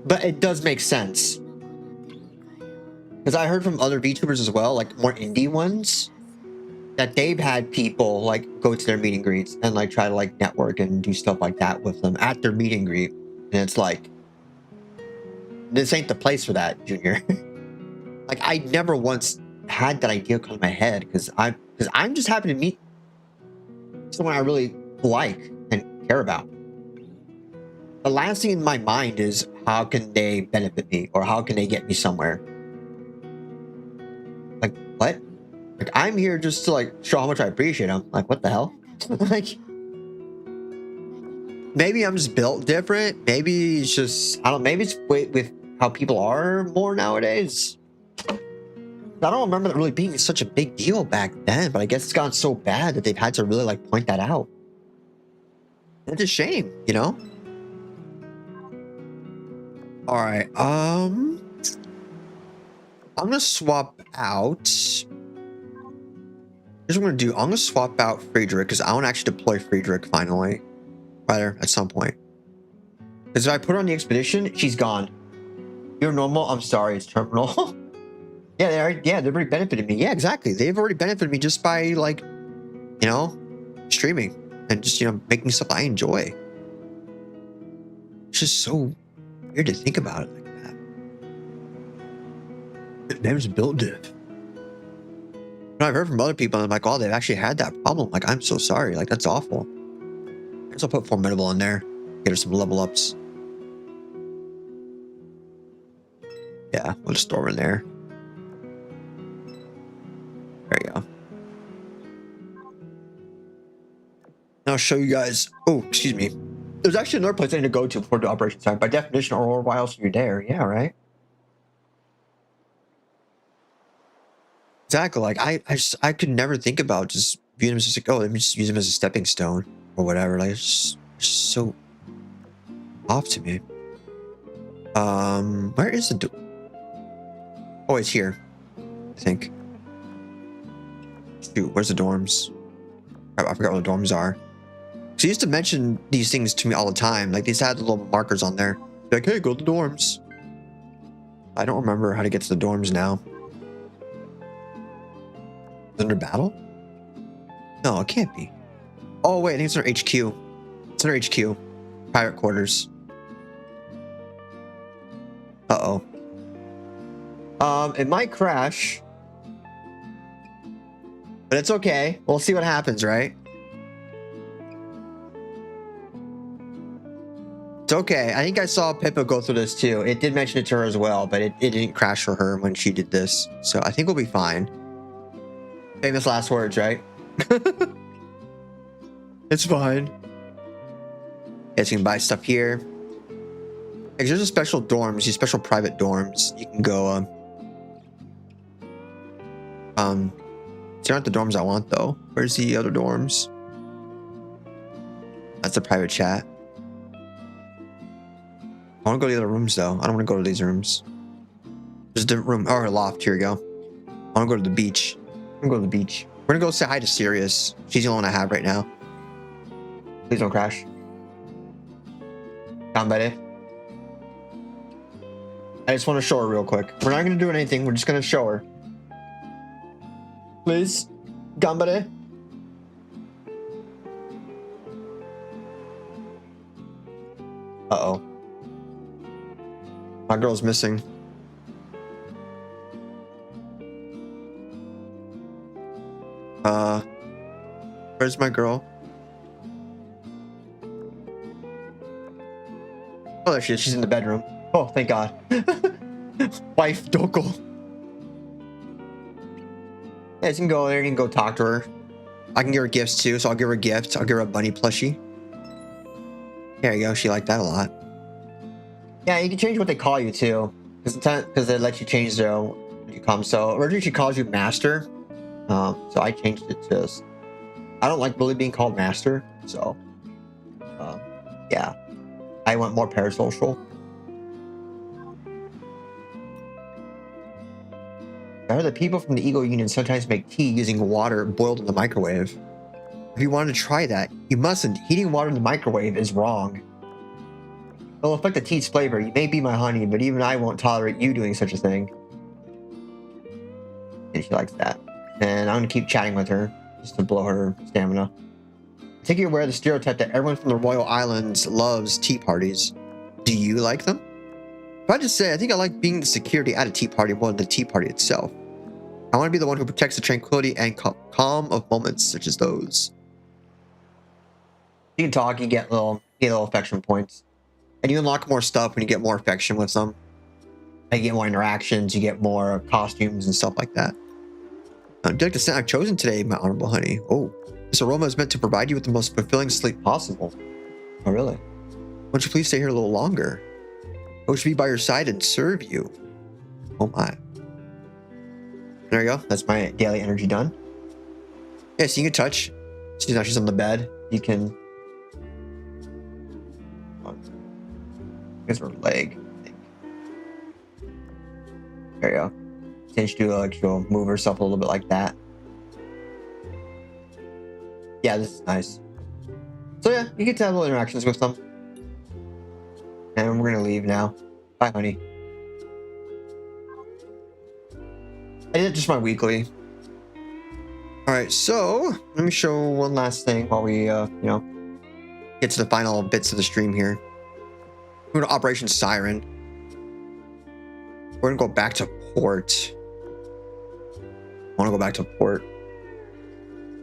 but it does make sense. Because I heard from other VTubers as well, like more indie ones, that they've had people like go to their meet and greets and like try to like network and do stuff like that with them at their meet and greet, and it's like, this ain't the place for that, Junior. Like I never once had that idea come to my head, because I'm just happy to meet someone I really like and care about. The last thing in my mind is, how can they benefit me, or how can they get me somewhere? Like what? Like I'm here just to like show how much I appreciate them. Like what the hell? Like maybe I'm just built different. Maybe it's just, I don't know, maybe it's with how people are more nowadays. I don't remember that really being such a big deal back then, but I guess it's gotten so bad that they've had to really like point that out. It's a shame, All right, I'm gonna swap out. Here's what I'm gonna do. I'm gonna swap out Friedrich, because I want to actually deploy Friedrich finally, rather at some point. Because if I put her on the expedition, she's gone. You're normal. I'm sorry, it's terminal. Yeah, they've already benefited me. Yeah, exactly. They've already benefited me just by like, streaming and just making stuff I enjoy. It's just so weird to think about it like that. Them's built diff. I've heard from other people, and I'm like, oh, they've actually had that problem. Like, I'm so sorry. Like, that's awful. I guess I'll put Formidable in there. Get her some level ups. Yeah, we'll just throw her in there. There you go. Now I'll show you guys. Oh, excuse me. There's actually another place I need to go to before the operation time. By definition, or why else are you there? Yeah, right. Exactly. Like I could never think about just viewing him as just like, oh, let me just use him as a stepping stone or whatever. Like it's just so off to me. Where is the door? Oh, it's here, I think. Shoot, where's the dorms? I forgot what the dorms are. She used to mention these things to me all the time. Like, these had little markers on there. Like, hey, go to the dorms. I don't remember how to get to the dorms now. Is it under battle? No, it can't be. Oh, wait, I think it's under HQ. It's under HQ. Private quarters. Uh-oh. It might crash. But it's okay. We'll see what happens, right? It's okay. I think I saw Pippa go through this too. It did mention it to her as well, but it didn't crash for her when she did this. So I think we'll be fine. Famous last words, right? It's fine. You guys can buy stuff here. There's a special dorms, these special private dorms. You can go, these aren't the dorms I want though. Where's the other dorms? That's a private chat. I want to go to the other rooms though. I don't want to go to these rooms. There's a different room. Oh, a loft. Here we go. I want to go to the beach. I'm going to go to the beach. We're going to go say hi to Sirius. She's the only one I have right now. Please don't crash. Down, buddy. I just want to show her real quick. We're not going to do anything. We're just going to show her. Please. Gambare. Uh-oh. My girl's missing. Where's my girl? Oh, there she is. She's in the bedroom. Oh, thank God. Wife, Doko. Yeah, you can go there. You can go talk to her. I can give her gifts too, so I'll give her gifts. I'll give her a bunny plushie. There you go. She liked that a lot. Yeah, you can change what they call you too, because they let you change their what you call them. So originally she calls you Master. So I changed it to. I don't like really being called Master, so yeah, I went more parasocial. I heard that people from the Eagle Union sometimes make tea using water boiled in the microwave. If you wanted to try that, you mustn't. Heating water in the microwave is wrong. It'll affect the tea's flavor. You may be my honey, but even I won't tolerate you doing such a thing. And she likes that. And I'm gonna keep chatting with her just to blow her stamina. I think you're aware of the stereotype that everyone from the Royal Islands loves tea parties. Do you like them? If I just say, I think I like being the security at a tea party more than the tea party itself. I want to be the one who protects the tranquility and calm of moments such as those. You can talk, you get little affection points. And you unlock more stuff when you get more affection with them. And you get more interactions, you get more costumes and stuff like that. Do you like the scent I've chosen today, my honorable honey? Oh, this aroma is meant to provide you with the most fulfilling sleep possible. Oh, really? Won't you please stay here a little longer? I wish to be by your side and serve you. Oh my. There you go. That's my daily energy done. Yeah, so you can touch. See, now she's on the bed. You can. Here's her leg, I think. There you go. Then she'll move herself a little bit like that. Yeah, this is nice. So yeah, you get to have little interactions with them. And we're gonna leave now. Bye, honey. I did just my weekly. Alright, so let me show one last thing while we get to the final bits of the stream here. We're going to Operation Siren. We're gonna go back to port. I want to go back to port.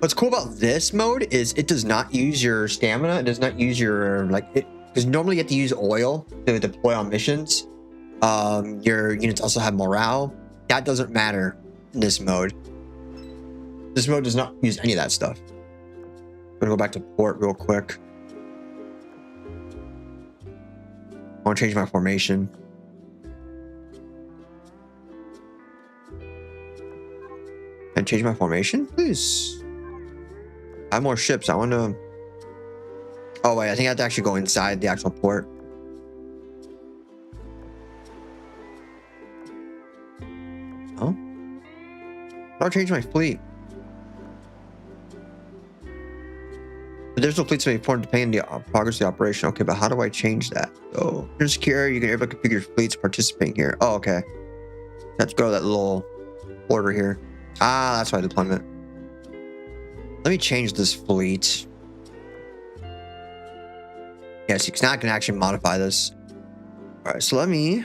What's cool about this mode is it does not use your stamina. It does not use your because normally you have to use oil to deploy on missions. Your units also have morale. That doesn't matter in this mode. This mode does not use any of that stuff. I'm gonna go back to port real quick. I want to change my formation. And change my formation, please. I have more ships. I want to. Oh wait, I think I have to actually go inside the actual port. Oh, I'll change my fleet. Additional fleets may be formed depending on the progress of the operation. Okay, but how do I change that? So, you're secure. You can able to configure fleets participating here. Oh, okay. Let's go to that little order here. Ah, that's why deployment. Let me change this fleet. Yes, it's not going to actually modify this. All right, so let me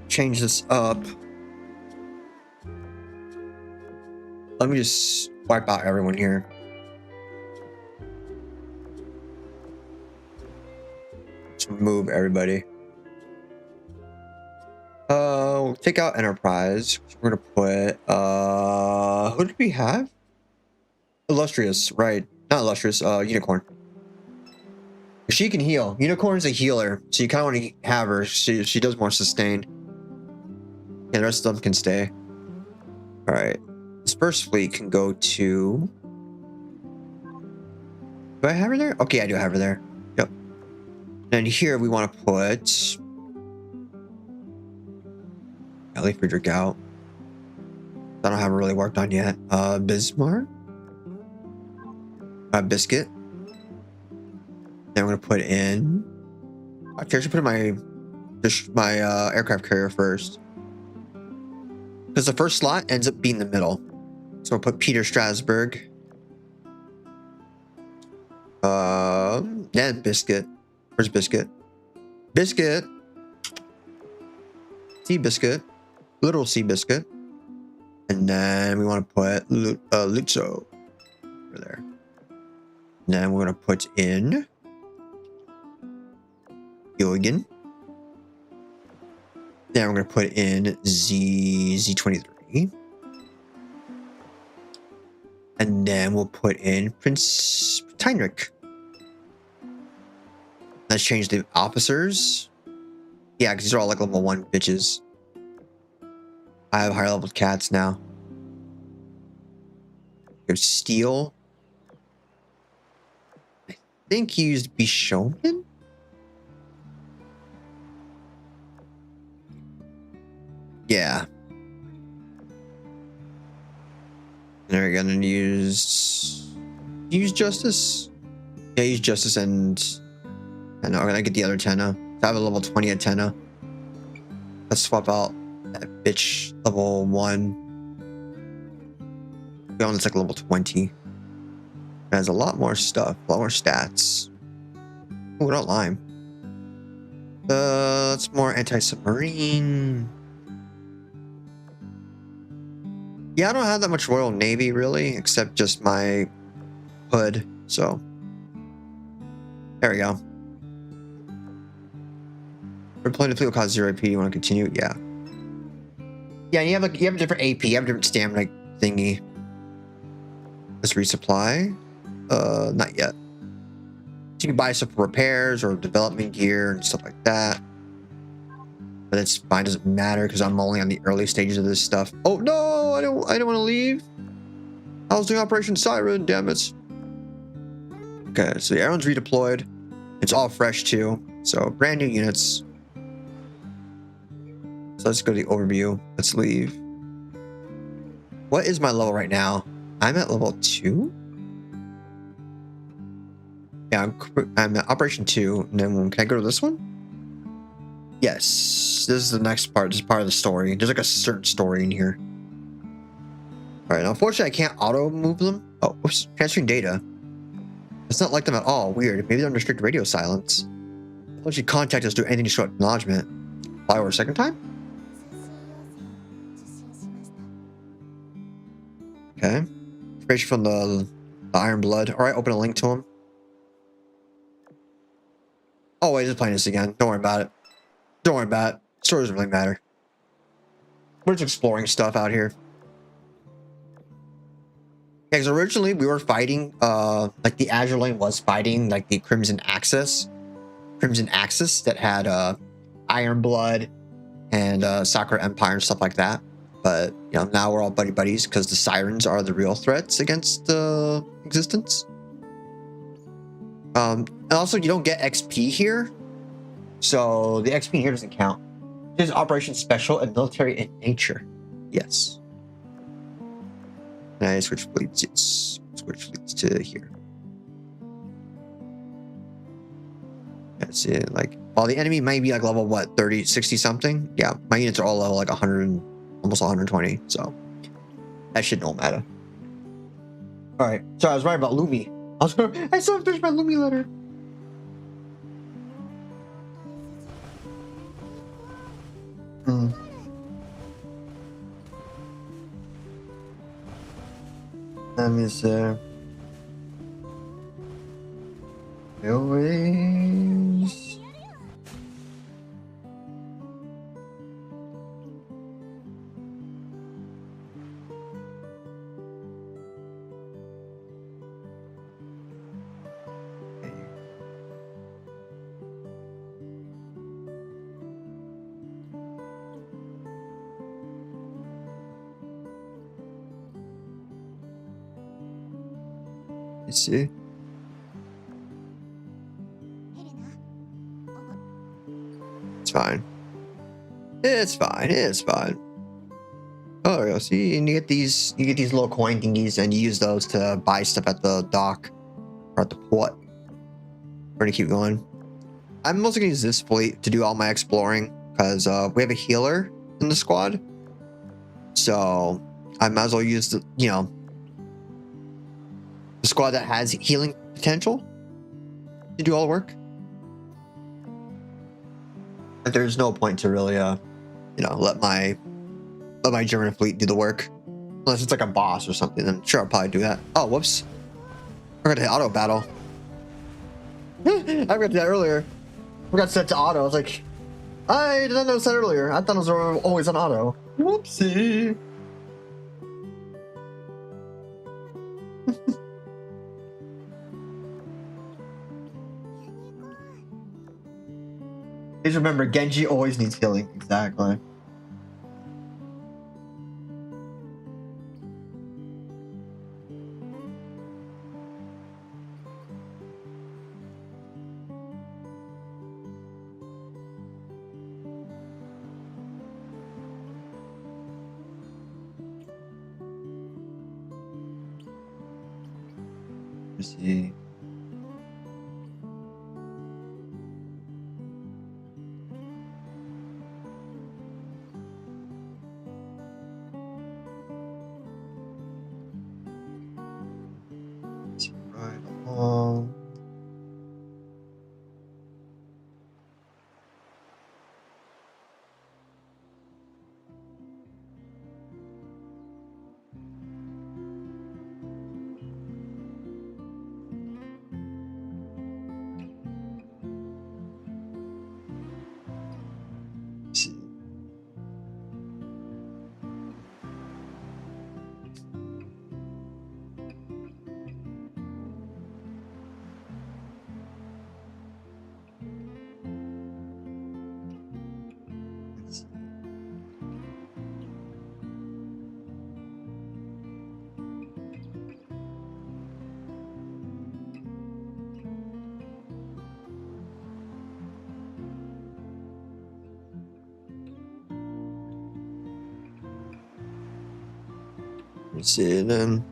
change this up. Let me just wipe out everyone here. Just remove everybody. We'll take out Enterprise. We're gonna put who did we have? Illustrious, right? Not Illustrious, Unicorn. She can heal. Unicorn's a healer, so you kind of want to have her. She does more sustain. Yeah, the rest of them can stay. All right. This first fleet can go to. Do I have her there? Okay, I do have her there. Yep. And here we want to put Ellie Friedrich out. I don't have her really worked on yet. Bismarck. Biscuit. Then I'm gonna put in. Actually, I should put in my aircraft carrier first, because the first slot ends up being the middle. So I'll put Peter Strasberg. Then Biscuit. Where's Biscuit? Biscuit. Sea Biscuit. Little Sea Biscuit. And then we want to put Lutzo over there. And then we're going to put in Yoigan. Then we're going to put in Z23. And then we'll put in Prince Heinrich. Let's change the officers. Yeah, because these are all like level 1 bitches. I have higher level cats now. We have Steel. I think he used Bishonen. Yeah. And we're gonna use Justice. Yeah, use Justice and I'm gonna get the other Tenna. I have a level 20 at Tenna. Let's swap out that bitch level 1. Go on, it's like level 20. It has a lot more stuff, a lot more stats. Oh, not lime. It's more anti-submarine. Yeah, I don't have that much Royal Navy really, except just my hood. So there we go. Replaying the fleet will cause 0 AP. You want to continue? Yeah. Yeah, you have a different AP. You have a different stamina thingy. Let's resupply. Not yet. So you can buy stuff for repairs or development gear and stuff like that. But it's fine. Doesn't matter because I'm only on the early stages of this stuff. Oh no! I don't want to leave. I was doing Operation Siren. Damn it. Okay, so the Arrow's redeployed. It's all fresh too. So brand new units. So let's go to the overview. Let's leave. What is my level right now? I'm at level 2. Yeah, I'm at Operation 2. And then can I go to this one? Yes. This is the next part. This is part of the story. There's like a certain story in here. All right. Now, unfortunately, I can't auto move them. Oh, whoops. Transferring data. It's not like them at all. Weird. Maybe they're under strict radio silence. Once you contact us, do anything to show acknowledgement. Fly over a second time? Okay. Inspiration from the Iron Blood. All right, open a link to him. Oh, wait, just playing this again. Don't worry about it. Don't worry about it. Story doesn't really matter. We're just exploring stuff out here. Yeah, because originally we were fighting, like the Azur Lane was fighting, like the Crimson Axis that had Iron Blood and Sakura Empire and stuff like that. But you know, now we're all buddies because the Sirens are the real threats against existence. And also, you don't get XP here, so the XP here doesn't count. It is Operation Special and Military in Nature. Yes. And I switch fleets. Yes. Switch fleets to here. That's it. Like, while the enemy might be like level what, 30, 60 something. Yeah, my units are all level like 100, almost 120. So that shit don't matter. All right. Sorry, I was right about Lumi. I still haven't finished my Lumi letter. Let me see. Always. Let's see. It's fine. It's fine. It's fine. Oh, there we go. See, and you get these little coin thingies, and you use those to buy stuff at the dock or at the port. we're gonna keep going. I'm mostly gonna use this fleet to do all my exploring because we have a healer in the squad, so I might as well use the the squad that has healing potential to do all the work. But there's no point to really let my German fleet do the work unless it's like a boss or something. Then sure, I'll probably do that. Oh, whoops! I forgot to auto battle. I forgot to do that earlier. Forgot to set to auto. I was like, I didn't notice that earlier. I thought it was always on auto. Whoopsie. Please remember, Genji always needs healing. Exactly. Let's see. Right along. Let's see. Let's see. Let's see then.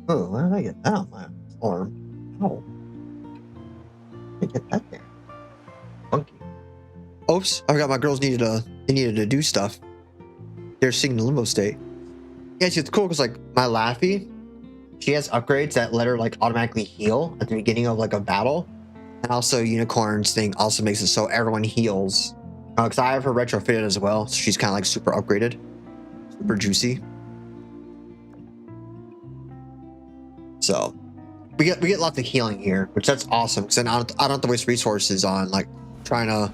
Oh, where did I get that on my arm? Oh, I get that there. Funky. Oops! I forgot my girls needed to do stuff. They're singing the limbo state. Yeah, it's cool because like my Laffy, she has upgrades that let her like automatically heal at the beginning of like a battle, and also Unicorn's thing also makes it so everyone heals. Because I have her retrofitted as well, so she's kind of like super upgraded, super juicy. So we get lots of healing here, which that's awesome. Because then I don't have to waste resources on like trying to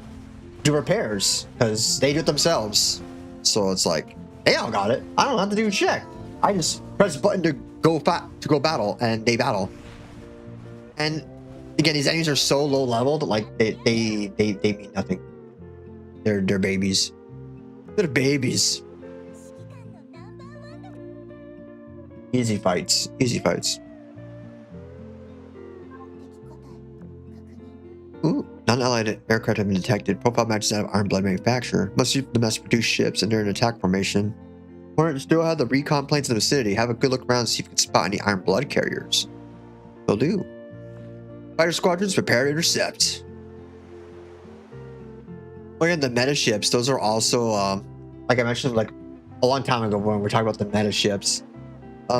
do repairs because they do it themselves. So it's like they all got it. I don't have to do shit. I just press a button to go battle, and they battle. And again, these enemies are so low leveled, like they mean nothing. They're babies. They're babies. Easy fights. Easy fights. Ooh, non-allied aircraft have been detected. Profile matches that of Iron Blood manufacturer. Must use the mass-produced ships and they're in attack formation. Hornet still have the recon planes in the vicinity. Have a good look around and see if you can spot any Iron Blood carriers. Will do. Fighter squadrons prepare to intercept. Oh yeah, the meta ships. Those are also, like I mentioned, like a long time ago when we were talking about the meta ships.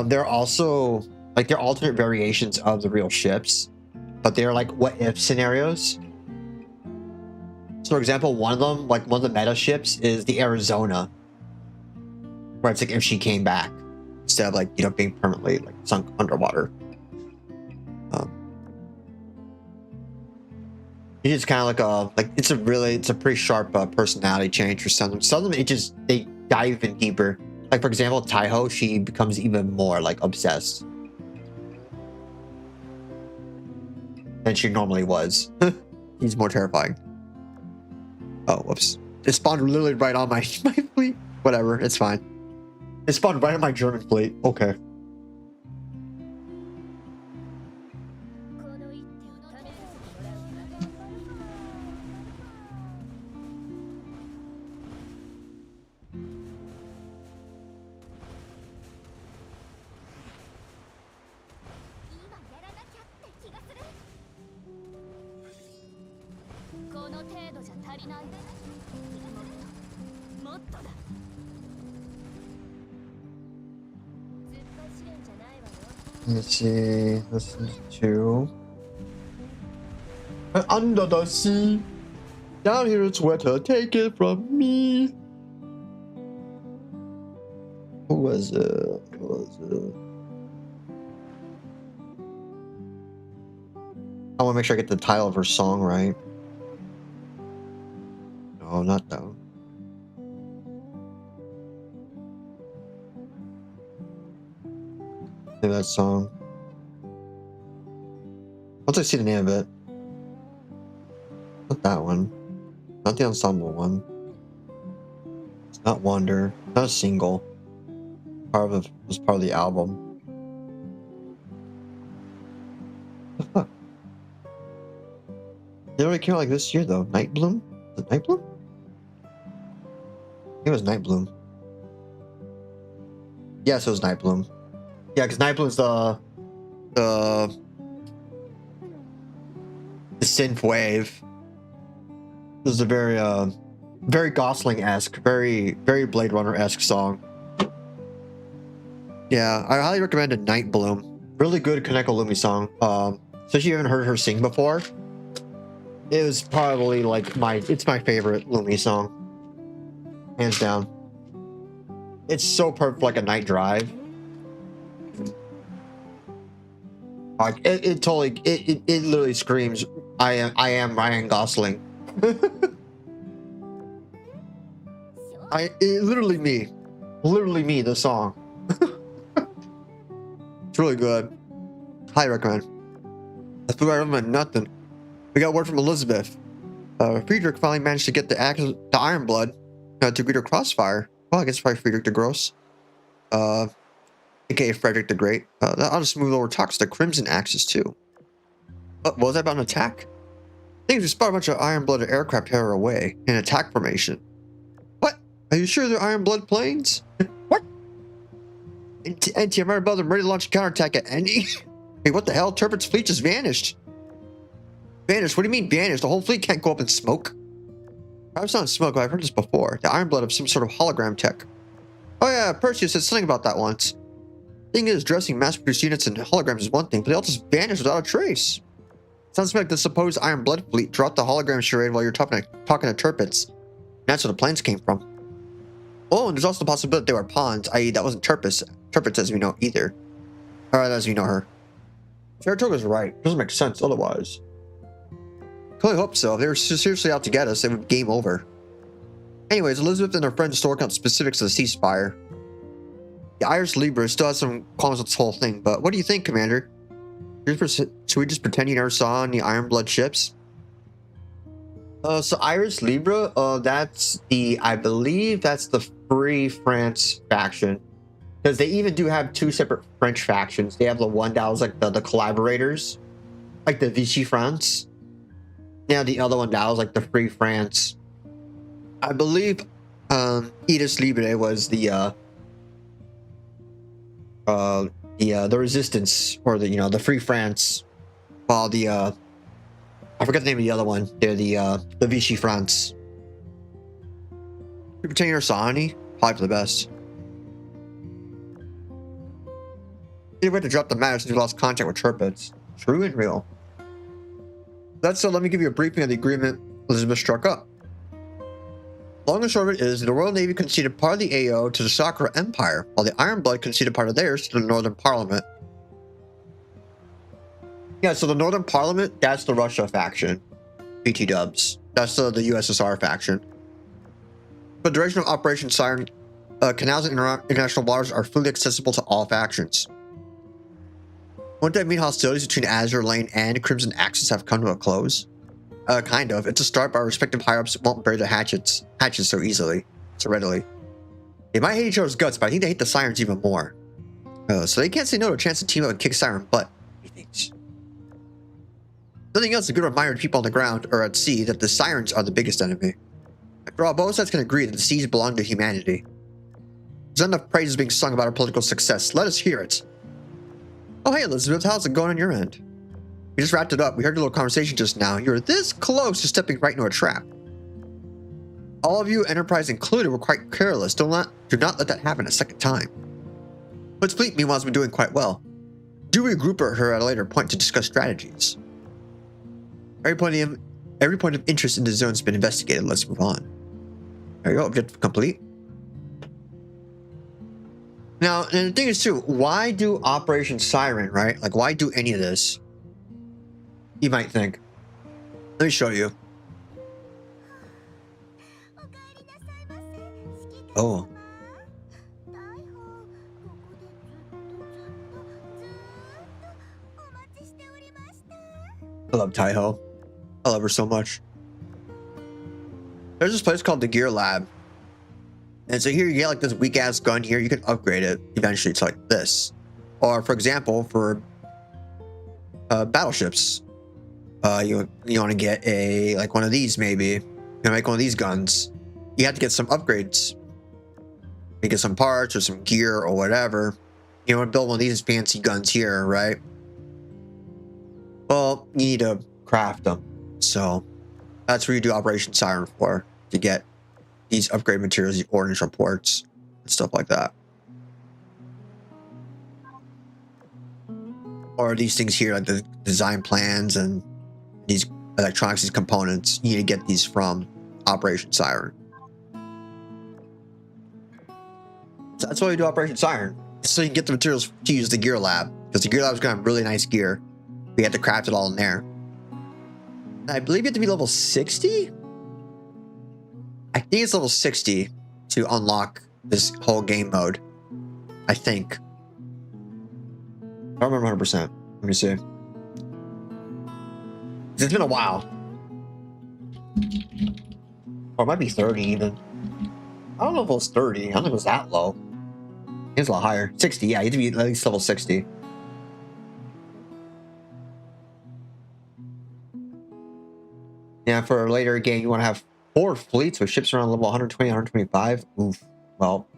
They're also like they're alternate variations of the real ships, but they're like what if scenarios. So, for example, one of them, like one of the meta ships, is the Arizona, where it's like if she came back instead of like being permanently like sunk underwater. It's kind of like it's a pretty sharp personality change for some of them. Some of them they dive even deeper. Like for example, Taiho, she becomes even more like obsessed than she normally was. He's more terrifying. Oh, whoops! It spawned literally right on my fleet. Whatever, it's fine. It spawned right on my German fleet. Okay. Let's see. Listen to Under the Sea. Down here it's wetter. Take it from me. Who was it? I want to make sure I get the title of her song right. No, not that one. Maybe that song. Once I see the name of it. Not that one. Not the ensemble one. It's not Wonder. Not a single. It was part of the album. What the fuck? It already came out like this year though. Night Bloom? Was it Night Bloom? I think it was Night Bloom. Yes, it was Night Bloom. Yeah, because Night Bloom's the synth wave. This is a very Gosling-esque, very Blade Runner-esque song. Yeah, I highly recommend it. Night Bloom. Really good Kaneko Lumi song. Especially if you haven't heard her sing before. It was probably like it's my favorite Lumi song. Hands down. It's so perfect for like a night drive. Like it literally screams, I am Ryan Gosling. Literally me, the song. It's really good. Highly recommend. That's what I recommend. Nothing. We got word from Elizabeth. Friedrich finally managed to get the Iron Blood to greet her Crossfire. Well, I guess probably Friedrich the Gross. AKA Frederick the Great. I'll just move over talks to Crimson Axis too. What was that about an attack? Things we spot a bunch of Iron-blooded aircraft headed away in attack formation. What? Are you sure they're Iron-blood planes? What? NTM above them ready to launch a counterattack at any. Hey, what the hell? Turpin's fleet just vanished. Vanished? What do you mean vanished? The whole fleet can't go up in smoke. Perhaps not in smoke, but I've heard this before. The Iron-blood of some sort of hologram tech. Oh yeah, Perseus said something about that once. Thing is, dressing mass-produced units and holograms is one thing, but they all just vanish without a trace. Sounds like the supposed Iron Blood fleet dropped the hologram charade while you're talking to Turpitz. That's where the planes came from. Oh, and there's also the possibility they were pawns, i.e. that wasn't Turpitz as we know either. Or as we know her. Saratoga's right. Doesn't make sense otherwise. I only hope so. If they were seriously out to get us, it would be game over. Anyways, Elizabeth and her friends still work out specifics of the ceasefire. The Iris Libra still has some qualms with this whole thing, but what do you think, Commander? Should we just pretend you never saw any Iron Blood ships? So Iris Libra, that's I believe that's the Free France faction. Because they even do have two separate French factions. They have the one that was like the collaborators, like the Vichy France. Now the other one that was like the Free France. I believe Iris Libre was the resistance, or the Free France, while I forgot the name of the other one. They're the Vichy France. You pretend you're Sani? Probably for the best. You had to drop the matter since you lost contact with Turpitz. True and real. That's so. Let me give you a briefing of the agreement Elizabeth struck up. Long and short of it is, the Royal Navy conceded part of the AO to the Sakura Empire, while the Iron Blood conceded part of theirs to the Northern Parliament. Yeah, so the Northern Parliament, that's the Russia faction. BT dubs. That's the USSR faction. For the duration of Operation Siren, canals in international waters are fully accessible to all factions. Wouldn't that mean hostilities between Azur Lane and Crimson Axis have come to a close? Kind of. It's a start, but our respective higher-ups won't bury the hatchets so easily, so readily. They might hate each other's guts, but I think they hate the Sirens even more. So they can't say no to a chance to team up and kick Siren butt, he thinks. Nothing else, a good reminder to people on the ground, or at sea, that the Sirens are the biggest enemy. After all, both sides can agree that the seas belong to humanity. There's enough praises being sung about our political success. Let us hear it. Oh, hey, Elizabeth, how's it going on your end? We just wrapped it up. We heard a little conversation just now. You were this close to stepping right into a trap. All of you, Enterprise included, were quite careless. Do not let that happen a second time. But fleet, meanwhile, has been doing quite well. Do regroup her at a later point to discuss strategies. Every point of interest in the zone has been investigated. Let's move on. There you go. Objective complete. Now, and the thing is too, why do Operation Siren, right? Like, why do any of this? You might think. Let me show you. Oh. I love Taiho. I love her so much. There's this place called the Gear Lab. And so here you get like this weak ass gun here. You can upgrade it eventually to like this. Or for example, for battleships, you want to get a like one of these maybe. You want to make one of these guns. You have to get some upgrades. You get some parts or some gear or whatever. You want to build one of these fancy guns here, right? Well, you need to craft them. So that's where you do Operation Siren for, to get these upgrade materials, the ordnance reports, and stuff like that. Or these things here, like the design plans and these electronics, these components. You need to get these from Operation Siren. So that's why we do Operation Siren. So you can get the materials to use the Gear Lab. Because the Gear Lab is going to have really nice gear. We have to craft it all in there. And I believe you have to be level 60? I think it's level 60 to unlock this whole game mode. I think. I don't remember 100%. Let me see. It's been a while. Or it might be 30 even. I don't know if it was 30. I don't think it was that low. It's a lot higher. 60, yeah. You have to be at least level 60. Yeah, for a later game, you want to have 4 fleets with ships around level 120, 125. Oof. Well,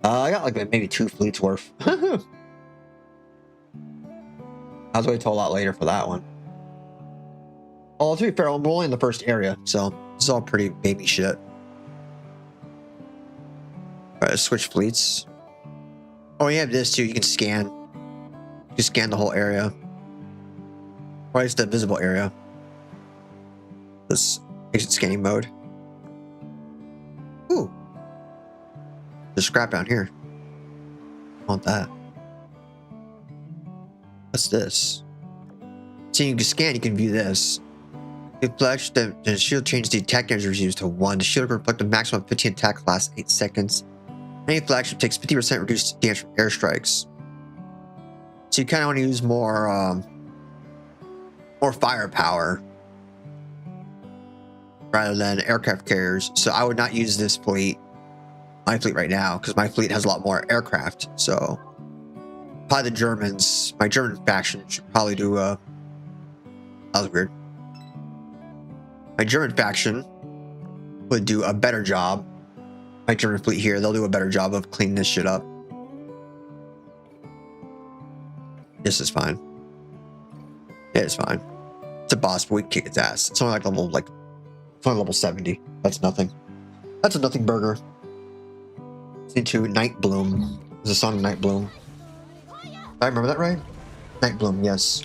I got like maybe 2 fleets worth. I was waiting till a lot later for that one. Well, to be fair, I'm only in the first area, so this is all pretty baby shit. Alright, let's switch fleets. Oh, you have this too. You can scan. You can scan the whole area. Or it's the visible area. This exit scanning mode. Ooh. There's scrap down here. I want that. What's this? So you can scan, you can view this. If flash, the shield changes the attack damage used to 1. The shield will reflect a maximum of 15 attack lasts 8 seconds. Any flagship takes 50% reduced damage from airstrikes. So you kind of want to use more firepower rather than aircraft carriers. So I would not use this fleet, my fleet right now, because my fleet has a lot more aircraft. So probably the Germans, my German faction should probably do that was weird. My German faction would do a better job. My German fleet here, they'll do a better job of cleaning this shit up. This is fine. Yeah, it's fine. It's a boss, but we can kick its ass. It's only like level, it's only level 70. That's nothing. That's a nothing burger. It's into Night Bloom. There's a song of Night Bloom. Did I remember that right? Night Bloom, yes.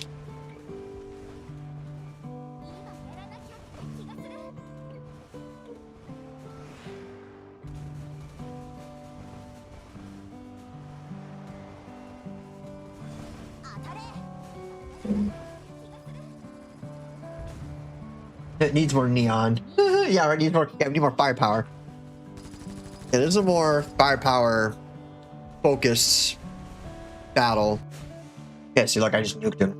It needs more neon. Yeah, it needs more. Yeah, we need more firepower. Yeah, there's a more firepower focused battle. Yeah, see, like I just nuked him.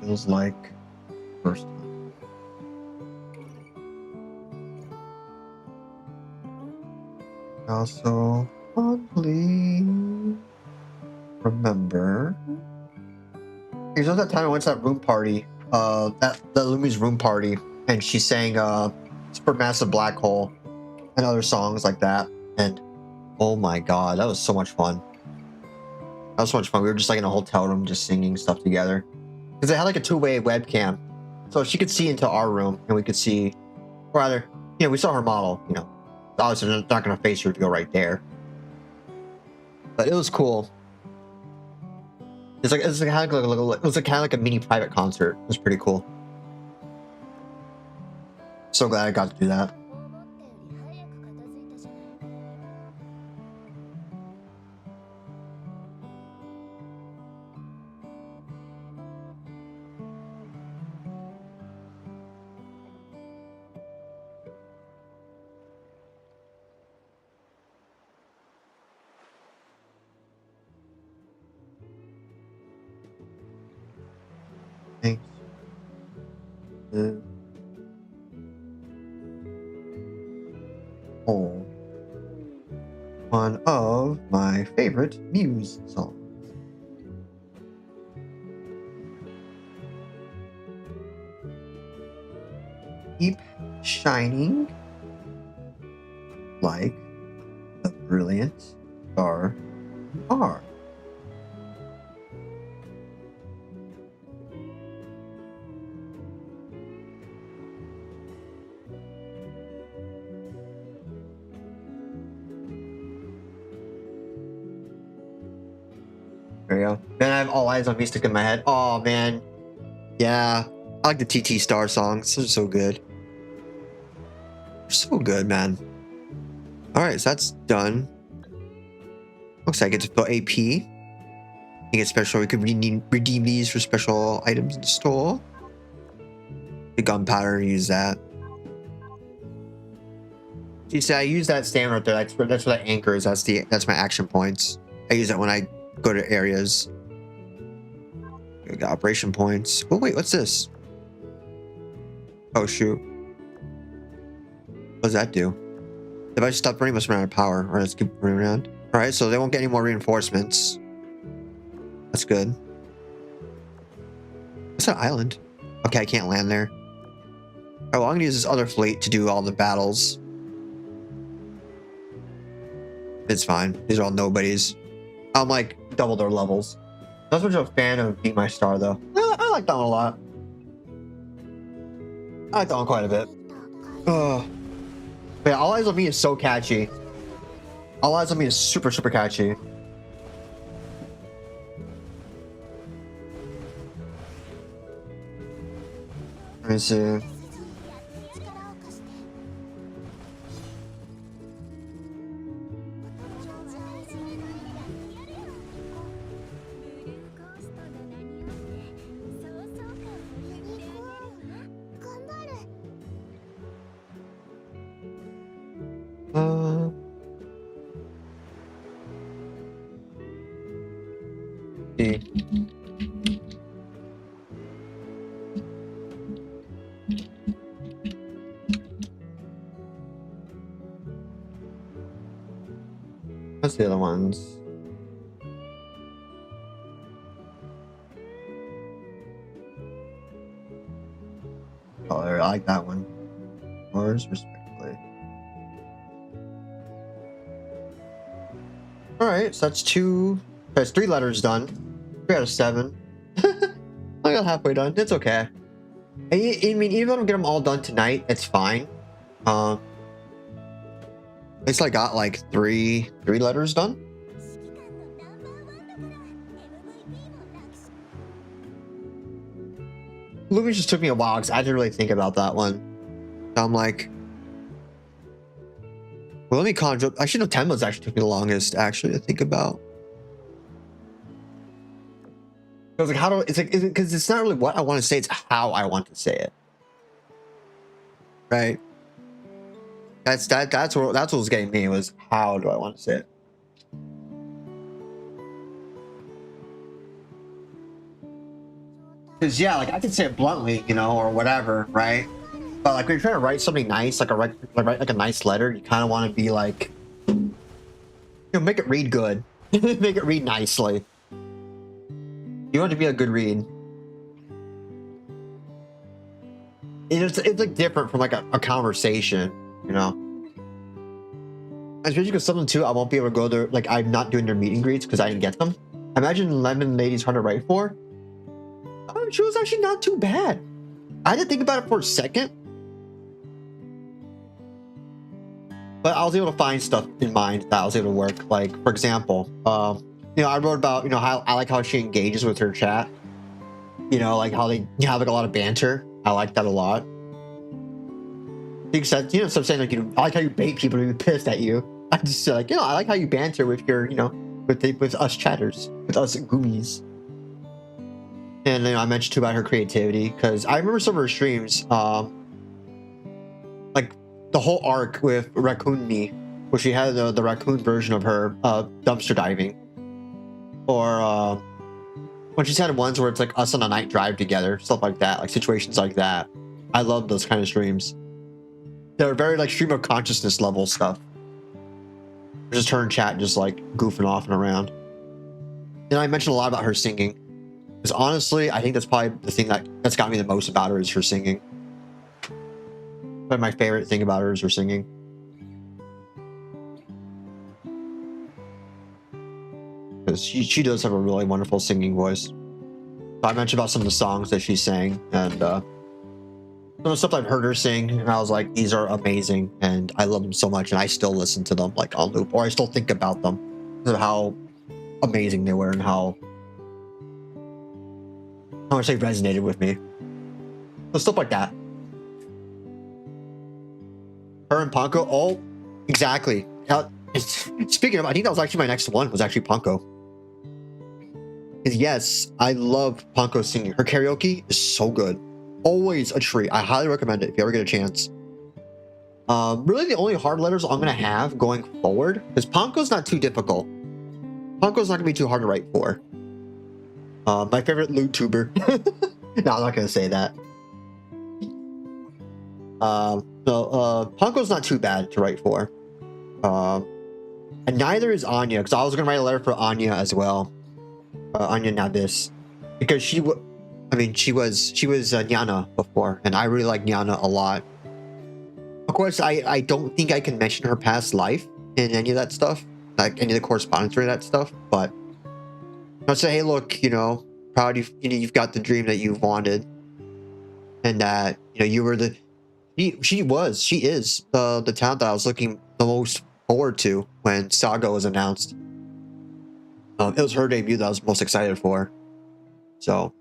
Feels like first time. Also, fondly remember. Here's that time I went to that room party, the Lumi's room party, and she sang Supermassive Black Hole and other songs like that. And Oh my god, that was so much fun. That was so much fun. We were just like in a hotel room just singing stuff together. Because it had like a two-way webcam. So she could see into our room and we could see, or rather, you know, we saw her model, you know. Obviously, they're not going to face her to go right there. But it was cool. It was kind of like a mini private concert. It was pretty cool. So glad I got to do that. Thanks. Oh, one of my favorite Muse songs. Keep shining like the brilliant star you are. There we go. Then I have All Eyes on Me stuck in my head. Oh man. Yeah. I like the TT Star songs. Those are so good. They're so good, man. Alright, so that's done. Looks like I get to fill AP. You get special. We could redeem these for special items in the store. The gunpowder, use that. You see, I use that stand right there. That's where that anchor is. That's my action points. I use that when I go to areas. We got operation points. Oh wait, what's this? Oh shoot. What does that do? If I stop running, must run out of power. Or let's keep running around. Alright, so they won't get any more reinforcements. That's good. What's that island? Okay, I can't land there. Oh, well, I'm gonna use this other fleet to do all the battles. It's fine. These are all nobodies. I'm like double their levels. Not so much a fan of Be My Star though. I like that one a lot. I like that one quite a bit. Oh. But yeah, All Eyes on Me is so catchy. All Eyes on Me is super, super catchy. Let me see. What's the other ones? Oh, I like that one. Yours, respectively. Alright, so that's 3 letters done. 3 out of 7. I got halfway done. It's okay. I mean, even if I don't get them all done tonight, it's fine. At least I got like 3 letters done. Lumi just took me a while because I didn't really think about that one. I'm like, well, let me conjure. Actually, no, Tenma's actually took me the longest actually to think about. I was like, how do it's like, because it's not really what I want to say, it's how I want to say it. Right? That's what was getting me, was how do I want to say it? Because yeah, like I could say it bluntly, you know, or whatever, right? But like when you're trying to write something nice, like write like a nice letter, you kind of want to be like, you know, make it read good, make it read nicely. You want it to be a good read. It's like different from like a conversation, you know. Especially because some of them too, I won't be able to go there. Like, I'm not doing their meet and greets because I didn't get them. Imagine Lemon Lady's hard to write for. She was actually not too bad. I had to think about it for a second. But I was able to find stuff in mind that I was able to work. Like, for example, you know, I wrote about, you know, how I like how she engages with her chat. You know, like how they have like a lot of banter. I like that a lot. Except, you know, some saying like, you know, I like how you bait people to be pissed at you. I just like, you know, I like how you banter with your, you know, with us chatters, with us goomies. And then I mentioned too about her creativity because I remember some of her streams, like the whole arc with Raccoon Me, where she had the raccoon version of her dumpster diving, or when she's had ones where it's like us on a night drive together, stuff like that, like situations like that. I love those kind of streams. They're very like stream of consciousness level stuff. Just her in chat, just like goofing off and around. And I mentioned a lot about her singing. Because honestly, I think that's probably the thing that's got me the most about her is her singing. But my favorite thing about her is her singing. Because she does have a really wonderful singing voice. So I mentioned about some of the songs that she sang, and some of the stuff I've heard her sing, and I was like, these are amazing, and I love them so much, and I still listen to them like on loop, or I still think about them because of how amazing they were and how much they resonated with me. So stuff like that. Her and Ponko, oh, exactly. Speaking of, I think that was actually my next one, was actually Ponko. Because yes, I love Ponko singing. Her karaoke is so good. Always a treat. I highly recommend it if you ever get a chance. Really the only hard letters I'm going to have going forward, because Ponko's not too difficult. Ponko's not going to be too hard to write for. My favorite vtuber. No, I'm not going to say that. Ponko's not too bad to write for. And neither is Anya, because I was going to write a letter for Anya as well. Anya Nabis. Because she was Nyana before, and I really like Nyana a lot. Of course, I don't think I can mention her past life in any of that stuff, like any of the correspondence or that stuff, but I'll say, hey, look, you know, proud you've got the dream that you've wanted, and that, you know, you were she is the talent that I was looking the most forward to when Saga was announced. It was her debut that I was most excited for. So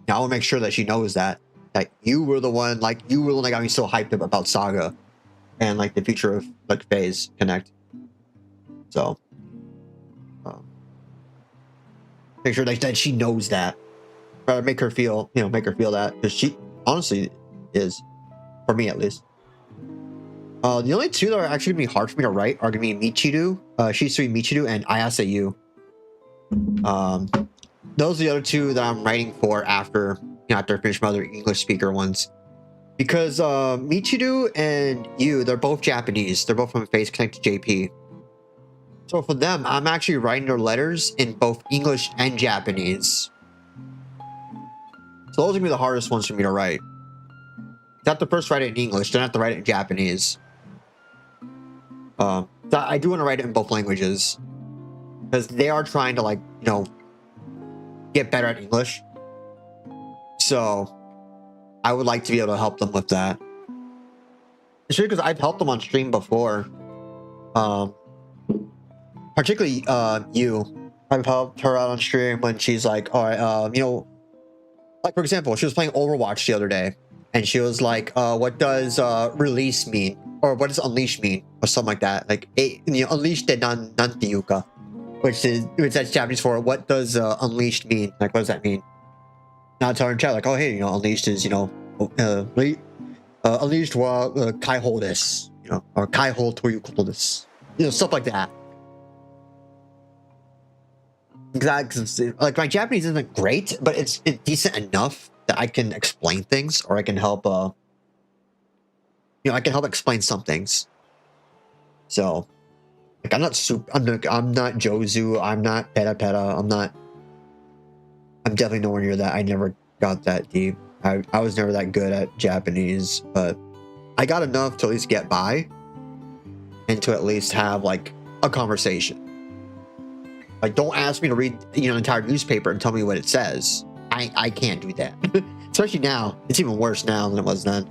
now I will make sure that she knows that you were the one, like you were the one that got me so hyped up about Saga and like the future of like Phase Connect. So make sure that she knows that. Make her feel that, because she honestly is, for me at least. The only two that are actually gonna be hard for me to write are gonna be Michiru, Shisui Michiru, and Ayaseyu. Those are the other two that I'm writing for after I finish my other English speaker ones. Because Michiru and Yu, they're both Japanese. They're both from Phase Connect JP. So for them, I'm actually writing their letters in both English and Japanese. So those are gonna be the hardest ones for me to write. I have to first write it in English, then I have to write it in Japanese. I do want to write it in both languages, because they are trying to, like, you know, get better at English. So I would like to be able to help them with that. It's true, because I've helped them on stream before. Particularly you. I've helped her out on stream when she's like, all right, you know, like for example, she was playing Overwatch the other day, and she was like, what does release mean? Or what does unleash mean? Or something like that. Like, you know, unleashed de nantiyuka. Which that's Japanese for what does unleashed mean? Like, what does that mean? Now tell her in chat, like, oh, hey, you know, unleashed is, you know, unleashed wa kaihou desu, you know, or kaihou toyu koto desu. You know, stuff like that. Exactly. Like, my Japanese isn't great, but it's decent enough that I can explain things, or I can help, you know, I can help explain some things. So, like, I'm not Jozu, I'm not Peta, I'm definitely nowhere near that. I never got that deep. I was never that good at Japanese, but I got enough to at least get by. and to at least have like a conversation. Like, don't ask me to read, an entire newspaper and tell me what it says. I can't do that. Especially now. It's even worse now than it was then.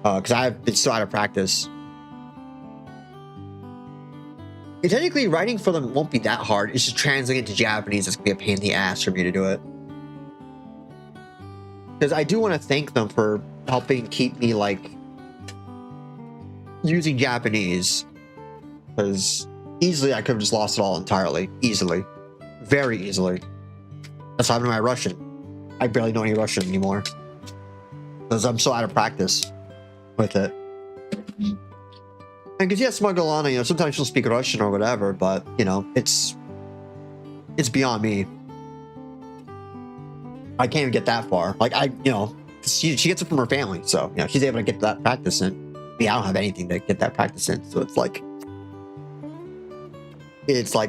Because I've been so out of practice. And technically, writing for them won't be that hard. It's just translating it to Japanese. It's going to be a pain in the ass for me to do it. Because I do want to thank them for helping keep me, like, using Japanese. Because easily I could have just lost it all entirely. Easily. Very easily. That's why I'm doing my Russian. I barely know any Russian anymore. Because I'm so out of practice with it. And because, yes, Smuggleana, sometimes she'll speak Russian or whatever, but, it's beyond me. I can't even get that far. Like, she gets it from her family, so, she's able to get that practice in. Me, I don't have anything to get that practice in, so it's like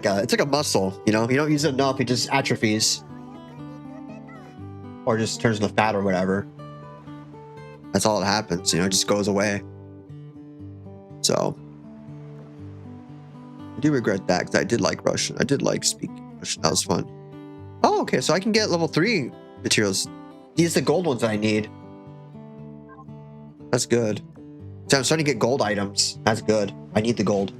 a muscle, you don't use it enough, it just atrophies. Or just turns into fat or whatever. That's all that happens, it just goes away. So, I do regret that because I did like Russian. I did like speaking Russian. That was fun. Oh, okay, so I can get level 3 materials. These are the gold ones that I need. That's good. So I'm starting to get gold items. That's good. I need the gold.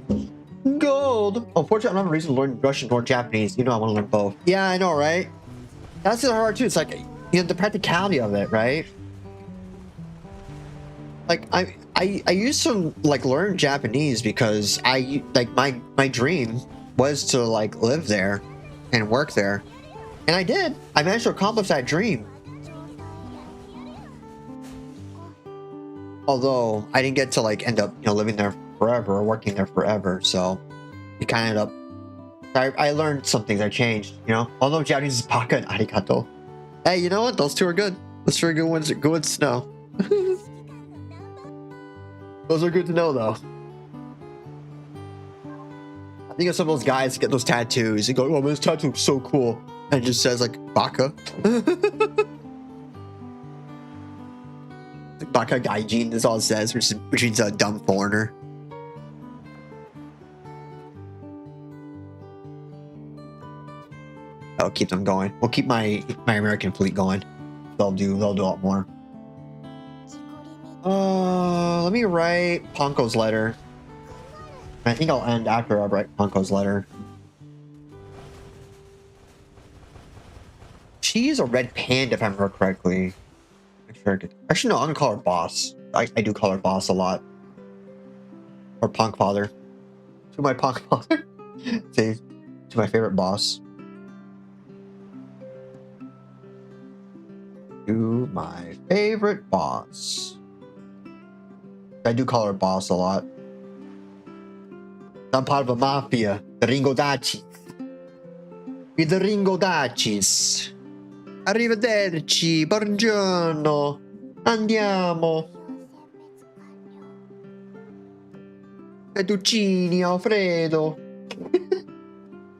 Gold! Unfortunately, I don't have a reason to learn Russian or Japanese. I want to learn both. Yeah, I know, right? That's the hard too. It's like, the practicality of it, right? Like, I used to learn Japanese because my dream was to live there and work there, and I did. I managed to accomplish that dream. Although I didn't get to end up living there forever or working there forever, so it kind of ended up. I learned some things. I changed. Although Japanese is baka and arigato. Hey, you know what? Those two are good. Those two are good ones. Good ones to know. Those are good to know, though. I think of some of those guys that get those tattoos. They go, "Oh, this tattoo is so cool," and it just says "baka." Baka gaijin is all it says, which means a dumb foreigner. I'll keep them going. We'll keep my American fleet going. They'll do a lot more. Let me write Ponko's letter. I think I'll end after I write Ponko's letter. She's a red panda, if I remember correctly. Make sure I get. Actually, no, I'm gonna call her boss. I do call her boss a lot. Or Punk Father. To my Punk Father. Say, to my favorite boss. To my favorite boss. I do call her boss a lot. I'm part of a mafia. The Ringodacci. With the Ringodaccis. Arrivederci. Buongiorno. Andiamo. Fettuccini Alfredo.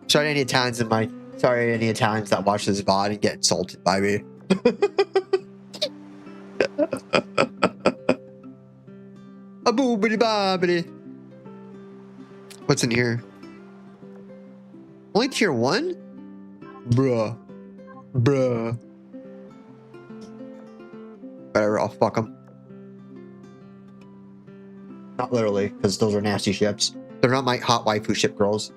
Sorry, any Italians that watch this VOD and get insulted by me. A boobity bobbity. What's in here? Only tier 1? Bruh. Whatever, I'll fuck them. Not literally, because those are nasty ships. They're not my hot waifu ship girls.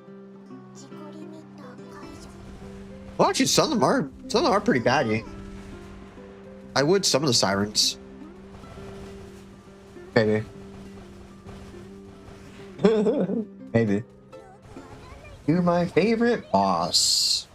Well, actually, some of them are pretty baddie. I would some of the sirens. Maybe. Maybe. You're my favorite boss.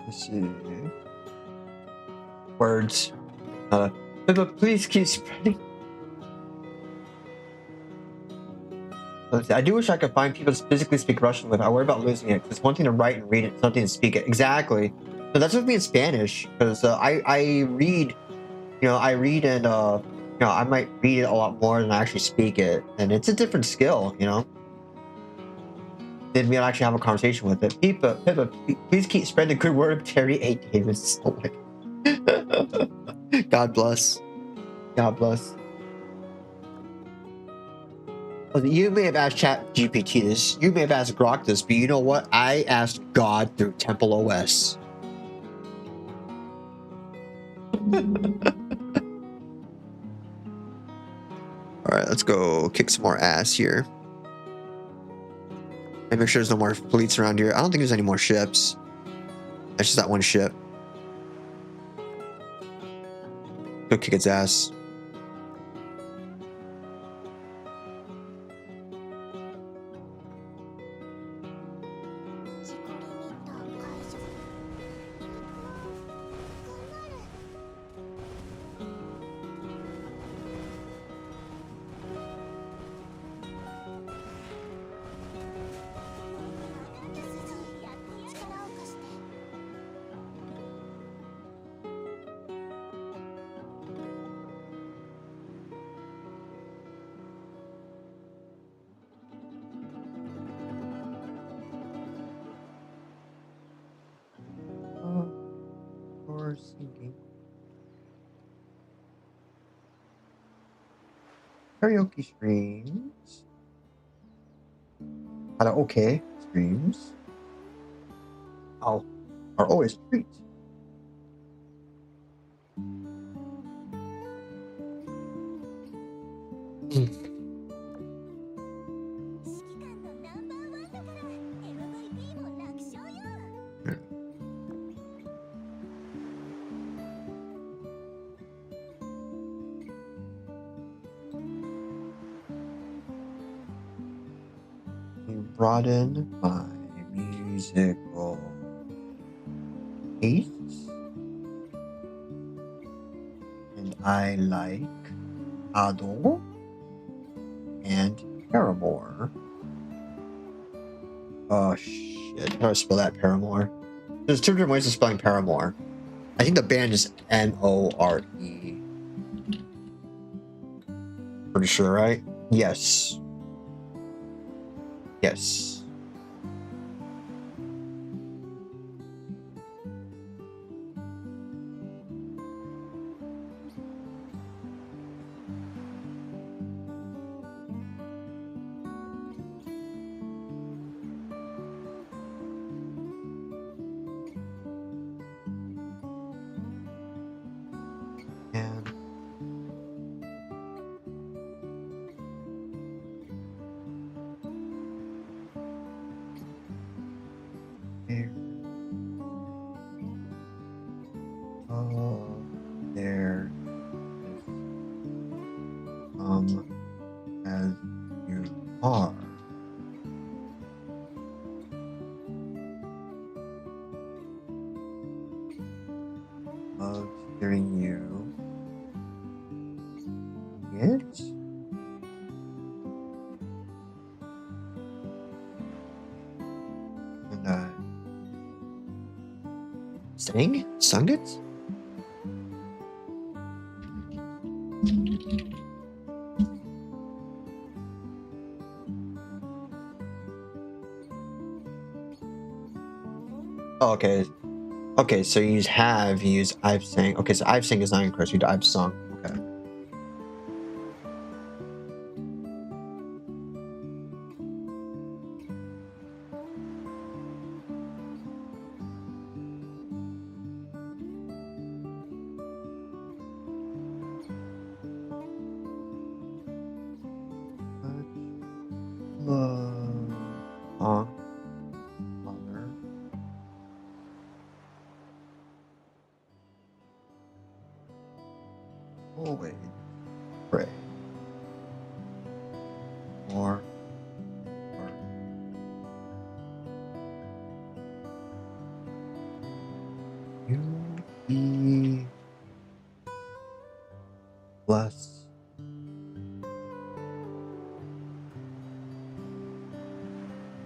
Let's see. Words. But please keep spreading. I do wish I could find people to physically speak Russian with. I worry about losing it. It's one thing to write and read it, it's something to speak it. Exactly. So that's with me in Spanish, because I read, I read and I might read it a lot more than I actually speak it, and it's a different skill, Did me actually have a conversation with it. Pippa, please keep spreading the good word of Terry A. Davis. Oh my God. God bless. God bless. You may have asked Chat GPT this, you may have asked Grok this, but you know what? I asked God through Temple OS. Alright, let's go kick some more ass here. And make sure there's no more fleets around here. I don't think there's any more ships. That's just that one ship. Go kick its ass. Singing. Karaoke streams. Karaoke streams are always a treat. Broaden my musical tastes, and I like Adol and Paramore. Oh shit! How do I spell that? Paramore. There's two different ways of spelling Paramore. I think the band is More. Pretty sure, right? Yes. Yes. And there. Oh, there is as you are. Love hearing you. It. And sung it? Oh, okay. Okay, so you use I've sang. Okay, so I've sang is not incorrect. You I've sung. Okay. Love. Mother. Always pray. More.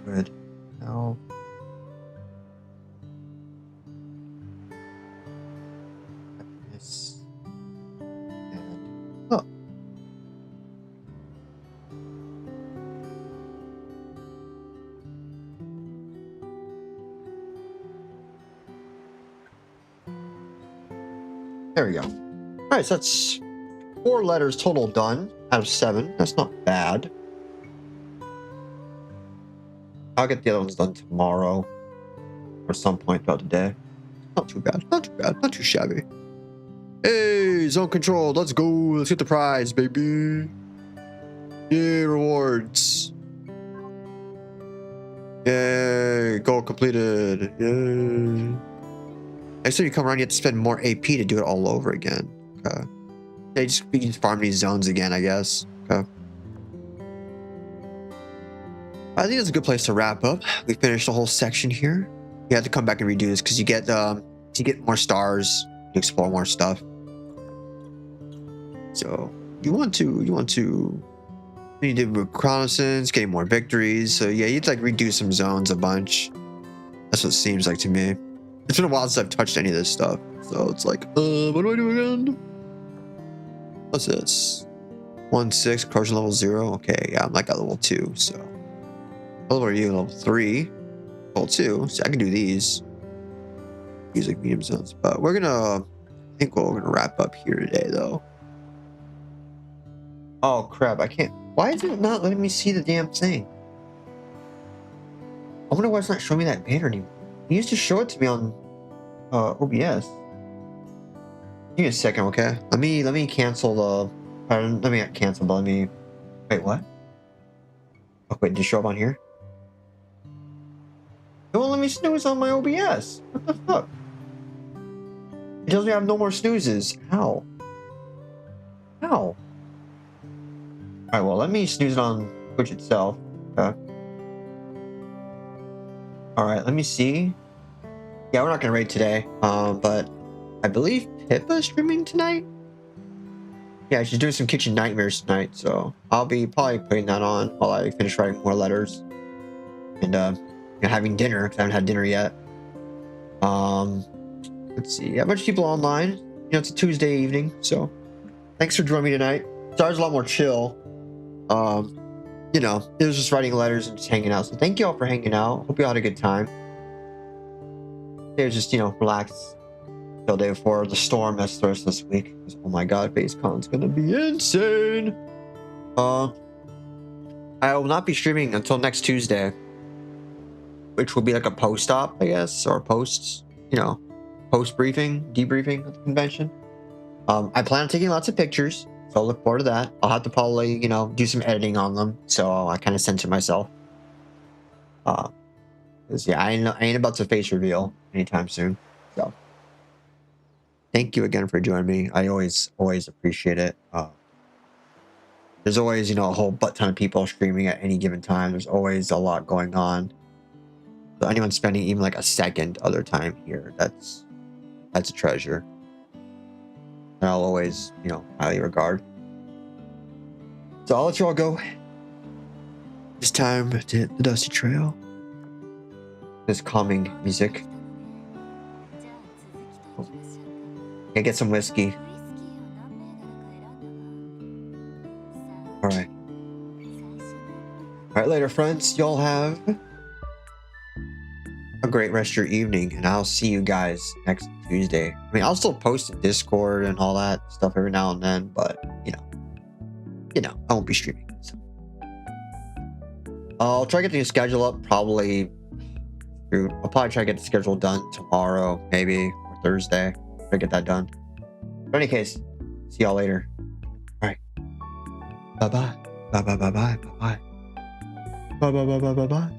good. Now. This. And. Oh. There we go. All right, so that's 4 letters total done out of 7. That's not bad. I'll get the other ones done tomorrow or some point throughout the day. Not too bad. Not too bad. Not too shabby. Hey, zone control. Let's go. Let's get the prize, baby. Yay, rewards. Yay, goal completed. Yay. Next time you come around, you have to spend more AP to do it all over again. Okay. Yeah, you just farm these zones again, I guess. Okay. I think that's a good place to wrap up. We finished the whole section here. You have to come back and redo this because you get more stars, you explore more stuff. So you need to do reconnaissance, getting more victories. So yeah, you'd like redo some zones a bunch. That's what it seems like to me. It's been a while since I've touched any of this stuff. So it's like, what do I do again? What's this? 1-6, corrosion level 0. Okay, yeah, I'm like at level 2, so. What level are you? Level 3. Level 2. So I can do these. Use like medium zones. But we're gonna, I think we're gonna wrap up here today though. Oh crap, I can't. Why is it not letting me see the damn thing? I wonder why it's not showing me that banner anymore. It used to show it to me on OBS. Give me a second, okay? Let me cancel the. Let me not cancel, but let me. Wait, what? Oh wait, did it show up on here? It won't let me snooze on my OBS. What the fuck? It tells me I have no more snoozes. How? How? Alright, well, let me snooze it on Twitch itself. Okay. Alright, let me see. Yeah, we're not gonna raid today. But I believe Pippa's streaming tonight. Yeah, she's doing some kitchen nightmares tonight, so I'll be probably putting that on while I finish writing more letters. And having dinner, because I haven't had dinner yet. Let's see. Yeah, a bunch of people online. You know, it's a Tuesday evening, so thanks for joining me tonight. Sorry, it's a lot more chill. You know, it was just writing letters and just hanging out. So thank you all for hanging out. Hope you all had a good time. It was just, you know, relax till day before the storm that starts this week. Oh my god, PhaseCon's gonna be insane. I will not be streaming until next Tuesday, which will be like a post-op, I guess, or post, you know, post-briefing, debriefing of the convention. I plan on taking lots of pictures, so I'll look forward to that. I'll have to probably, you know, do some editing on them, so I kind of censor myself. Because yeah, I ain't about to face reveal anytime soon. So thank you again for joining me. I always appreciate it. There's always, you know, a whole butt ton of people streaming at any given time. There's always a lot going on. So anyone spending even like a second other time here, that's a treasure. And I'll always, you know, highly regard. So I'll let you all go. It's time to hit the dusty trail. This calming music. Okay, get some whiskey. Alright. Alright, later friends. Y'all have a great rest of your evening, and I'll see you guys next Tuesday. I mean, I'll still post in Discord and all that stuff every now and then, but you know, I won't be streaming. So. I'll try to get the schedule up probably. I'll probably try to get the schedule done tomorrow, maybe, or Thursday. Try to get that done. But in any case, see y'all later. All right. Bye bye. Bye bye bye bye bye bye. Bye bye bye bye bye bye.